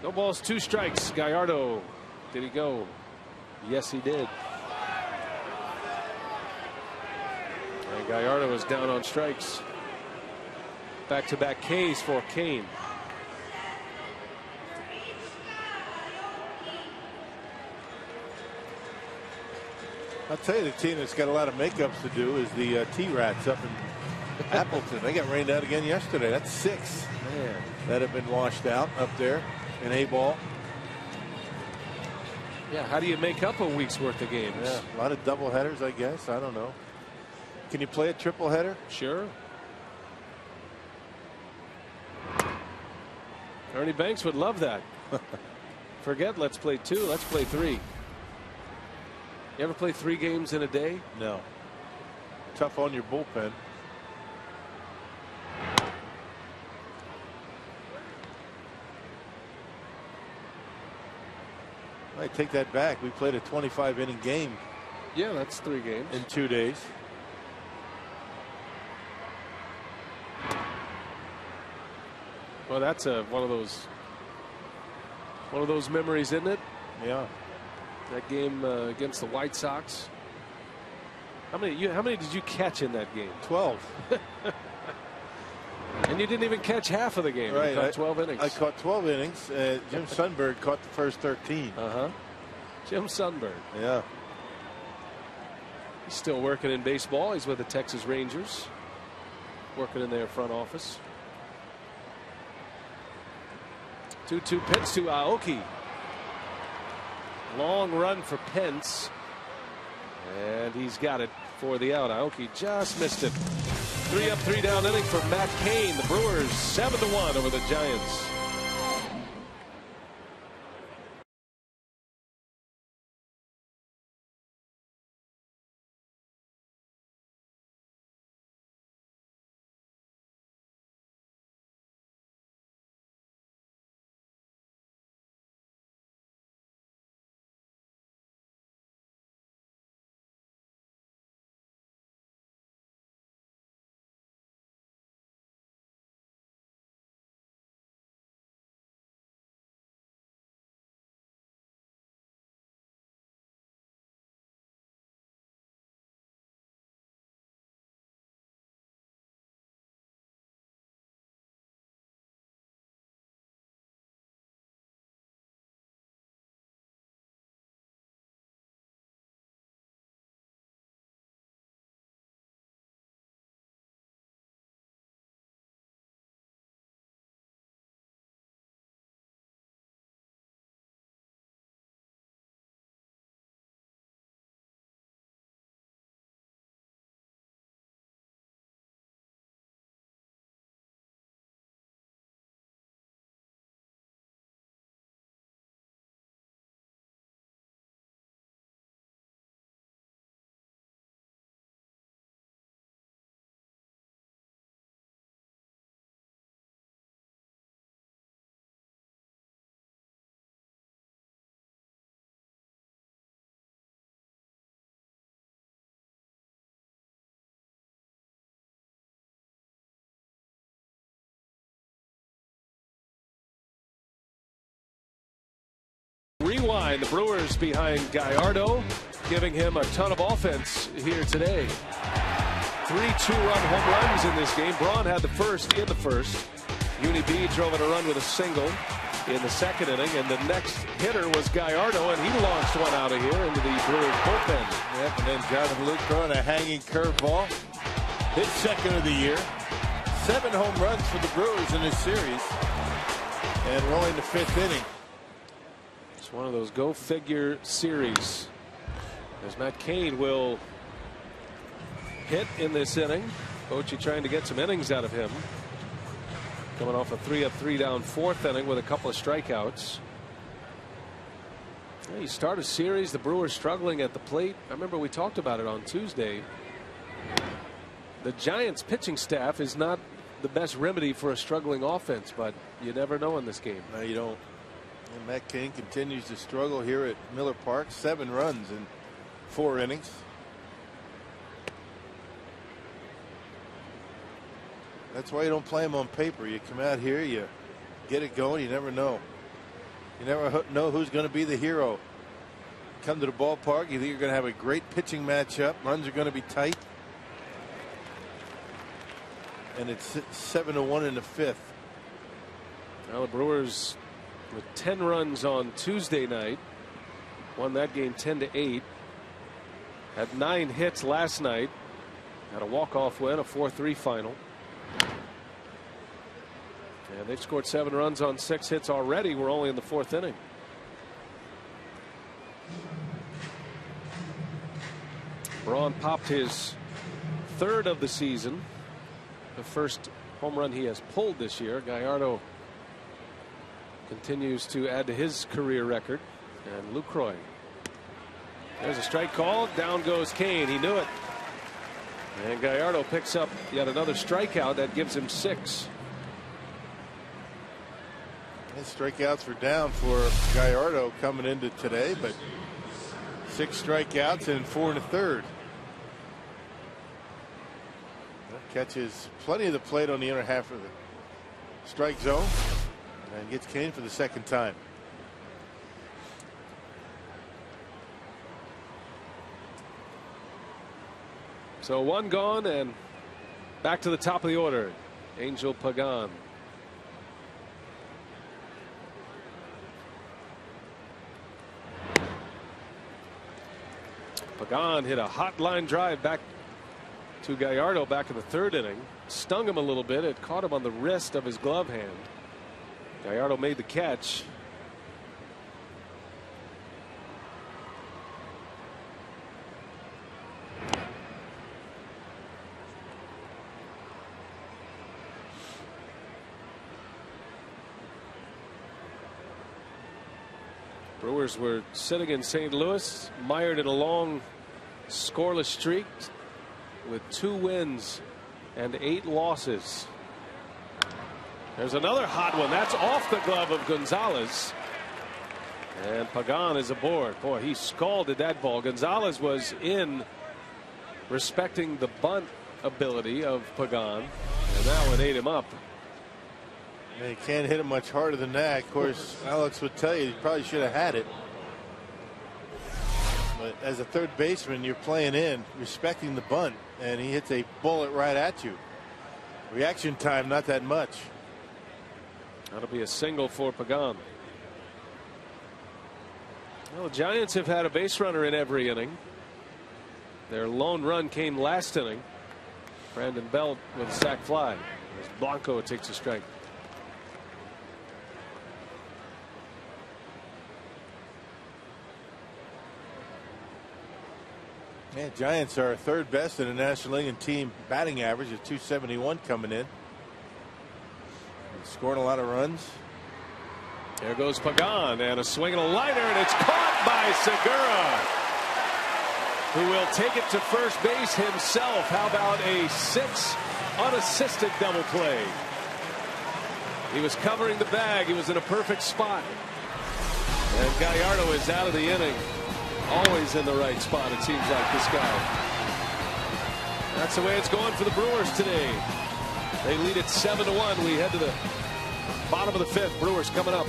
No balls, 2 strikes. Gallardo. Did he go? Yes, he did. And Gallardo is down on strikes. Back-to-back Ks for Cain. I'll tell you, the team that's got a lot of makeups to do is the T-Rats up in Appleton. They got rained out again yesterday. That's 6 that have been washed out up there in A-ball. Yeah, how do you make up a week's worth of games? Yeah, a lot of double headers, I guess. I don't know. Can you play a triple header? Sure. Ernie Banks would love that. Forget let's play 2, let's play 3. You ever play 3 games in a day? No. Tough on your bullpen. I take that back. We played a 25-inning game. Yeah, that's 3 games in 2 days. Well, that's one of those memories, isn't it? Yeah. That game against the White Sox. How many did you catch in that game? 12. And you didn't even catch half of the game. Right. You caught 12 innings. I caught 12 innings. Jim Sundberg caught the first 13. Jim Sundberg. Yeah. He's still working in baseball. He's with the Texas Rangers. Working in their front office. 2-2 pitch to Aoki. Long run for Pence. And he's got it for the out. Aoki just missed it. 3 up, 3 down inning for Matt Cain. The Brewers 7-1 over the Giants. Rewind. The Brewers behind Gallardo, giving him a ton of offense here today. 3 2-run home runs in this game. Braun had the first in the first. Uni B drove in a run with a single in the second inning, and the next hitter was Gallardo, and he launched one out of here into the Brewers bullpen. Yep, and then Jonathan Lucroy on a hanging curveball. His second of the year. 7 home runs for the Brewers in this series. And we're only in the 5th inning. It's one of those go figure series, as Matt Cain will hit in this inning. Bochy trying to get some innings out of him, coming off a 3 up 3 down 4th inning with a couple of strikeouts. You start a series, the Brewers struggling at the plate. I remember we talked about it on Tuesday. The Giants pitching staff is not the best remedy for a struggling offense, but you never know in this game. No, you don't. And Matt Cain continues to struggle here at Miller Park. 7 runs in 4 innings. That's why you don't play him on paper. You come out here, you get it going. You never know. You never know who's going to be the hero. Come to the ballpark, you think you're going to have a great pitching matchup. Runs are going to be tight. And it's 7-1 in the 5th. Now the Brewers with 10 runs on Tuesday night, won that game 10-8. Had 9 hits last night. Had a walk-off win, a 4-3 final. And they've scored 7 runs on 6 hits already. We're only in the 4th inning. Braun popped his 3rd of the season. The first home run he has pulled this year. Gallardo continues to add to his career record. And Lucroy. There's a strike call. Down goes Cain. He knew it. And Gallardo picks up yet another strikeout. That gives him 6. And strikeouts were down for Gallardo coming into today, but 6 strikeouts and 4 1/3. Catches plenty of the plate on the inner half of the strike zone and gets Cain for the 2nd time. So 1 gone and back to the top of the order. Angel Pagan. Pagan hit a hot line drive back to Gallardo back in the 3rd inning. Stung him a little bit. It caught him on the wrist of his glove hand. Gallardo made the catch. Brewers were sitting in St. Louis, mired in a long scoreless streak with 2 wins and 8 losses. There's another hot one. That's off the glove of Gonzalez. And Pagan is aboard. Boy, he scalded that ball. Gonzalez was in, respecting the bunt ability of Pagan, and that one ate him up. And you can't hit him much harder than that. Of course, Alex would tell you he probably should have had it. But as a third baseman, you're playing in, respecting the bunt, and he hits a bullet right at you. Reaction time, not that much. That'll be a single for Pagan. Well, the Giants have had a base runner in every inning. Their lone run came last inning. Brandon Belt with a sac fly as Blanco takes a strike. Yeah, Giants are third best in the National League in team batting average of .271 coming in. Scoring a lot of runs. There goes Pagan, and a swing and a liner, and it's caught by Segura, who will take it to first base himself. How about a 6 unassisted double play? He was covering the bag. He was in a perfect spot. And Gallardo is out of the inning. Always in the right spot, it seems like, this guy. That's the way it's going for the Brewers today. They lead it 7-1. We head to the bottom of the 5th. Brewers coming up.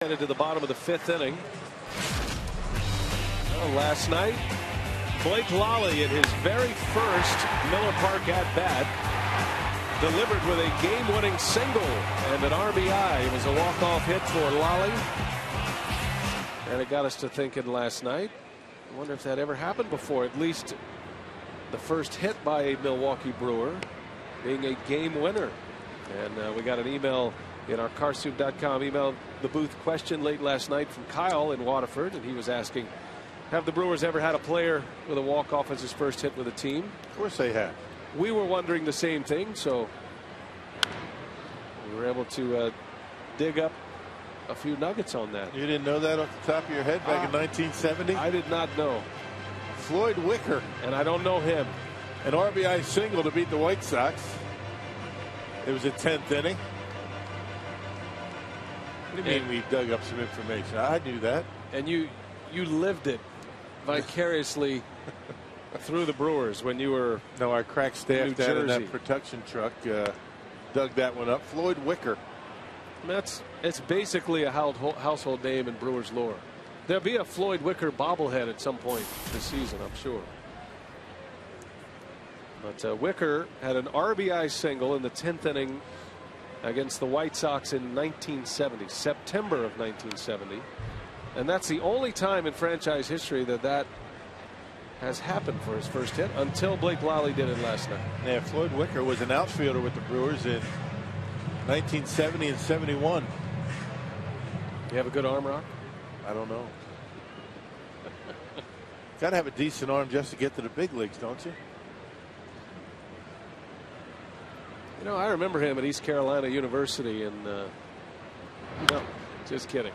Headed to the bottom of the 5th inning. Well, last night, Blake Lally in his very first Miller Park at bat delivered with a game-winning single and an RBI. It was a walk-off hit for Lally, and it got us to thinking last night, I wonder if that ever happened before. At least the first hit by a Milwaukee Brewer being a game winner. And we got an email in our carsoup.com email the booth question late last night from Kyle in Waterford, and he was asking, have the Brewers ever had a player with a walk-off as his first hit with a team? Of course they have. We were wondering the same thing, so we were able to dig up a few nuggets on that. You didn't know that off the top of your head back in 1970? I did not know. Floyd Wicker. And I don't know him. An RBI single to beat the White Sox. It was a 10th inning. What do you mean we dug up some information? I knew that. And you lived it vicariously through the Brewers when you were? No, our crack staff New down in Jersey. that production truck dug that one up. Floyd Wicker. It's basically a household name in Brewers lore. There'll be a Floyd Wicker bobblehead at some point this season, I'm sure. But Wicker had an RBI single in the 10th inning against the White Sox in 1970, September of 1970. And that's the only time in franchise history that has happened for his first hit, until Blake Lally did it last night. Yeah, Floyd Wicker was an outfielder with the Brewers in 1970 and 71. You have a good arm, Rock? I don't know. Got to have a decent arm just to get to the big leagues, don't you? You know, I remember him at East Carolina University, and no, just kidding.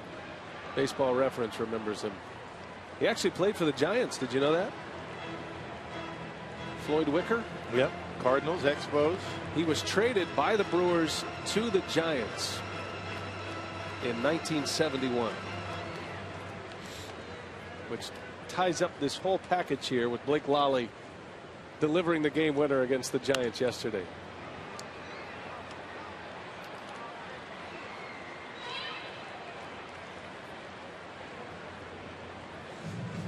Baseball Reference remembers him. He actually played for the Giants. Did you know that? Floyd Wicker? Yep. Cardinals, Expos. He was traded by the Brewers to the Giants in 1971, which ties up this whole package here with Blake Lally delivering the game winner against the Giants yesterday.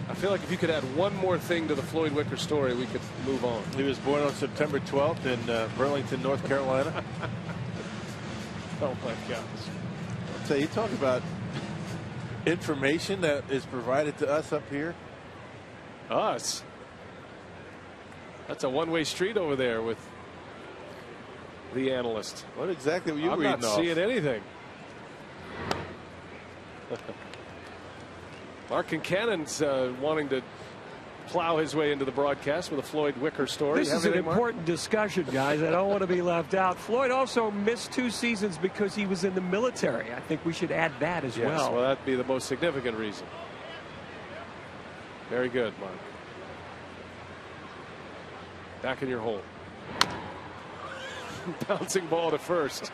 I feel like if you could add one more thing to the Floyd Wicker story, we could move on. He was born on September 12th in Burlington, North Carolina. Oh my gosh. So you talk about information that is provided to us up here. Us? That's a one-way street over there with the analyst. What exactly were you reading off? I'm not seeing anything. Mark Kincannon's wanting to plow his way into the broadcast with a Floyd Wicker story. This is an important discussion, guys. I don't want to be left out. Floyd also missed 2 seasons because he was in the military. I think we should add that as well. Well, that'd be the most significant reason. Very good, Mark. Back in your hole. Bouncing ball to first.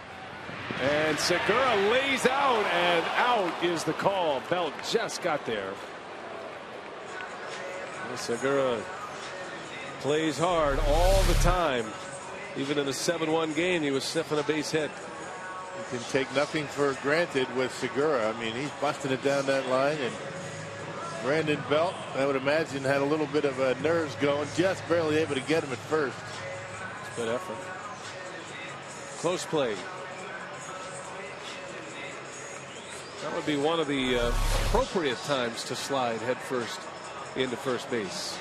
And Segura lays out, and out is the call. Belt just got there. And Segura plays hard all the time. Even in a 7-1 game, he was sniffing a base hit. You can take nothing for granted with Segura. I mean, he's busting it down that line. And Brandon Belt, I would imagine, had a little bit of nerves going, just barely able to get him at first. Good effort. Close play. That would be one of the appropriate times to slide headfirst into first base.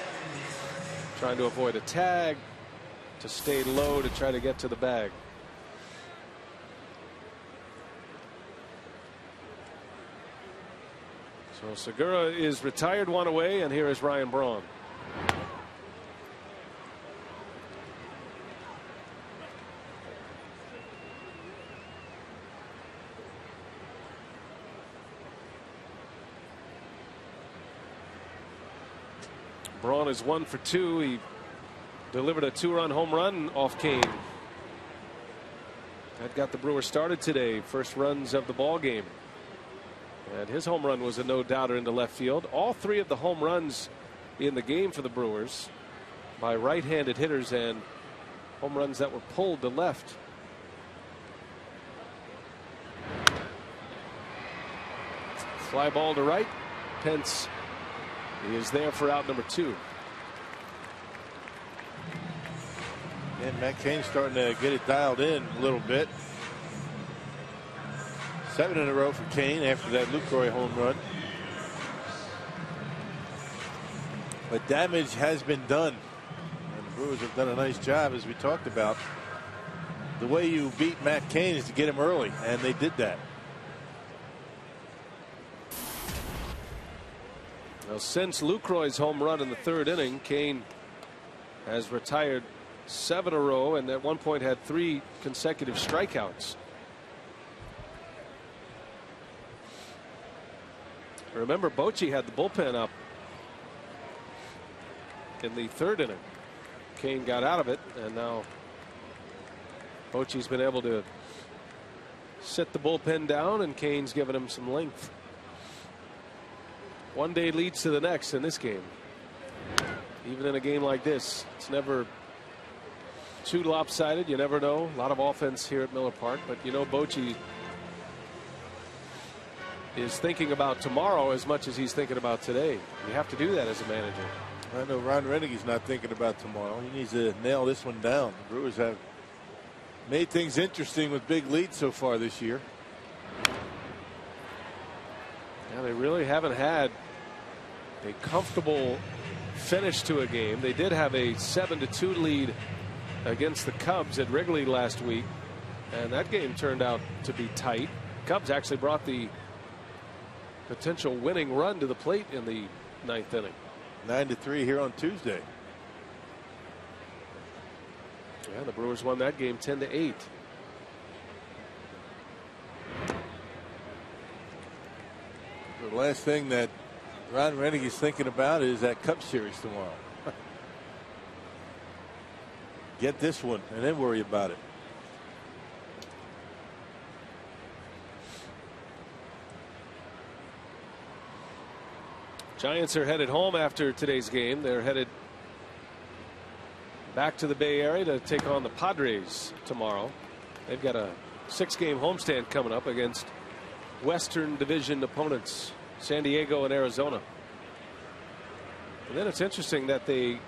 Trying to avoid a tag, to stay low, to try to get to the bag. So Segura is retired, one away, and here is Ryan Braun. Braun is 1 for 2. He delivered a 2-run home run off Kane. That got the Brewers started today. First runs of the ball game. And his home run was a no-doubter into left field. All 3 of the home runs in the game for the Brewers by right-handed hitters, and home runs that were pulled to left. Fly ball to right. Pence is there for out number 2. And Matt Cain's starting to get it dialed in a little bit. 7 in a row for Cain after that Lucroy home run. But damage has been done. And the Brewers have done a nice job, as we talked about. The way you beat Matt Cain is to get him early, and they did that. Well, since Lucroy's home run in the 3rd inning, Cain has retired 7 in a row, and at one point had 3 consecutive strikeouts. Remember, Bochy had the bullpen up in the 3rd inning. Cain got out of it, and now Bochy's been able to sit the bullpen down, and Cain's given him some length. One day leads to the next in this game. even in a game like this. It's never too lopsided. You never know. A lot of offense here at Miller Park, but you know, Bochy is thinking about tomorrow as much as he's thinking about today. You have to do that as a manager. I know Ron Renneke's not thinking about tomorrow. He needs to nail this one down. The Brewers have made things interesting with big leads so far this year. Yeah, they really haven't had a comfortable finish to a game. They did have a 7-2 lead against the Cubs at Wrigley last week, and that game turned out to be tight. Cubs actually brought the potential winning run to the plate in the 9th inning. 9-3 here on Tuesday. Yeah, the Brewers won that game 10-8. The last thing that Ron Renneke's thinking about is that Cubs series tomorrow. Get this one and then worry about it. Giants are headed home after today's game. They're headed back to the Bay Area to take on the Padres tomorrow. They've got a 6-game homestand coming up against Western Division opponents, San Diego and Arizona. And then it's interesting that they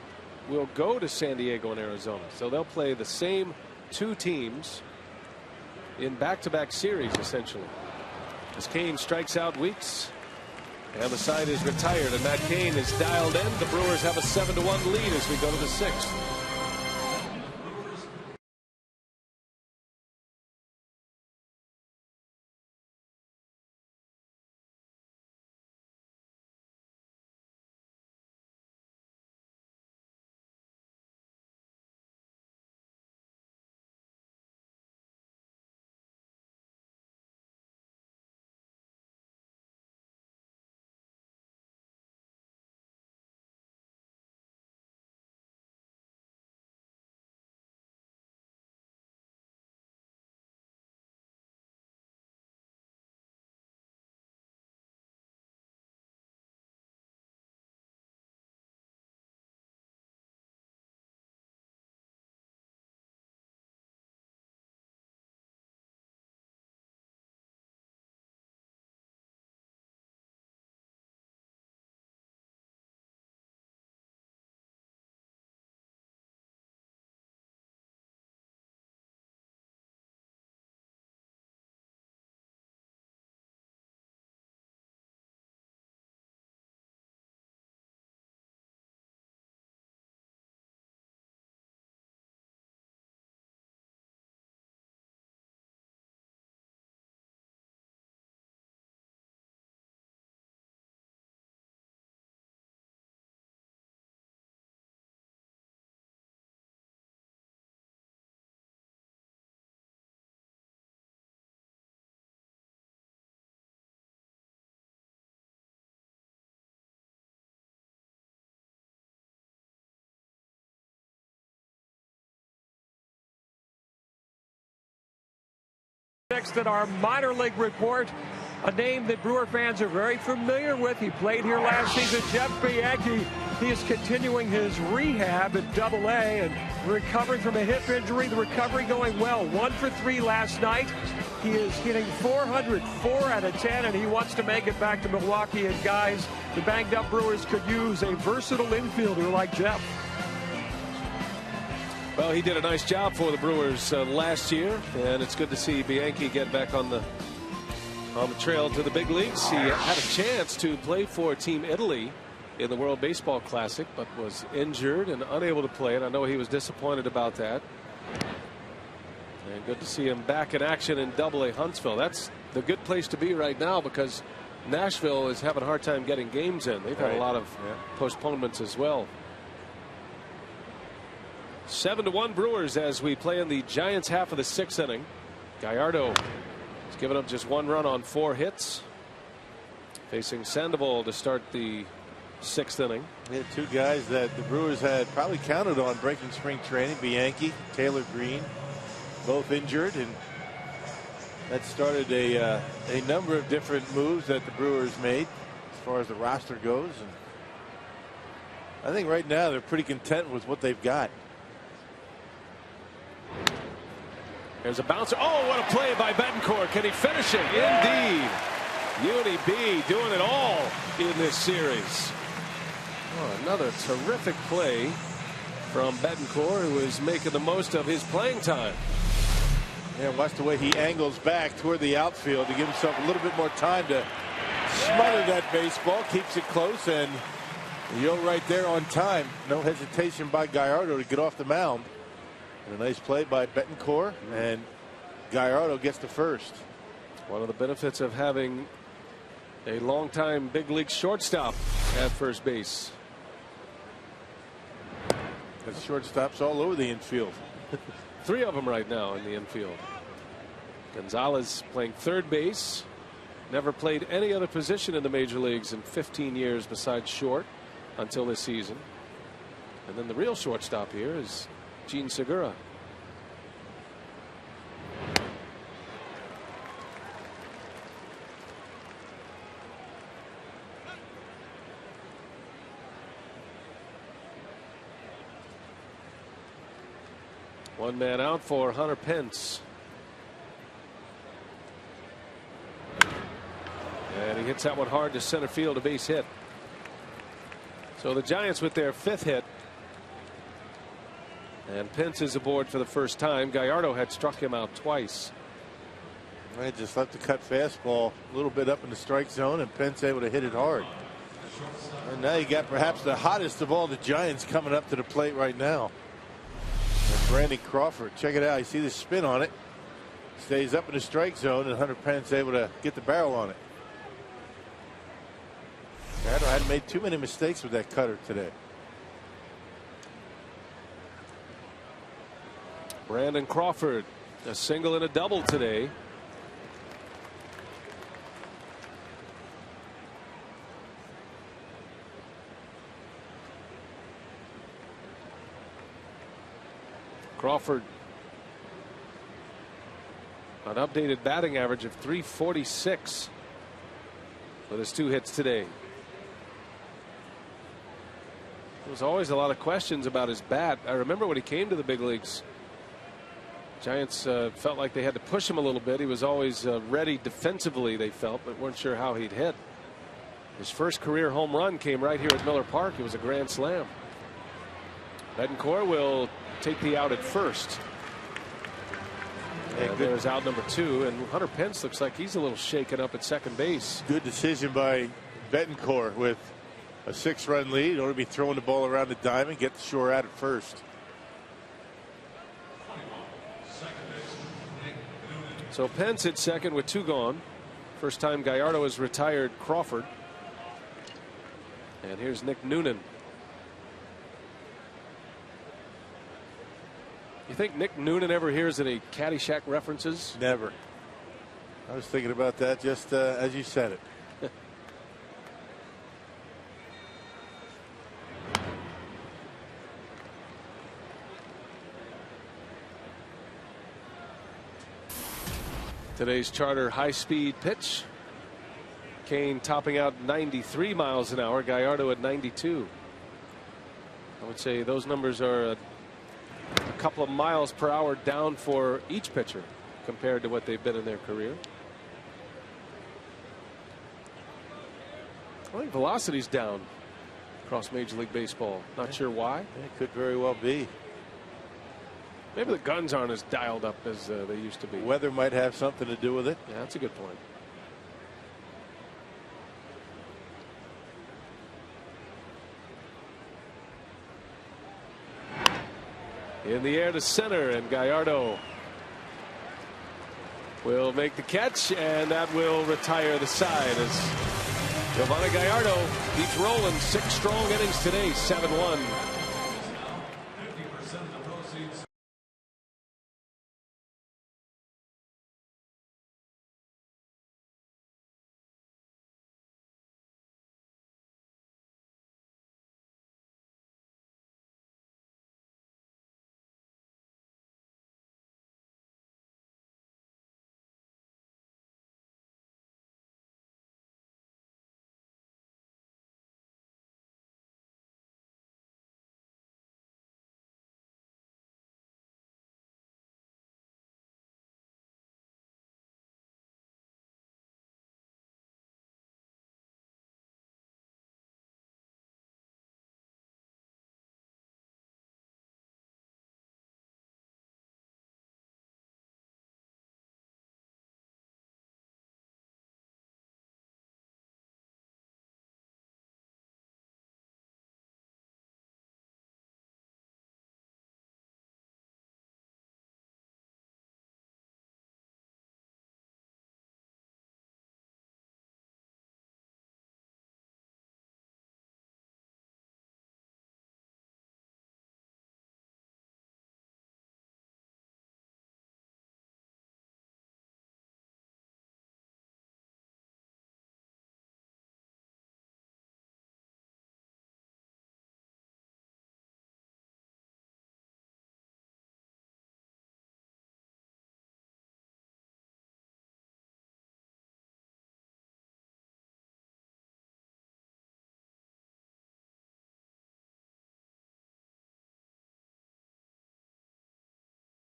will go to San Diego and Arizona. So they'll play the same 2 teams in back-to-back series, essentially. As Kane strikes out Weeks, and the side is retired, and Matt Cain is dialed in. The Brewers have a 7-1 lead as we go to the 6th. Next in our minor league report, a name that Brewer fans are very familiar with. He played here last season, Jeff Bianchi. He is continuing his rehab at Double-A and recovering from a hip injury. The recovery going well. 1 for 3 last night. He is hitting .400, 4 out of 10, and he wants to make it back to Milwaukee. And guys, the banged up Brewers could use a versatile infielder like Jeff. Well, he did a nice job for the Brewers last year, and it's good to see Bianchi get back on the trail to the big leagues. He had a chance to play for Team Italy in the World Baseball Classic, but was injured and unable to play, and I know he was disappointed about that. And good to see him back in action in Double-A Huntsville. That's the good place to be right now, because Nashville is having a hard time getting games in. They've had a lot of postponements as well. 7-1 Brewers as we play in the Giants half of the 6th inning. Gallardo has given up just 1 run on 4 hits. Facing Sandoval to start the 6th inning. Yeah, 2 guys that the Brewers had probably counted on breaking spring training. Bianchi, Taylor Green, both injured, and that started a number of different moves that the Brewers made as far as the roster goes. And I think right now they're pretty content with what they've got. There's a bouncer. Oh, what a play by Betancourt. Can he finish it? Indeed. Uni B doing it all in this series. Oh, another terrific play from Betancourt, who is making the most of his playing time. Yeah, watch the way he angles back toward the outfield to give himself a little bit more time to smother that baseball. Keeps it close, and Yo right there on time. No hesitation by Gallardo to get off the mound. And a nice play by Betancourt, and Gallardo gets the first. One of the benefits of having a longtime big league shortstop at first base. The shortstops all over the infield. 3 of them right now in the infield. Gonzalez playing third base. Never played any other position in the major leagues in 15 years besides short until this season. And then the real shortstop here is Gene Segura. One man out for Hunter Pence. And he hits that one hard to center field, a base hit. So the Giants with their 5th hit. And Pence is aboard for the first time. Gallardo had struck him out twice. Right, just left the cut fastball a little bit up in the strike zone, and Pence able to hit it hard. And now you got perhaps the hottest of all the Giants coming up to the plate right now. And Brandon Crawford, check it out. You see the spin on it. Stays up in the strike zone, and Hunter Pence able to get the barrel on it. Gallardo hadn't made too many mistakes with that cutter today. Brandon Crawford, a single and a double today. Crawford, an updated batting average of .346 with his 2 hits today. There was always a lot of questions about his bat. I remember when he came to the big leagues, Giants felt like they had to push him a little bit. He was always ready defensively, they felt, but weren't sure how he'd hit. His first career home run came right here at Miller Park. It was a grand slam. Betancourt will take the out at first. And there's out number 2, and Hunter Pence looks like he's a little shaken up at second base. Good decision by Betancourt with a 6-run lead. Don't want to be throwing the ball around the diamond. Get the shore out at first. So Pence at second with 2 gone. First time Gallardo has retired Crawford. And here's Nick Noonan. You think Nick Noonan ever hears any Caddyshack references? Never. I was thinking about that just as you said it. Today's charter high-speed pitch. Kane topping out 93 miles an hour. Gallardo at 92. I would say those numbers are a couple of miles per hour down for each pitcher compared to what they've been in their career. I think velocity's down across Major League Baseball. Not sure why. It could very well be. Maybe the guns aren't as dialed up as they used to be. Weather might have something to do with it. Yeah, that's a good point. In the air to center, and Gallardo will make the catch, and that will retire the side as Giovanni Gallardo keeps rolling. 6 strong innings today, 7-1.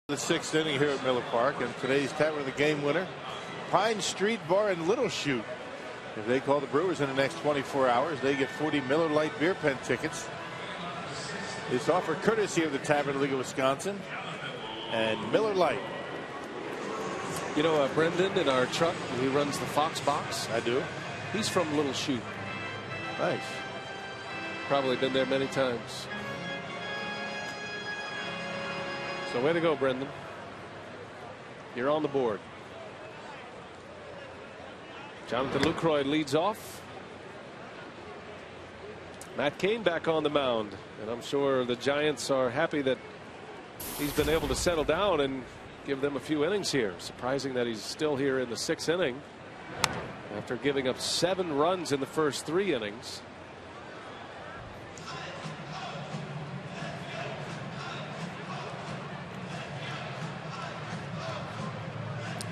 The 6th inning here at Miller Park, and today's Tavern of the Game winner, Pine Street Bar and Little Chute. If they call the Brewers in the next 24 hours, they get 40 Miller Lite beer pen tickets. It's offered courtesy of the Tavern League of Wisconsin and Miller Lite. You know, Brendan in our truck, he runs the Fox box. I do. He's from Little Chute. Nice. Probably been there many times. So way to go, Brendan. You're on the board. Jonathan Lucroy leads off. Matt Cain back on the mound, and I'm sure the Giants are happy that he's been able to settle down and give them a few innings here. Surprising that he's still here in the 6th inning after giving up 7 runs in the first 3 innings.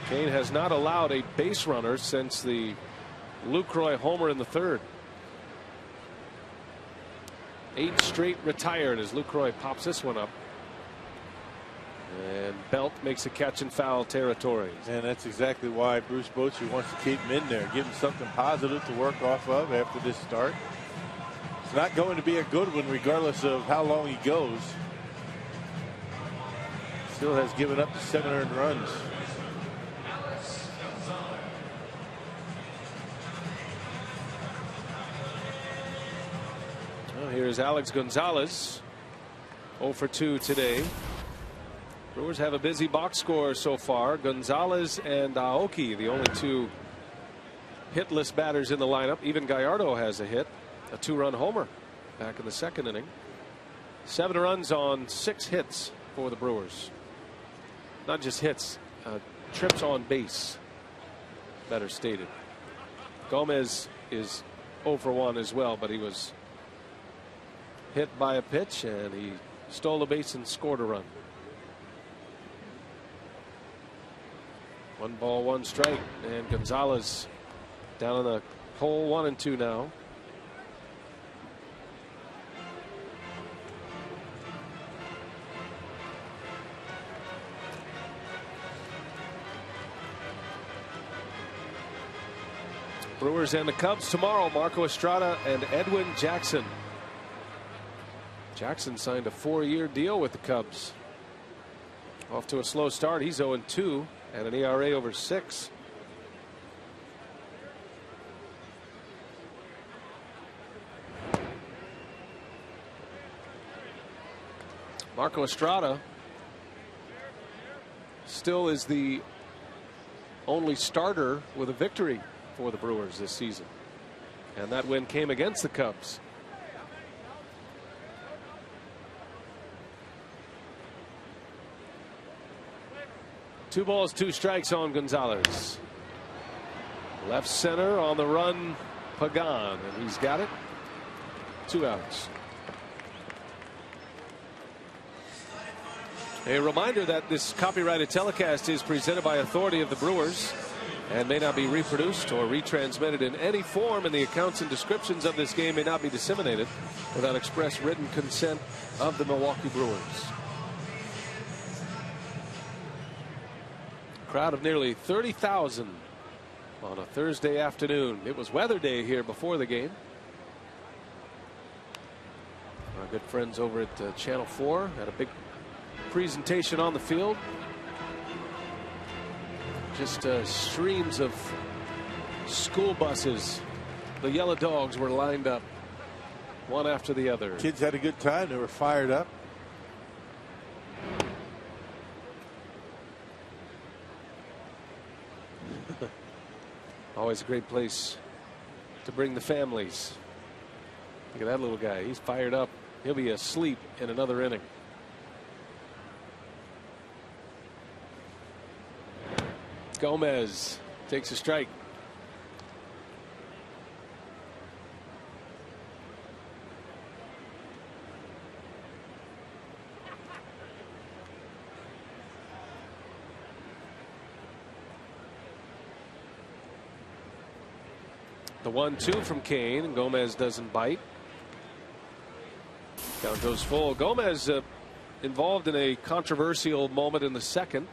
Cain has not allowed a base runner since the Lucroy homer in the 3rd. 8 straight retired as Lucroy pops this one up. And Belt makes a catch in foul territory. And that's exactly why Bruce Bochy wants to keep him in there, give him something positive to work off of after this start. It's not going to be a good one regardless of how long he goes. Still has given up 7 earned runs. Well, here's Alex Gonzalez, 0 for 2 today. Brewers have a busy box score so far. Gonzalez and Aoki, the only 2 hitless batters in the lineup. Even Gallardo has a hit, a 2-run homer back in the 2nd inning. 7 runs on 6 hits for the Brewers. Not just hits, trips on base, better stated. Gomez is 0 for 1 as well, but he was hit by a pitch and he stole a base and scored a run. 1 ball, 1 strike, and Gonzalez down in the hole 1 and 2 now. Brewers and the Cubs tomorrow. Marco Estrada and Edwin Jackson. Jackson signed a 4-year deal with the Cubs. Off to a slow start. He's 0-2 and an ERA over 6. Marco Estrada still is the only starter with a victory for the Brewers this season, and that win came against the Cubs. Two balls, 2 strikes on Gonzalez. Left center on the run, Pagan, and he's got it. 2 outs. A reminder that this copyrighted telecast is presented by authority of the Brewers and may not be reproduced or retransmitted in any form, and the accounts and descriptions of this game may not be disseminated without express written consent of the Milwaukee Brewers. Crowd of nearly 30,000 on a Thursday afternoon. It was weather day here before the game. Our good friends over at Channel 4 had a big presentation on the field. Just streams of school buses. The yellow dogs were lined up one after the other. Kids had a good time. They were fired up. Always a great place to bring the families. Look at that little guy. He's fired up. He'll be asleep in another inning. Gomez takes a strike. The 1-2 from Cain. Gomez doesn't bite. Count goes full. Gomez involved in a controversial moment in the second.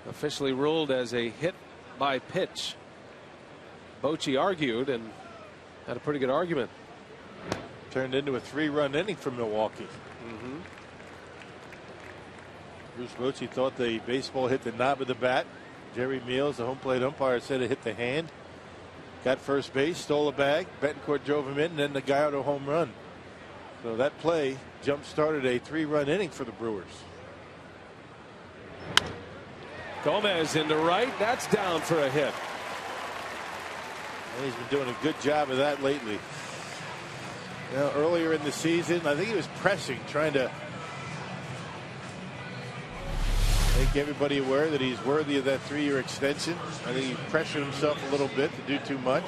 Officially ruled as a hit by pitch. Bochy argued and had a pretty good argument. Turned into a 3-run inning for Milwaukee. Bruce Bochy thought the baseball hit the knob of the bat. Jerry Meals, the home plate umpire, said it hit the hand. Got first base, stole a bag. Betancourt drove him in, and then the Gallardo home run. So that play jump-started a 3-run inning for the Brewers. Gomez into right. That's down for a hit. And he's been doing a good job of that lately. Now, earlier in the season, I think he was pressing, trying to make everybody aware that he's worthy of that 3-year extension. I think he pressured himself a little bit to do too much.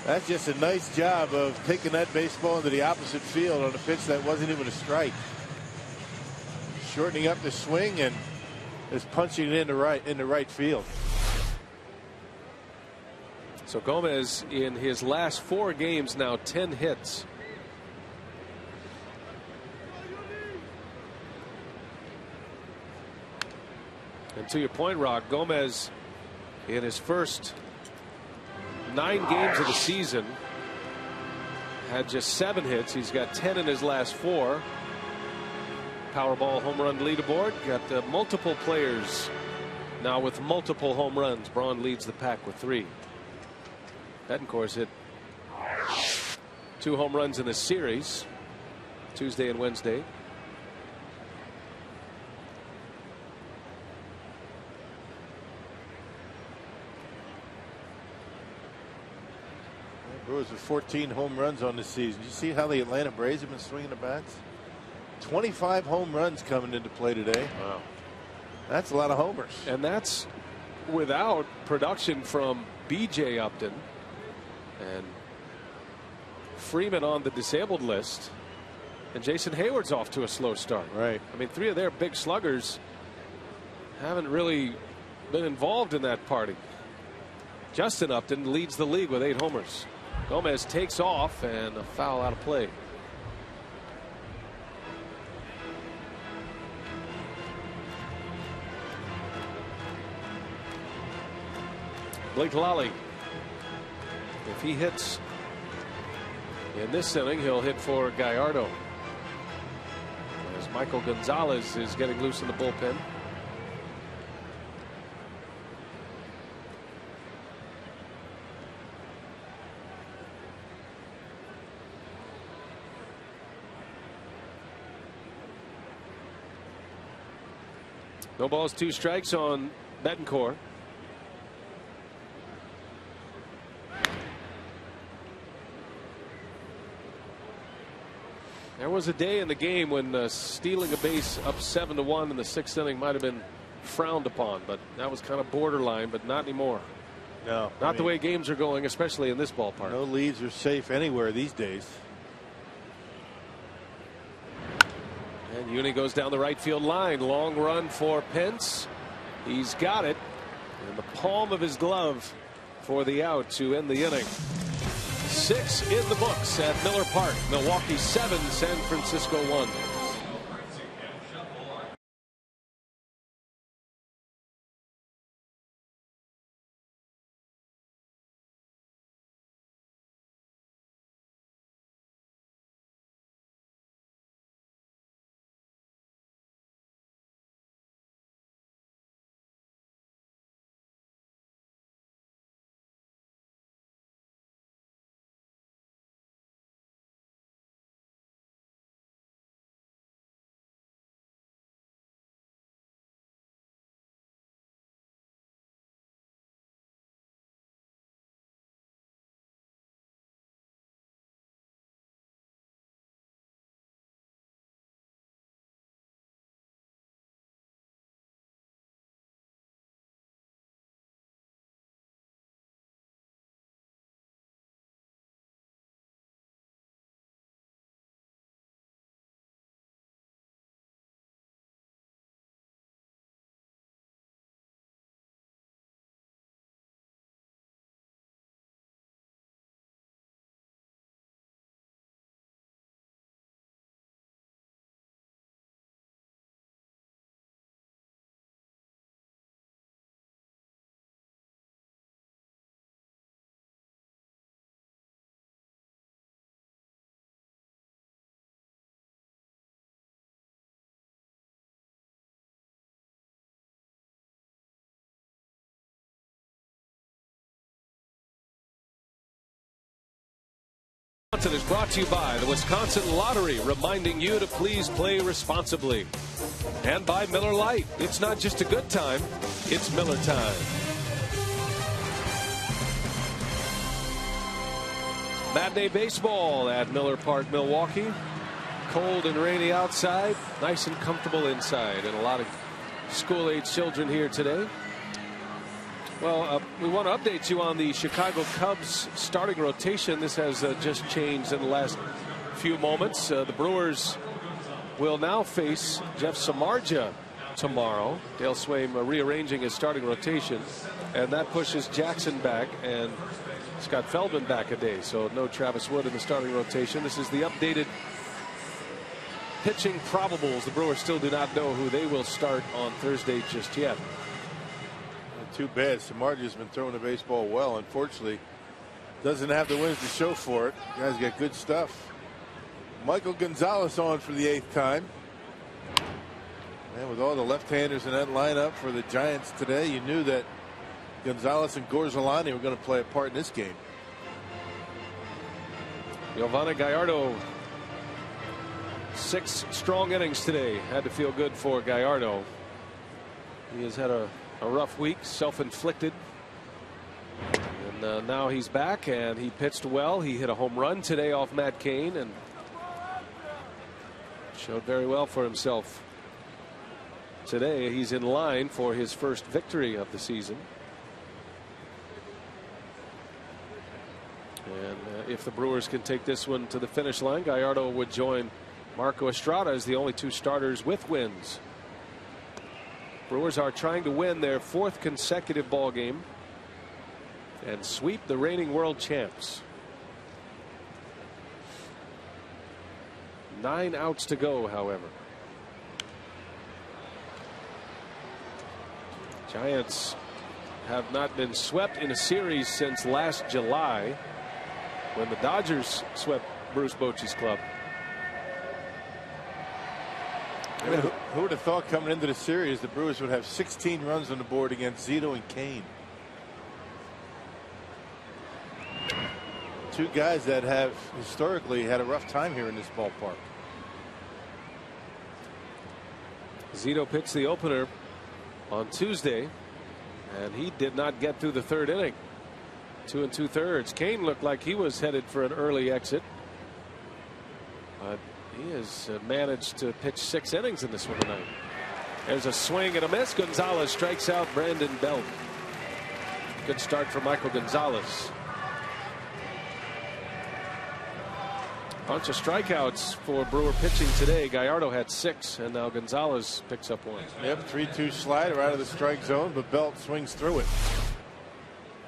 That's just a nice job of taking that baseball into the opposite field on a pitch that wasn't even a strike. Shortening up the swing and is punching it into right field. So Gomez in his last 4 games now 10 hits. And to your point, Rock, Gomez in his first 9 games of the season had just 7 hits. He's got 10 in his last 4. Powerball home run leaderboard. Got multiple players now with multiple home runs. Braun leads the pack with 3. Betancourt hit 2 home runs in the series, Tuesday and Wednesday. Brewers with 14 home runs on the season. You see how the Atlanta Braves have been swinging the bats? 25 home runs coming into play today. Wow. That's a lot of homers. And that's without production from B.J. Upton and Freeman on the disabled list. And Jason Hayward's off to a slow start. Right. I mean, 3 of their big sluggers haven't really been involved in that party. Justin Upton leads the league with 8 homers. Gomez takes off and a foul out of play. Blake Lally, if he hits in this inning, he'll hit for Gallardo. As Michael Gonzalez is getting loose in the bullpen. No balls, 2 strikes on Betancourt. There was a day in the game when stealing a base up 7-1 in the 6th inning might have been frowned upon, but that was kind of borderline, but not anymore. No, not the way games are going, especially in this ballpark. No leads are safe anywhere these days. And Uni goes down the right field line. Long run for Pence. He's got it in the palm of his glove for the out to end the inning. 6 in the books at Miller Park. Milwaukee 7, San Francisco 1. Wisconsin is brought to you by the Wisconsin Lottery, reminding you to please play responsibly. And by Miller Lite. It's not just a good time, it's Miller time. Matinee baseball at Miller Park, Milwaukee. Cold and rainy outside, nice and comfortable inside, and a lot of school-age children here today. Well, we want to update you on the Chicago Cubs starting rotation. This has just changed in the last few moments. The Brewers will now face Jeff Samardzija tomorrow. Dale Swaim rearranging his starting rotation, and that pushes Jackson back and Scott Feldman back a day. So no Travis Wood in the starting rotation. This is the updated pitching probables. The Brewers still do not know who they will start on Thursday just yet. Too bad. Samardzija's been throwing the baseball well. Unfortunately, doesn't have the wins to show for it. Guys got good stuff. Michael Gonzalez on for the 8th time. And with all the left-handers in that lineup for the Giants today, you knew that Gonzalez and Gorzolani were going to play a part in this game. Giovanni Gallardo, 6 strong innings today. Had to feel good for Gallardo. He has had a rough week, self-inflicted, and now he's back, and he pitched well. He hit a home run today off Matt Cain and showed very well for himself today. He's in line for his first victory of the season, and if the Brewers can take this one to the finish line, Gallardo would join Marco Estrada as the only 2 starters with wins. Brewers are trying to win their 4th consecutive ball game and sweep the reigning world champs. 9 outs to go, however. Giants have not been swept in a series since last July, when the Dodgers swept Bruce Bochy's club. Who would have thought coming into the series the Brewers would have 16 runs on the board against Zito and Cain? 2 guys that have historically had a rough time here in this ballpark. Zito pitched the opener on Tuesday, and he did not get through the 3rd inning. 2 2/3. Cain looked like he was headed for an early exit. He has managed to pitch 6 innings in this one tonight. There's a swing and a miss. Gonzalez strikes out Brandon Belt. Good start for Michael Gonzalez. Bunch of strikeouts for Brewer pitching today. Gallardo had 6, and now Gonzalez picks up 1. Yep, 3-2 slider out of the strike zone, but Belt swings through it.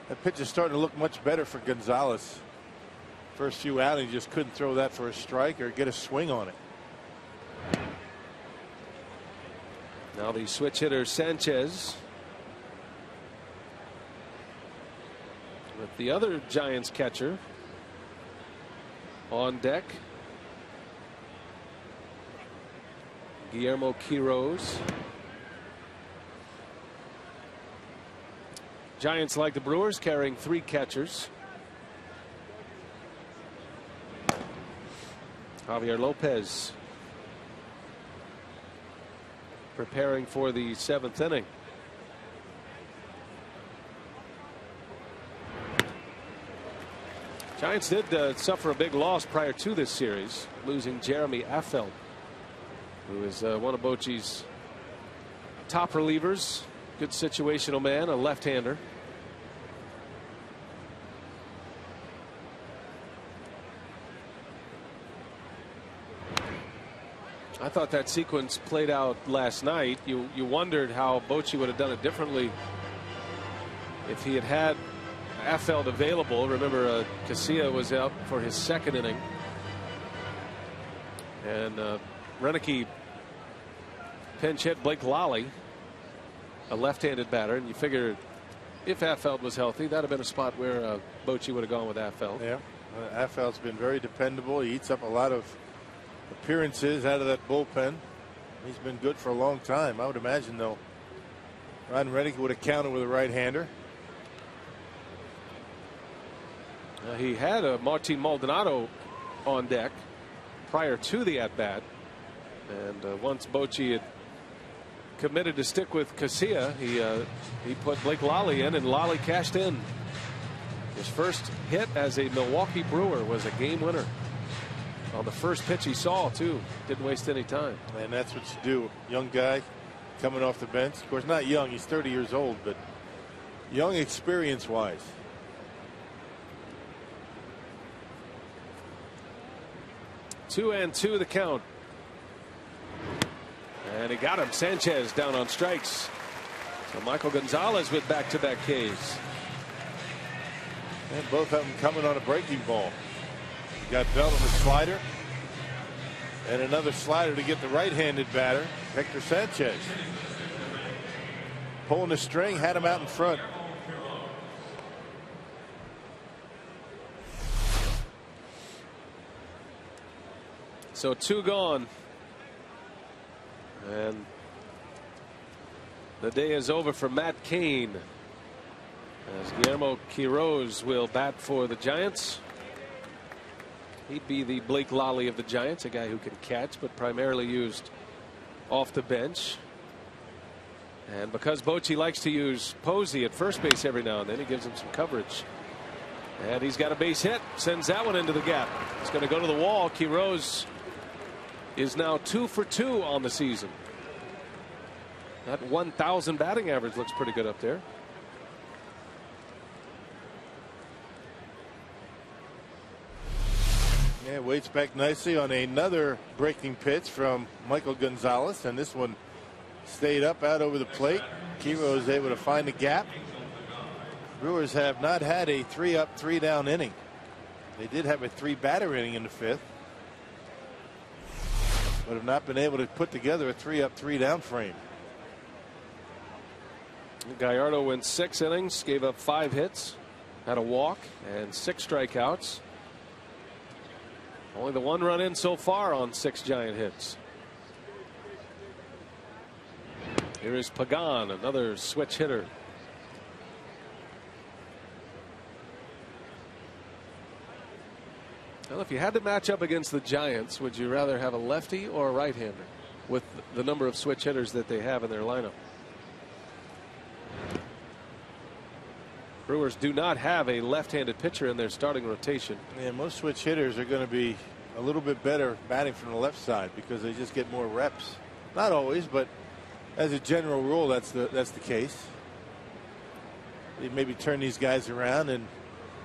That pitch is starting to look much better for Gonzalez. First few outings, just couldn't throw that for a strike or get a swing on it. Now the switch hitter Sanchez, with the other Giants catcher on deck. Guillermo Quiroz. Giants, like the Brewers, carrying 3 catchers. Javier Lopez preparing for the 7th inning. Giants did suffer a big loss prior to this series, losing Jeremy Affeldt, who is one of Bochy's top relievers. Good situational man, a left-hander. I thought that sequence played out last night. You wondered how Bochy would have done it differently if he had had Affeldt available. Remember, Casilla was out for his 2nd inning, and Renicky pinch hit Blake Lally, a left-handed batter, and you figure if Affeldt was healthy, that'd have been a spot where Bochy would have gone with Affeldt. Yeah, Affeldt's been very dependable. He eats up a lot of appearances out of that bullpen. He's been good for a long time. I would imagine, though, Ron Renicky would have counted with a right-hander. He had a Martin Maldonado on deck prior to the at-bat. And once Bochy had committed to stick with Casilla, he put Blake Lally in, and Lally cashed in. His first hit as a Milwaukee Brewer was a game winner on the first pitch he saw, too. Didn't waste any time. And that's what you do. Young guy coming off the bench. Of course, not young. He's 30 years old, but young experience-wise. Two and two the count. And he got him. Sanchez down on strikes. So Michael Gonzalez with back-to-back Ks. And both of them coming on a breaking ball. You got Bell on the slider. And another slider to get the right-handed batter, Hector Sanchez. Pulling the string, had him out in front. So two gone. And the day is over for Matt Cain, as Guillermo Quiroz will bat for the Giants. He'd be the Blake Lally of the Giants, a guy who can catch, but primarily used off the bench. And because Bochy likes to use Posey at first base every now and then, he gives him some coverage. And he's got a base hit, sends that one into the gap. It's going to go to the wall. Quiroz is now 2 for 2 on the season. That 1,000 batting average looks pretty good up there. Yeah, waits back nicely on another breaking pitch from Michael Gonzalez, and this one stayed up out over the plate. Kiro is able to find the gap. Brewers have not had a 3-up, 3-down inning. They did have a 3-batter inning in the 5th, but have not been able to put together a 3-up, 3-down frame. Gallardo went 6 innings, gave up 5 hits, had a walk, and 6 strikeouts. Only the 1 run in so far on 6 Giant hits. Here is Pagan, another switch hitter. Well, if you had to match up against the Giants, would you rather have a lefty or a right-hander with the number of switch hitters that they have in their lineup? Brewers do not have a left-handed pitcher in their starting rotation. Yeah, most switch hitters are going to be a little bit better batting from the left side because they just get more reps. Not always, but as a general rule, that's the case. They maybe turn these guys around and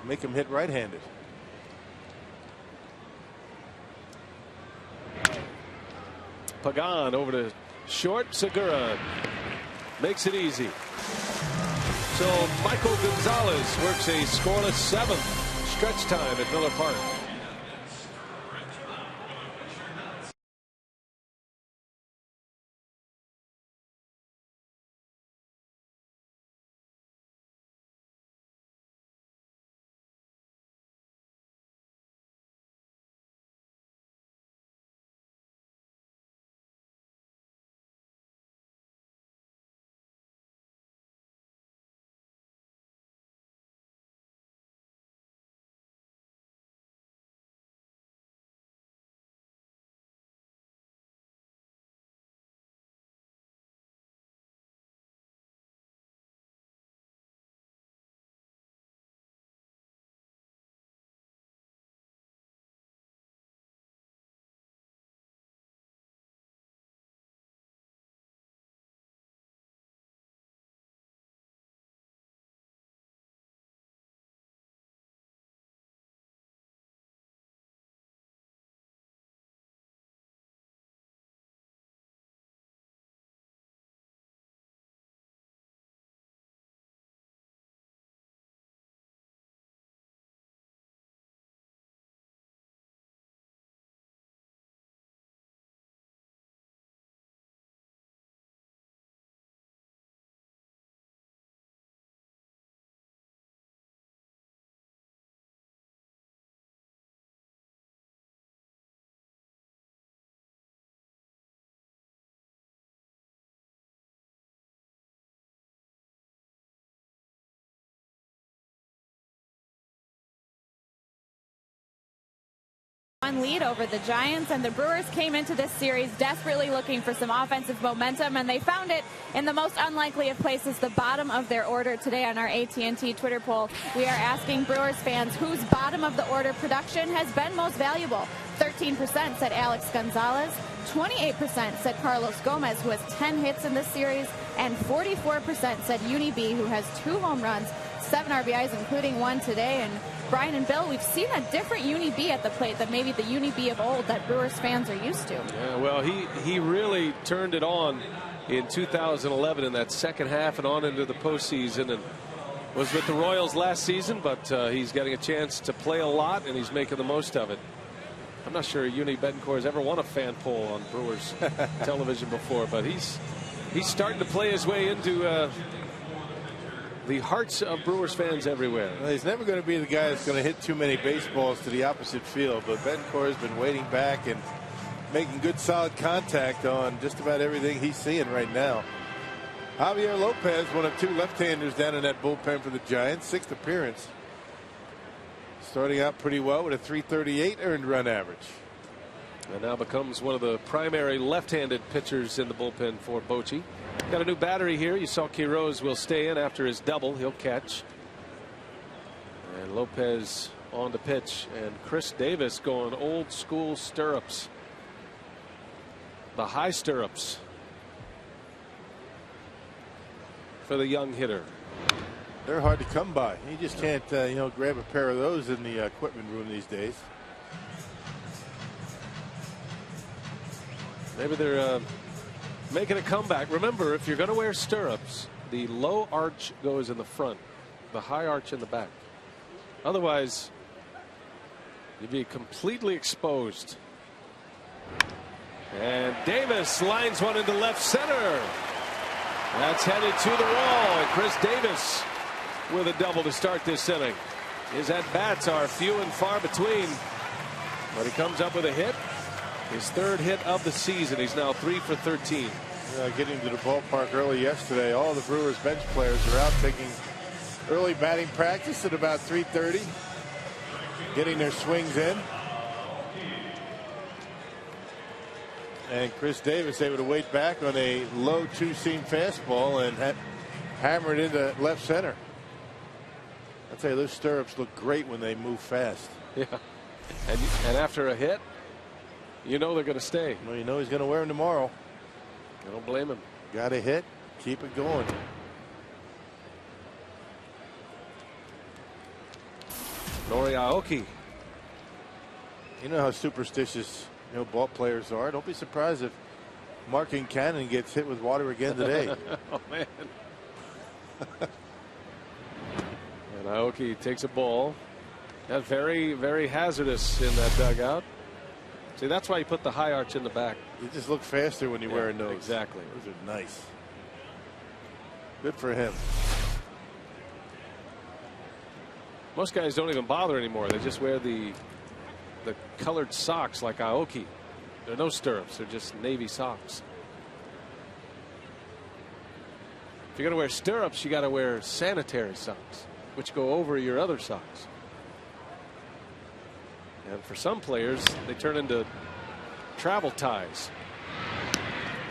make them hit right-handed. Pagan over to short. Segura makes it easy. So Michael Gonzalez works a scoreless 7th stretch time at Miller Park. lead over the Giants, and the Brewers came into this series desperately looking for some offensive momentum, and they found it in the most unlikely of places, the bottom of their order. Today on our AT&T Twitter poll, we are asking Brewers fans whose bottom of the order production has been most valuable. 13% said Alex Gonzalez, 28% said Carlos Gomez, who has 10 hits in this series, and 44% said Uni B, who has 2 home runs, 7 RBIs, including 1 today. And Brian and Bill, we've seen a different Uni B at the plate than maybe the Uni B of old that Brewers fans are used to. Yeah, well, he really turned it on in 2011 in that second half and on into the postseason, and was with the Royals last season, but he's getting a chance to play a lot, and he's making the most of it. I'm not sure Uni Betancourt has ever won a fan poll on Brewers television before, but he's starting to play his way into the hearts of Brewers fans everywhere. Well, he's never going to be the guy that's going to hit too many baseballs to the opposite field, but Betancourt has been waiting back and making good solid contact on just about everything he's seeing right now. Javier Lopez, one of 2 left-handers down in that bullpen for the Giants, 6th appearance. Starting out pretty well with a .338 earned run average. And now becomes one of the primary left-handed pitchers in the bullpen for Bochy. Got a new battery here. You saw Quiroz will stay in after his double. He'll catch. And Lopez on the pitch. And Chris Davis going old school stirrups. The high stirrups for the young hitter. They're hard to come by. You just can't grab a pair of those in the equipment room these days. Maybe they're making a comeback. Remember, if you're going to wear stirrups, the low arch goes in the front, the high arch in the back. Otherwise, you'd be completely exposed. And Davis lines one into left center. That's headed to the wall. And Chris Davis with a double to start this inning. His at-bats are few and far between, but he comes up with a hit. His 3rd hit of the season. He's now 3 for 13. Getting to the ballpark early yesterday. All the Brewers bench players are out taking early batting practice at about 3:30, getting their swings in. And Chris Davis able to wait back on a low 2-seam fastball and hammer it into left center. I'll tell you, those stirrups look great when they move fast. Yeah, and after a hit, you know they're going to stay. Well, you know he's going to wear them tomorrow. I don't blame him. Got a hit, keep it going. Nori Aoki. You know how superstitious ball players are. Don't be surprised if Marking Cannon gets hit with water again today. Oh man. And Aoki takes a ball. That's very, very hazardous in that dugout. See, that's why you put the high arch in the back. You just look faster when you're wearing those. Exactly. Those are nice. Good for him. Most guys don't even bother anymore. They just wear the colored socks like Aoki. There are no stirrups. They're just navy socks. If you're going to wear stirrups, you got to wear sanitary socks, which go over your other socks. And for some players, they turn into travel ties.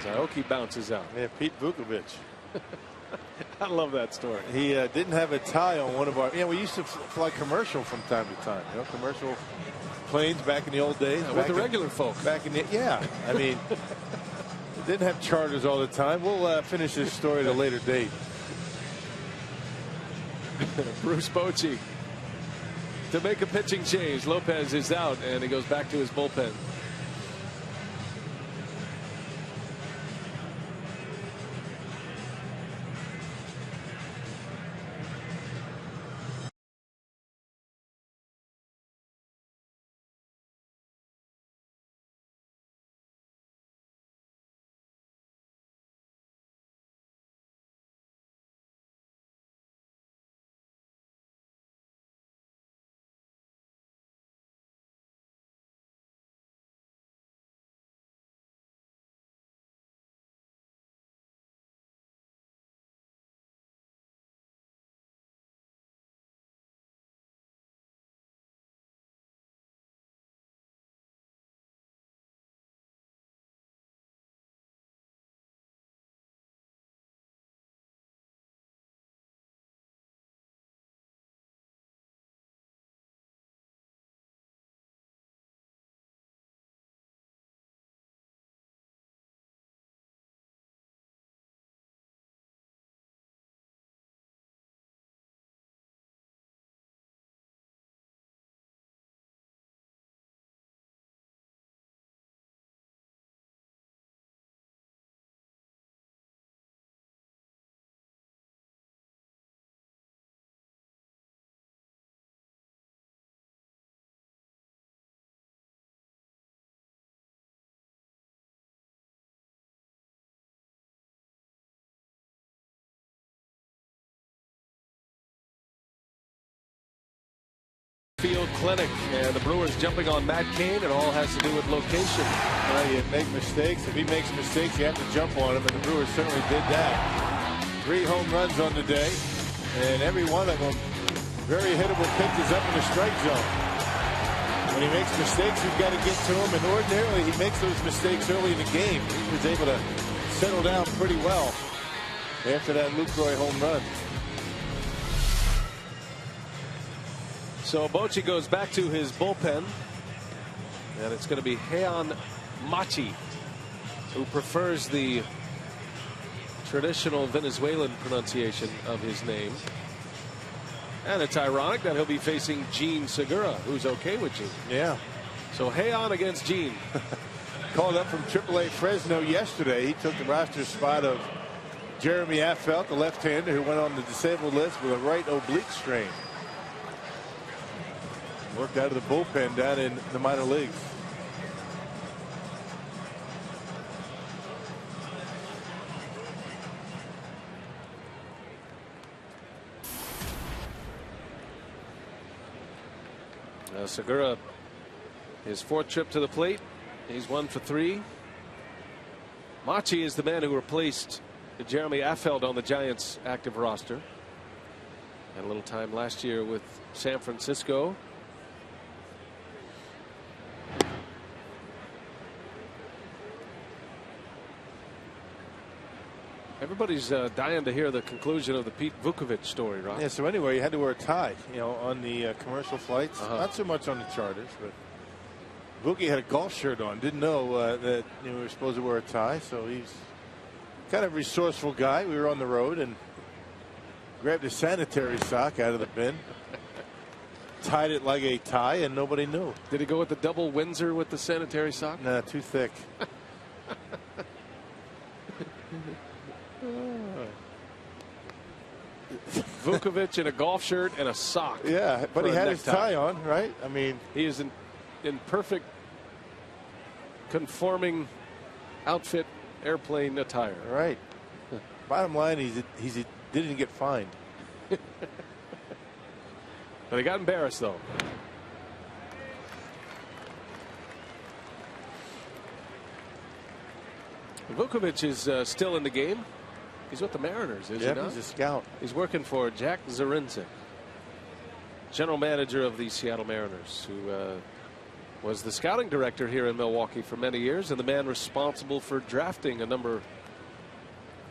Aoki bounces out. Yeah, Pete Vukovic. I love that story. He didn't have a tie on one of our. We used to fly commercial from time to time. Commercial planes back in the old days. With the regular folk. Back in the I mean, didn't have charters all the time. We'll finish this story at a later date. Bruce Bochy to make a pitching change. Lopez is out, and he goes back to his bullpen. Field Clinic, and the Brewers jumping on Matt Cain. It all has to do with location. Well, you make mistakes. If he makes mistakes, you have to jump on him, and the Brewers certainly did that. 3 home runs on the day, and every one of them very hittable pitches up in the strike zone. When he makes mistakes, you've got to get to him, and ordinarily he makes those mistakes early in the game. He was able to settle down pretty well after that Lucroy home run. So Bochy goes back to his bullpen, and it's going to be Heian Machi, who prefers the traditional Venezuelan pronunciation of his name. And it's ironic that he'll be facing Gene Segura, who's okay with Gene. Yeah. So Heian against Gene. Called up from AAA Fresno yesterday. He took the roster spot of Jeremy Affeldt, the left-hander who went on the disabled list with a right oblique strain. Worked out of the bullpen down in the minor leagues. Segura, his 4th trip to the plate. He's 1 for 3. Machi is the man who replaced Jeremy Affeldt on the Giants' active roster. Had a little time last year with San Francisco. Everybody's dying to hear the conclusion of the Pete Vukovich story, right? Yeah, so anyway, you had to wear a tie, you know, on the commercial flights. Not so much on the charters, but Vuki had a golf shirt on. Didn't know that we were supposed to wear a tie, so he's kind of a resourceful guy. We were on the road and grabbed a sanitary sock out of the bin, tied it like a tie, and nobody knew. Did he go with the double Windsor with the sanitary sock? Nah, too thick. Vukovich in a golf shirt and a sock. Yeah, but he had his tie on, right? I mean, he is in perfect conforming outfit, airplane attire. Right. Bottom line, he didn't get fined. But he got embarrassed, though. Vukovich is still in the game. He's with the Mariners, is he not? He's a scout. He's working for Jack Zarinsek, general manager of the Seattle Mariners, who was the scouting director here in Milwaukee for many years, and the man responsible for drafting a number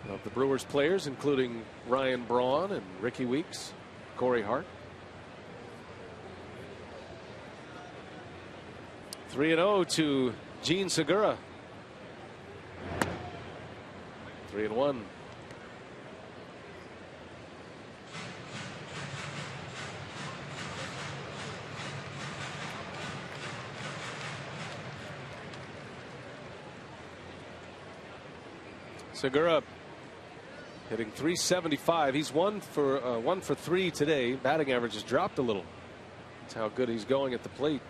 of the Brewers players, including Ryan Braun and Ricky Weeks, Corey Hart. 3-0 to Gene Segura. 3-1. Segura hitting .375. He's 1 for 3 today. Batting average has dropped a little. That's how good he's going at the plate.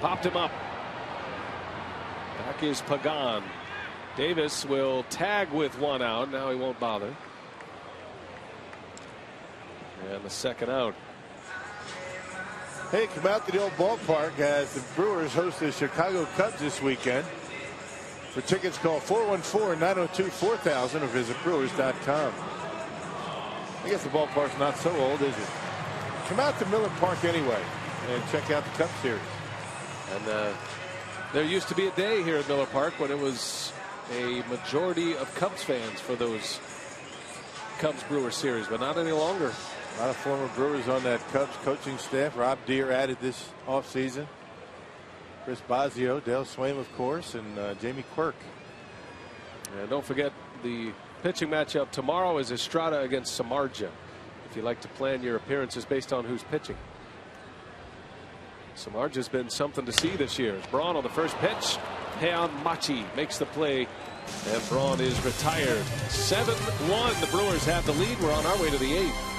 Popped him up. Back is Pagan. Davis will tag with 1 out. Now he won't bother. And the 2nd out. Hey, come out to the old ballpark as the Brewers host the Chicago Cubs this weekend. For tickets, call 414-902-4000 or visit Brewers.com. I guess the ballpark's not so old, is it? Come out to Miller Park anyway and check out the Cubs series. And there used to be a day here at Miller Park when it was a majority of Cubs fans for those Cubs Brewers series, but not any longer. A lot of former Brewers on that Cubs coaching staff. Rob Deere added this offseason. Chris Bosio, Dale Swaim, of course, and Jamie Quirk. And don't forget the pitching matchup tomorrow is Estrada against Samardzija. If you like to plan your appearances based on who's pitching. Samardzija's been something to see this year. Braun on the first pitch. Heian Machi makes the play, and Braun is retired. 7-1. The Brewers have the lead. We're on our way to the 8th.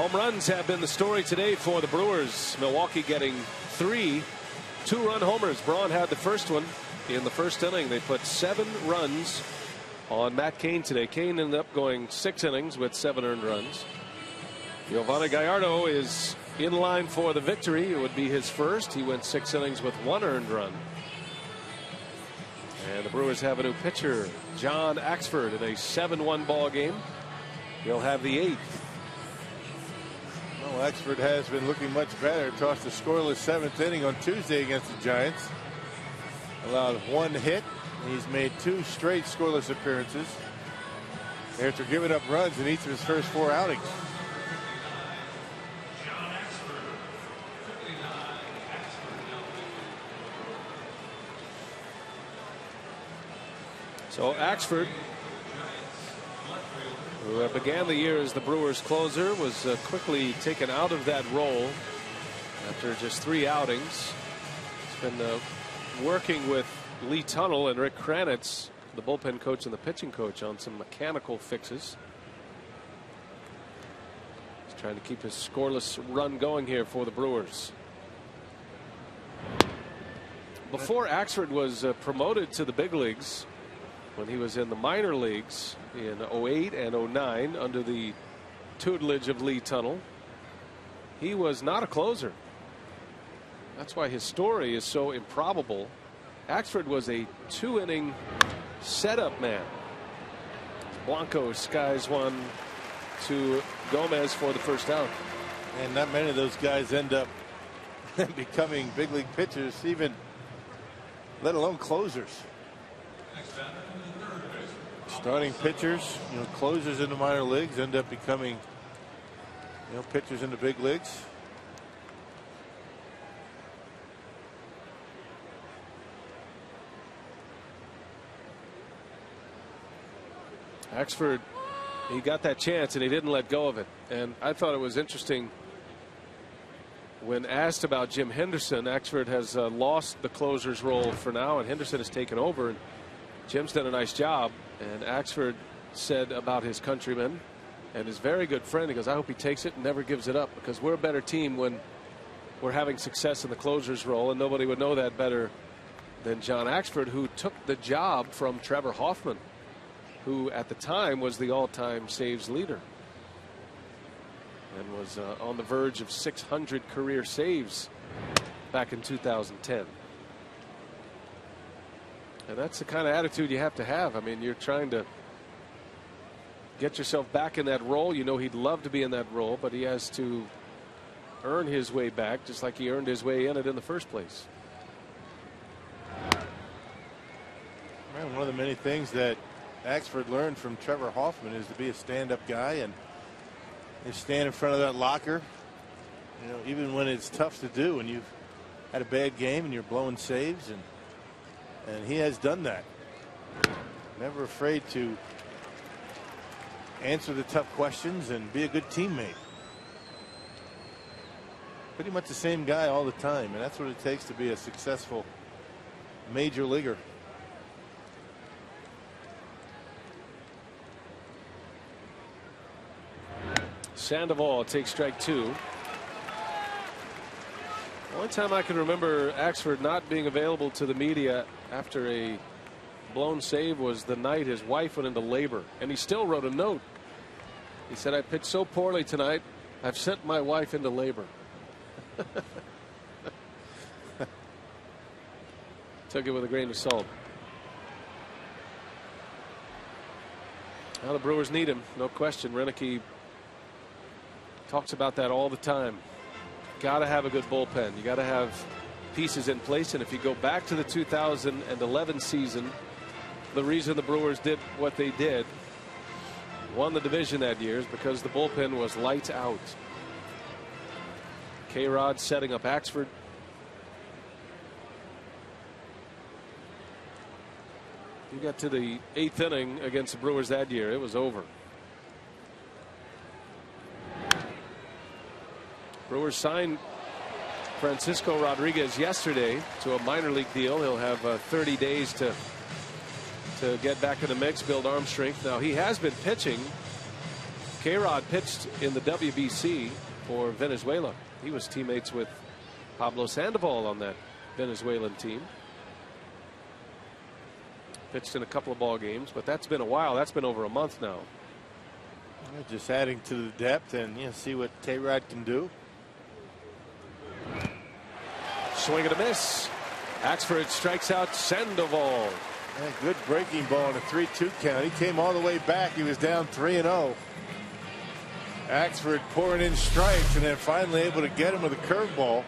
Home runs have been the story today for the Brewers. Milwaukee getting 3 2-run homers. Braun had the first one in the first inning. They put 7 runs on Matt Cain today. Cain ended up going 6 innings with 7 earned runs. Giovanni Gallardo is in line for the victory. It would be his first. He went 6 innings with 1 earned run. And the Brewers have a new pitcher, John Axford, in a 7-1 ball game. He'll have the 8th. Well, Axford has been looking much better. Tossed a scoreless 7th inning on Tuesday against the Giants. Allowed 1 hit. He's made 2 straight scoreless appearances after giving up runs in each of his first 4 outings. So Axford, who began the year as the Brewers closer, was quickly taken out of that role after just 3 outings. He's been working with Lee Tunnell and Rick Kranitz, the bullpen coach and the pitching coach, on some mechanical fixes. He's trying to keep his scoreless run going here for the Brewers. Before Axford was promoted to the big leagues, when he was in the minor leagues in 08 and 09 under the tutelage of Lee Tunnell, he was not a closer. That's why his story is so improbable. Axford was a 2-inning setup man. Blanco skies one to Gomez for the first out. And not many of those guys end up becoming big league pitchers, even let alone closers. Starting pitchers, closers in the minor leagues end up becoming, pitchers in the big leagues. Axford, he got that chance and he didn't let go of it. And I thought it was interesting when asked about Jim Henderson. Axford has lost the closer's role for now, and Henderson has taken over. And Jim's done a nice job. And Axford said about his countryman and his very good friend, he goes, I hope he takes it and never gives it up, because we're a better team when we're having success in the closer's role, and nobody would know that better than John Axford, who took the job from Trevor Hoffman, who at the time was the all-time saves leader and was on the verge of 600 career saves back in 2010. And that's the kind of attitude you have to have. I mean, you're trying to get yourself back in that role. You know, he'd love to be in that role, but he has to earn his way back, just like he earned his way in it in the first place. Man, one of the many things that Axford learned from Trevor Hoffman is to be a stand-up guy, and you stand in front of that locker, even when it's tough to do, and you've had a bad game and you're blowing saves, and he has done that. Never afraid to answer the tough questions and be a good teammate. Pretty much the same guy all the time, and that's what it takes to be a successful major leaguer. Sandoval takes strike 2. The only time I can remember Axford not being available to the media after a blown save was the night his wife went into labor, and he still wrote a note. He said, I pitched so poorly tonight, I've sent my wife into labor. Took it with a grain of salt. Now the Brewers need him, no question. Renicky talks about that all the time. Got to have a good bullpen. You got to have pieces in place. And if you go back to the 2011 season, the reason the Brewers did what they did, won the division that year, is because the bullpen was lights out. K-Rod setting up Axford. You got to the 8th inning against the Brewers that year, it was over. Brewers signed Francisco Rodriguez yesterday to a minor league deal. He'll have 30 days to get back in the mix, build arm strength. Now, he has been pitching K-Rod pitched in the WBC for Venezuela. He was teammates with Pablo Sandoval on that Venezuelan team. Pitched in a couple of ball games, but that's been a while. That's been over a month now. Just adding to the depth and see what K-Rod can do. Swing and a miss. Axford strikes out Sandoval. Good breaking ball in a 3-2 count. He came all the way back. He was down 3-0. Axford pouring in strikes and then finally able to get him with a curveball.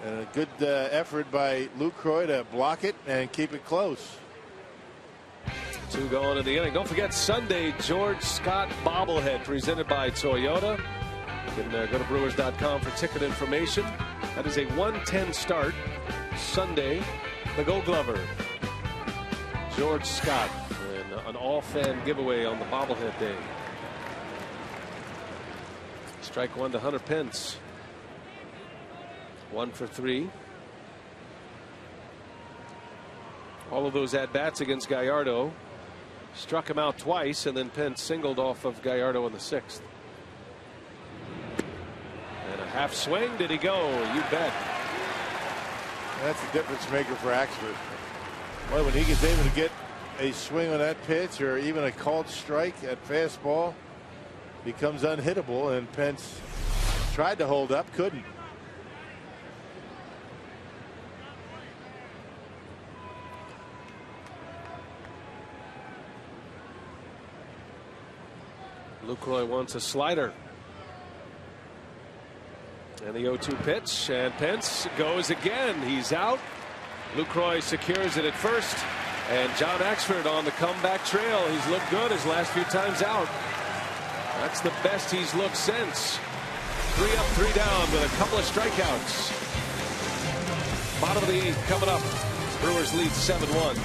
And a good effort by Lucroy to block it and keep it close. 2 going in the inning. Don't forget Sunday, George Scott bobblehead presented by Toyota. You can go to Brewers.com for ticket information. That is a 1:10 start Sunday. The Gold Glover, George Scott, and an all-fan giveaway on the bobblehead day. Strike 1 to Hunter Pence. 1 for 3. All of those at-bats against Gallardo struck him out twice, and then Pence singled off of Gallardo in the 6th. And a half swing. Did he go? You bet. That's the difference maker for Axford. Well, when he gets able to get a swing on that pitch or even a called strike at fastball, becomes unhittable, and Pence tried to hold up, couldn't. Lucroy wants a slider. And the 0-2 pitch, and Pence goes again. He's out. Lucroy secures it at first, and John Axford on the comeback trail. He's looked good his last few times out. That's the best he's looked since. 3 up, 3 down with a couple of strikeouts. Bottom of the 8th coming up. Brewers lead 7-1.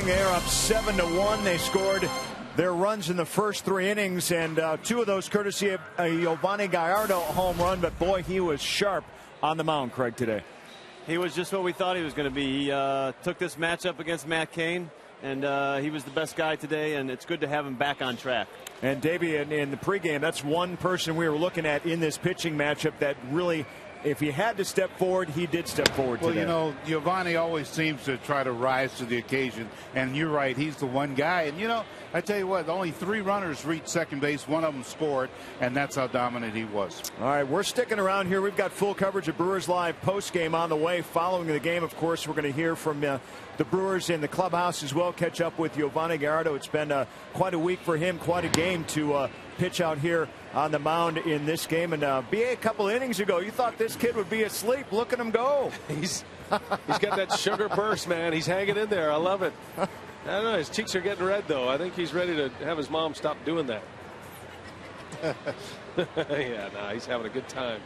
They're up 7-1. They scored their runs in the first 3 innings, and 2 of those courtesy of a Giovanni Gallardo home run. But boy, he was sharp on the mound, Craig, today. He was just what we thought he was going to be. He took this matchup against Matt Cain, and he was the best guy today, and it's good to have him back on track. And Davey, in the pregame, that's one person we were looking at in this pitching matchup that really, if he had to step forward, he did step forward today. Well, you know, Giovanni always seems to try to rise to the occasion, and you're right, he's the one guy. And, you know, I tell you what, only 3 runners reached second base, 1 of them scored, and that's how dominant he was. All right, we're sticking around here. We've got full coverage of Brewers Live postgame on the way. Following the game, of course, we're going to hear from the Brewers in the clubhouse as well, catch up with Giovanni Gallardo. It's been quite a week for him, quite a game to pitch out here on the mound in this game. And BA, a couple innings ago, you thought this kid would be asleep. Look at him go. He's got that sugar burst, man. He's hanging in there. I love it. I don't know. His cheeks are getting red, though. I think he's ready to have his mom stop doing that. Yeah, no, he's having a good time.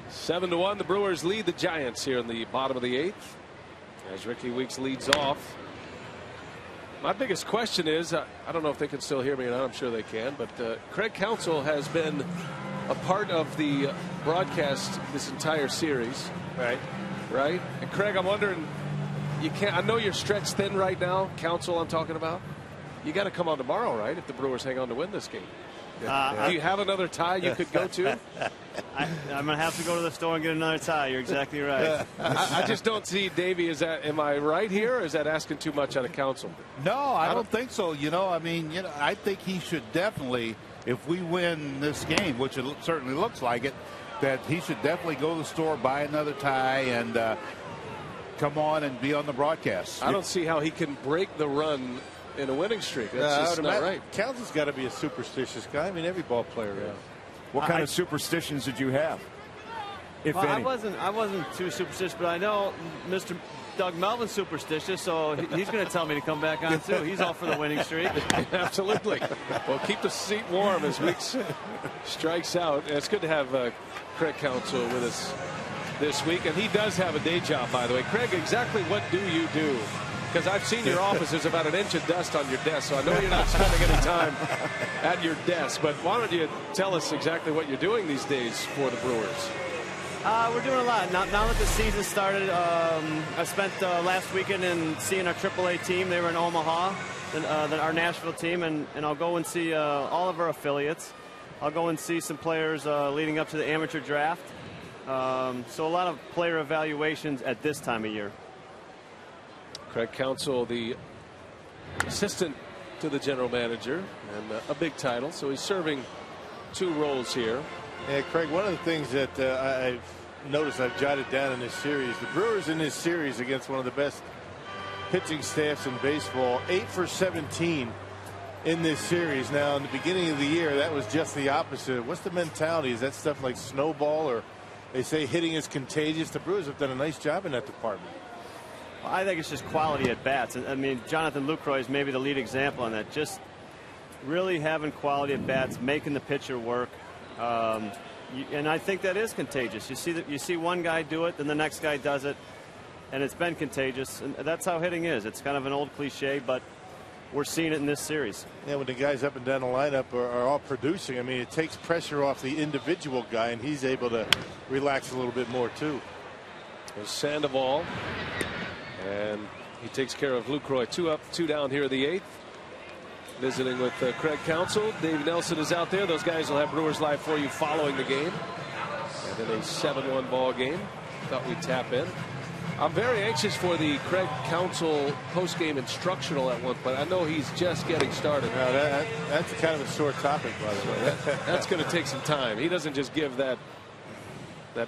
7-1, the Brewers lead the Giants here in the bottom of the 8th as Ricky Weeks leads off. My biggest question is, I don't know if they can still hear me or not. I'm sure they can, but Craig Counsell has been a part of the broadcast this entire series. Right. And Craig, I'm wondering, I know you're stretched thin right now. Counsell, I'm talking about. You got to come on tomorrow, right? If the Brewers hang on to win this game. Do you have another tie you could go to? I'm going to have to go to the store and get another tie. You're exactly right. I just don't see Davey. Am I right here, or is that asking too much out of Counsell? No, I don't think so. I think he should definitely, if we win this game, which it certainly looks like it, that he should definitely go to the store, buy another tie, and come on and be on the broadcast. I don't see how he can break the run in a winning streak. That's just not right. Counsell's got to be a superstitious guy. I mean, every ball player is. What kind of superstitions did you have, if any? I wasn't too superstitious, but I know Mr. Doug Melvin's superstitious, so he's going to tell me to come back on too. He's all for the winning streak. Absolutely. Well, keep the seat warm as Weeks strikes out. And it's good to have Craig Counsell with us this week, and he does have a day job, by the way. Craig, exactly what do you do? Because I've seen your office. There's about an inch of dust on your desk, so I know you're not spending any time at your desk. But why don't you tell us exactly what you're doing these days for the Brewers? We're doing a lot. Now that the season started, I spent last weekend in seeing our AAA team. They were in Omaha, our Nashville team, and I'll go and see all of our affiliates. I'll go and see some players leading up to the amateur draft. So a lot of player evaluations at this time of year. Craig Counsell, the assistant to the general manager, and a big title, so he's serving 2 roles here. Yeah, Craig, one of the things that I've noticed, I've jotted down in this series, the Brewers in this series against one of the best pitching staffs in baseball, 8 for 17 in this series. Now, in the beginning of the year, that was just the opposite. What's the mentality? Is that stuff like snowball, or they say hitting is contagious? The Brewers have done a nice job in that department. I think it's just quality at bats. I mean, Jonathan Lucroy is maybe the lead example on that. Just really having quality at bats, making the pitcher work, and I think that is contagious. You see one guy do it, then the next guy does it, and it's been contagious. And that's how hitting is. It's kind of an old cliche, but we're seeing it in this series. Yeah, when the guys up and down the lineup are all producing, I mean, it takes pressure off the individual guy, and he's able to relax a little bit more too. There's Sandoval. And he takes care of Lucroy. 2 up, 2 down here in the 8th. Visiting with Craig Counsell. Dave Nelson is out there. Those guys will have Brewers Live for you following the game. And then a 7-1 ball game. Thought we'd tap in. I'm very anxious for the Craig Counsell post-game instructional at one point. I know he's just getting started. Now that's kind of a sore topic, by the way. That's going to take some time. He doesn't just give that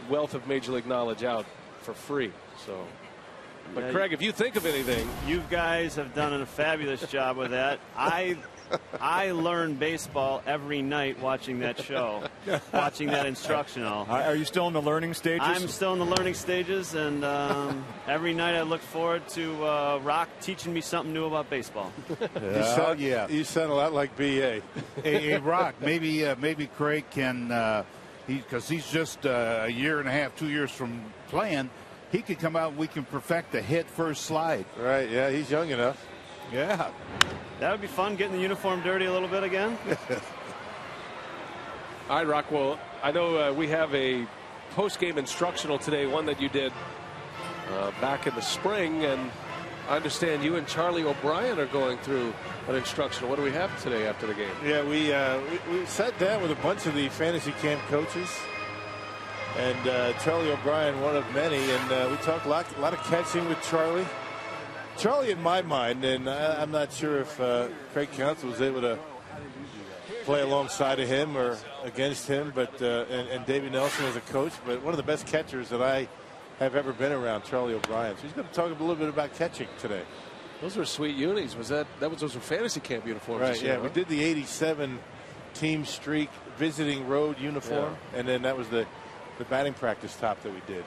wealth of Major League knowledge out for free. So. But yeah, Craig, if you think of anything, you guys have done a fabulous job with that. I learn baseball every night watching that show, watching that instructional. Are you still in the learning stages? I'm still in the learning stages, and every night I look forward to Rock teaching me something new about baseball. You sound a lot like B.A. Hey, Rock, maybe Craig can, because he's just a year and a half, 2 years from playing. He could come out and we can perfect the hit first slide. Right, yeah, he's young enough. Yeah. That would be fun, getting the uniform dirty a little bit again. All right, Rock, well, I know we have a post-game instructional today, one that you did back in the spring, and I understand you and Charlie O'Brien are going through an instructional. What do we have today after the game? Yeah, we sat down with a bunch of the fantasy camp coaches. And Charlie O'Brien, one of many, and we talked a lot of catching with Charlie. Charlie, in my mind, and I'm not sure if Craig Counsell was able to play alongside of him or against him, but and Davey Nelson as a coach, but one of the best catchers that I have ever been around, Charlie O'Brien. So he's going to talk a little bit about catching today. Those were sweet unis. Those were fantasy camp uniforms? Right. Yeah, we did the '87 team streak visiting road uniform, and then that was the batting practice top that we did.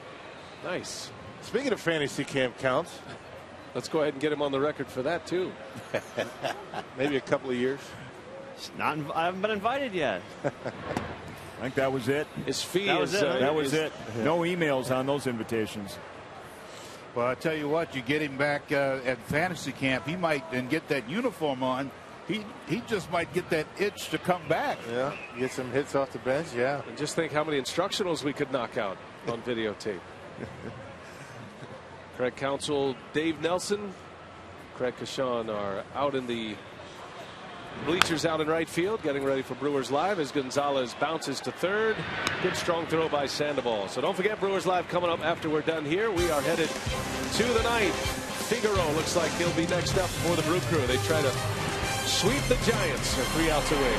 Nice. Speaking of fantasy camp counts, let's go ahead and get him on the record for that too. Maybe a couple of years. I haven't been invited yet. I think that was it. His fee that was is it. That was it. No emails on those invitations. Well, I tell you what, you get him back at fantasy camp, he might and get that uniform on. He just might get that itch to come back. Yeah, get some hits off the bench. Yeah, and just think how many instructionals we could knock out on videotape. Craig Counsell, Dave Nelson, Craig Kashan are out in the bleachers out in right field, getting ready for Brewers Live as Gonzalez bounces to third. Good strong throw by Sandoval. So don't forget Brewers Live coming up after we're done here. We are headed to the ninth. Figaro looks like he'll be next up for the Brew Crew. They try to sweep the Giants. They're 3 outs away.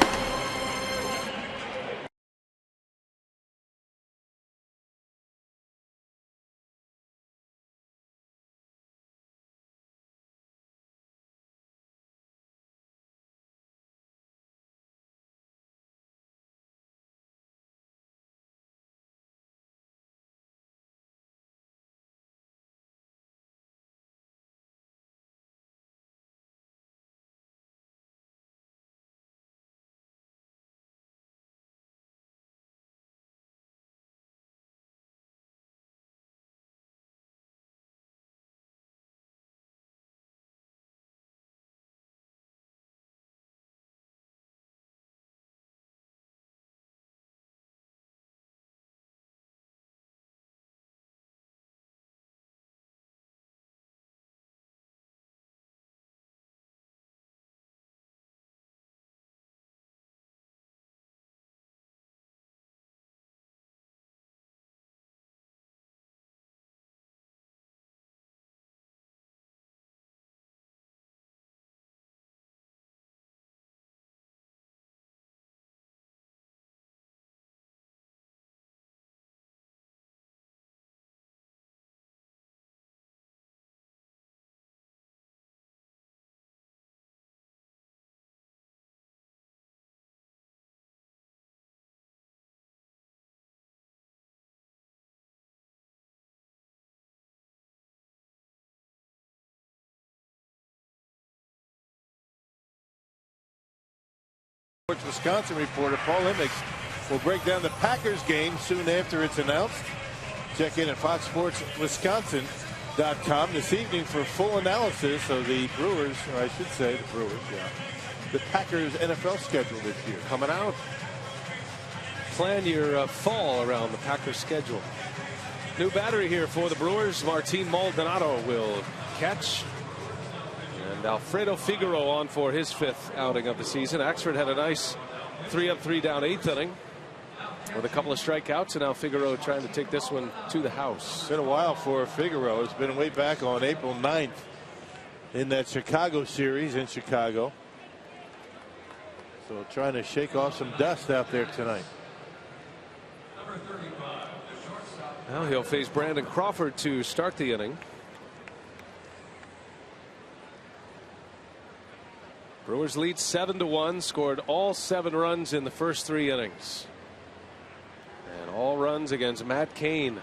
Wisconsin reporter Paul Immix will break down the Packers game soon after it's announced. Check in at FoxSportsWisconsin.com this evening for full analysis of the Brewers, or I should say the Brewers, the Packers NFL schedule this year. Coming out. Plan your fall around the Packers schedule. New battery here for the Brewers. Martin Maldonado will catch. And Alfredo Figaro on for his 5th outing of the season. Axford had a nice 3-up, 3-down 8th inning with a couple of strikeouts, and now Figaro trying to take this one to the house. It's been a while for Figaro. It's been way back on April 9th in that Chicago series in Chicago. So trying to shake off some dust out there tonight. Now he'll face Brandon Crawford to start the inning. Brewers lead 7-1, scored all 7 runs in the first 3 innings. And all runs against Matt Cain.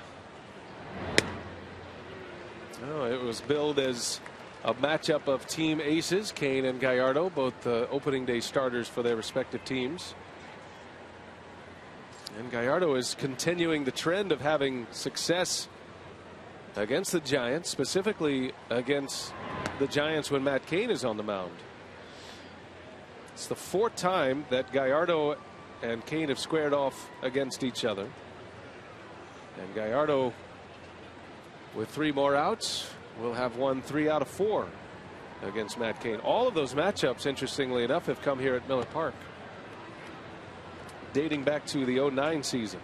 Oh, it was billed as a matchup of team aces, Cain and Gallardo, both opening day starters for their respective teams. And Gallardo is continuing the trend of having success against the Giants, specifically against the Giants when Matt Cain is on the mound. It's the 4th time that Gallardo and Cain have squared off against each other. And Gallardo, with 3 more outs, will have won 3 out of 4 against Matt Cain. All of those matchups, interestingly enough, have come here at Miller Park, dating back to the 09 season.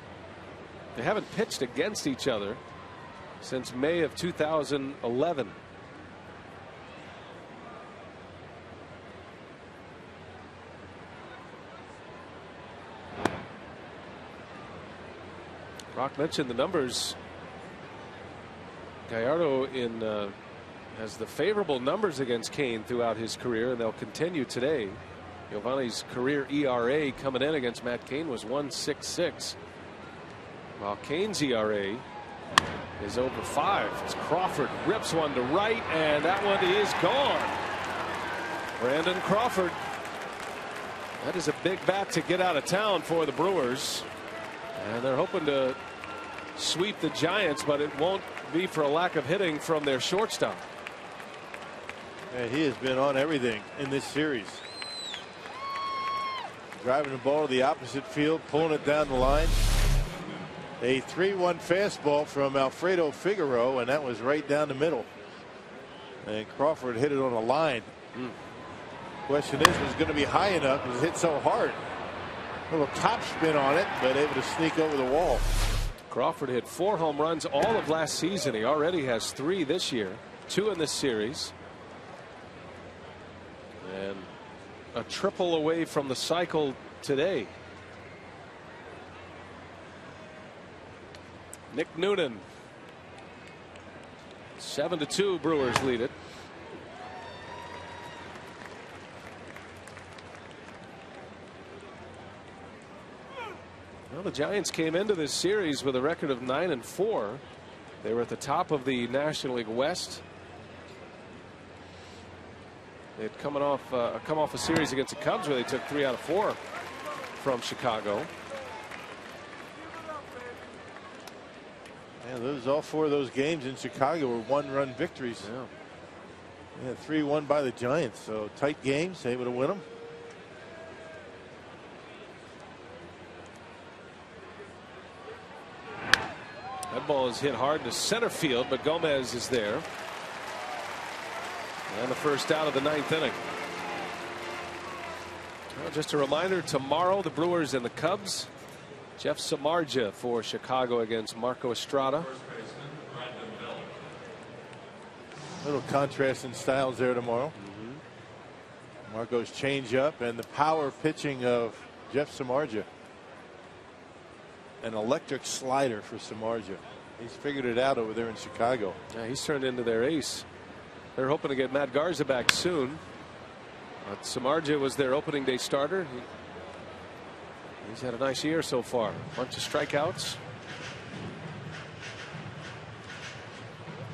They haven't pitched against each other since May of 2011. Rock mentioned the numbers. Gallardo has the favorable numbers against Cain throughout his career, and they'll continue today. Giovanni's career ERA coming in against Matt Cain was 1.66, while Cain's ERA is over 5. As Crawford rips one to right, and that one is gone. Brandon Crawford. That is a big bat to get out of town for the Brewers, and they're hoping to sweep the Giants, but it won't be for a lack of hitting from their shortstop. And he has been on everything in this series. Driving the ball to the opposite field, pulling it down the line. A 3-1 fastball from Alfredo Figueroa, and that was right down the middle. And Crawford hit it on a line. Question is, was it going to be high enough? It was hit so hard. A little top spin on it, but able to sneak over the wall. Crawford hit 4 home runs all of last season. He already has 3 this year, 2 in this series. And a triple away from the cycle today. Nick Noonan. 7-2, Brewers lead it. Well, the Giants came into this series with a record of 9-4. They were at the top of the National League West. They'd come off a series against the Cubs where they took 3 out of 4 from Chicago. Yeah, all 4 of those games in Chicago were 1-run victories. Yeah, 3-1 by the Giants. So tight games, able to win them. That ball is hit hard to center field, but Gomez is there. And the first out of the 9th inning. Well, just a reminder, tomorrow the Brewers and the Cubs. Jeff Samardzija for Chicago against Marco Estrada. Little contrast in styles there tomorrow. Marco's changeup and the power pitching of Jeff Samardzija. An electric slider for Samardzija. He's figured it out over there in Chicago. Yeah, he's turned into their ace. They're hoping to get Matt Garza back soon. But Samardzija was their opening day starter. He's had a nice year so far. Bunch of strikeouts.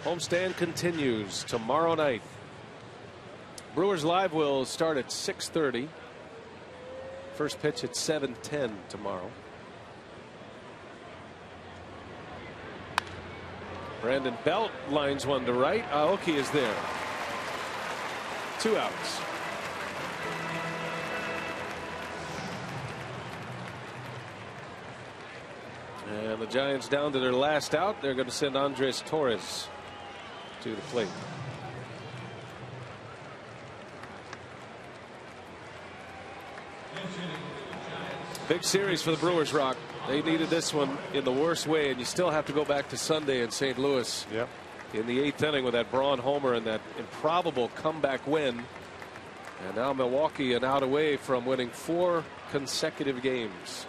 Homestand continues tomorrow night. Brewers Live will start at 6:30. First pitch at 7:10 tomorrow. Brandon Belt lines one to right. Aoki is there. 2 outs. And the Giants down to their last out. They're going to send Andres Torres to the plate. Big series for the Brewers, Rock. They needed this one in the worst way, and you still have to go back to Sunday in St. Louis. Yep. In the 8th inning with that Braun homer and that improbable comeback win. And now Milwaukee an out away from winning 4 consecutive games.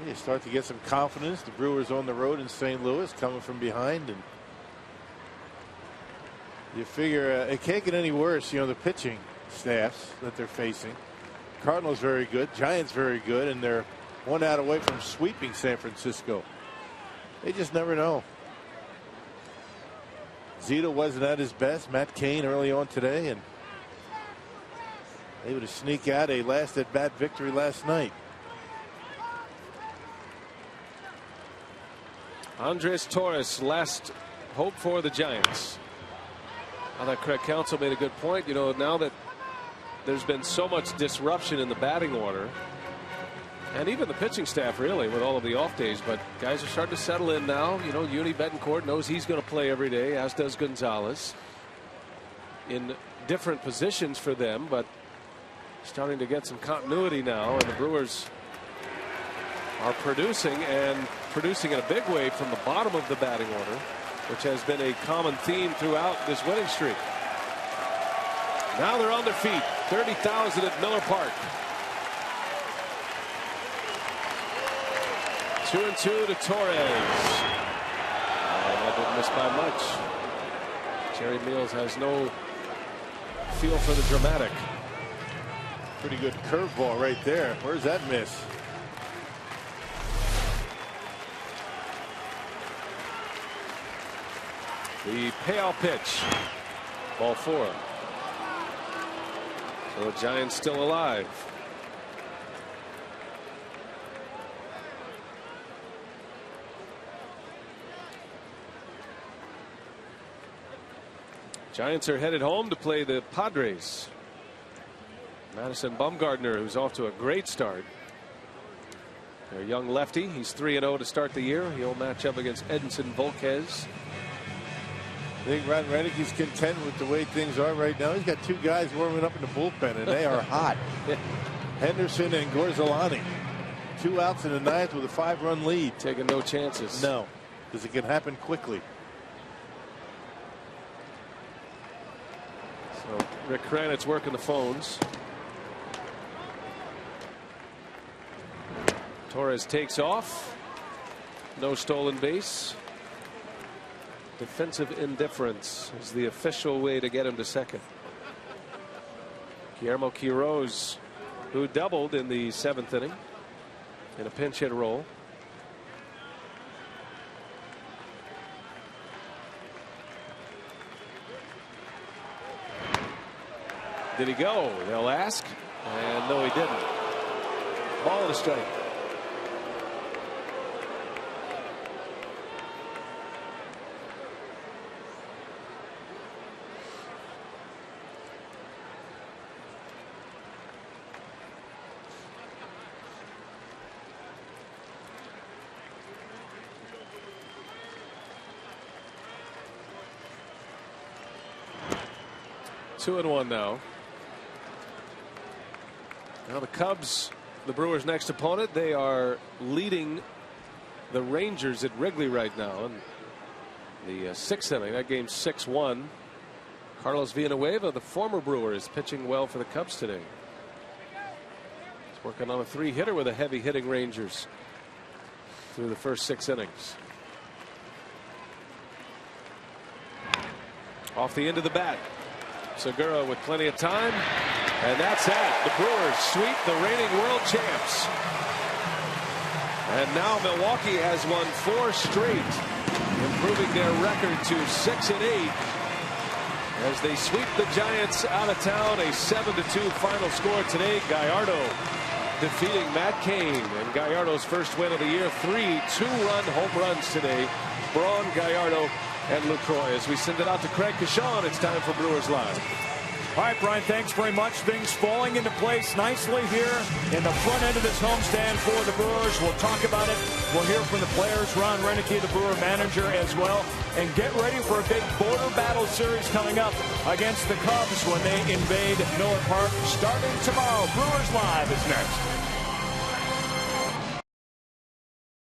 You start to get some confidence. The Brewers on the road in St. Louis, coming from behind, and you figure it can't get any worse. You know, the pitching staffs that they're facing. Cardinals very good, Giants very good, and they're 1 out away from sweeping San Francisco. They just never know. Zito wasn't at his best. Matt Cain early on today, and able to sneak out a last at bat victory last night. Andres Torres, last hope for the Giants. I thought Craig Counsell made a good point. You know, now that there's been so much disruption in the batting order, and even the pitching staff, really, with all of the off days, but guys are starting to settle in now. You know, Uni Betancourt knows he's going to play every day, as does Gonzalez, in different positions for them, but starting to get some continuity now, and the Brewers are producing, and producing in a big way from the bottom of the batting order, which has been a common theme throughout this winning streak. Now they're on their feet. 30,000 at Miller Park. 2-2 to Torres. That didn't miss by much. Jerry Meals has no feel for the dramatic. Pretty good curveball right there. Where's that miss? The payoff pitch. Ball 4. So the Giants still alive. Giants are headed home to play the Padres. Madison Bumgarner, who's off to a great start. Their young lefty, he's 3-0 to start the year. He'll match up against Edinson Volquez. I think Ron Renicke's content with the way things are right now. He's got 2 guys warming up in the bullpen, and they are hot. Henderson and Gorzolani. 2 outs in the 9th with a 5-run lead. Taking no chances. No, because it can happen quickly. So Rick Kranitz working the phones. Torres takes off. No stolen base. Defensive indifference is the official way to get him to second. Guillermo Quiroz, who doubled in the 7th inning in a pinch hit role. Did he go? They'll ask. And no, he didn't. Ball and a strike. Two and one now. Now the Cubs, the Brewers' next opponent, they are leading the Rangers at Wrigley right now in the 6th inning. That game's 6-1. Carlos Villanueva, the former Brewer, is pitching well for the Cubs today. He's working on a 3-hitter with a heavy hitting Rangers through the first 6 innings. Off the end of the bat. Segura with plenty of time. And that's that. The Brewers sweep the reigning world champs. And now Milwaukee has won 4 straight, improving their record to 6-8 as they sweep the Giants out of town. A 7-2 final score today. Gallardo defeating Matt Cain, and Gallardo's first win of the year. 3 2-run home runs today. Braun, Gallardo, and Lucroy. As we send it out to Craig Kashan, it's time for Brewers Live. All right, Brian, thanks very much. Things falling into place nicely here in the front end of this homestand for the Brewers. We'll talk about it. We'll hear from the players, Ron Renicke, the Brewer manager, as well. And get ready for a big border battle series coming up against the Cubs when they invade Miller Park starting tomorrow. Brewers Live is next.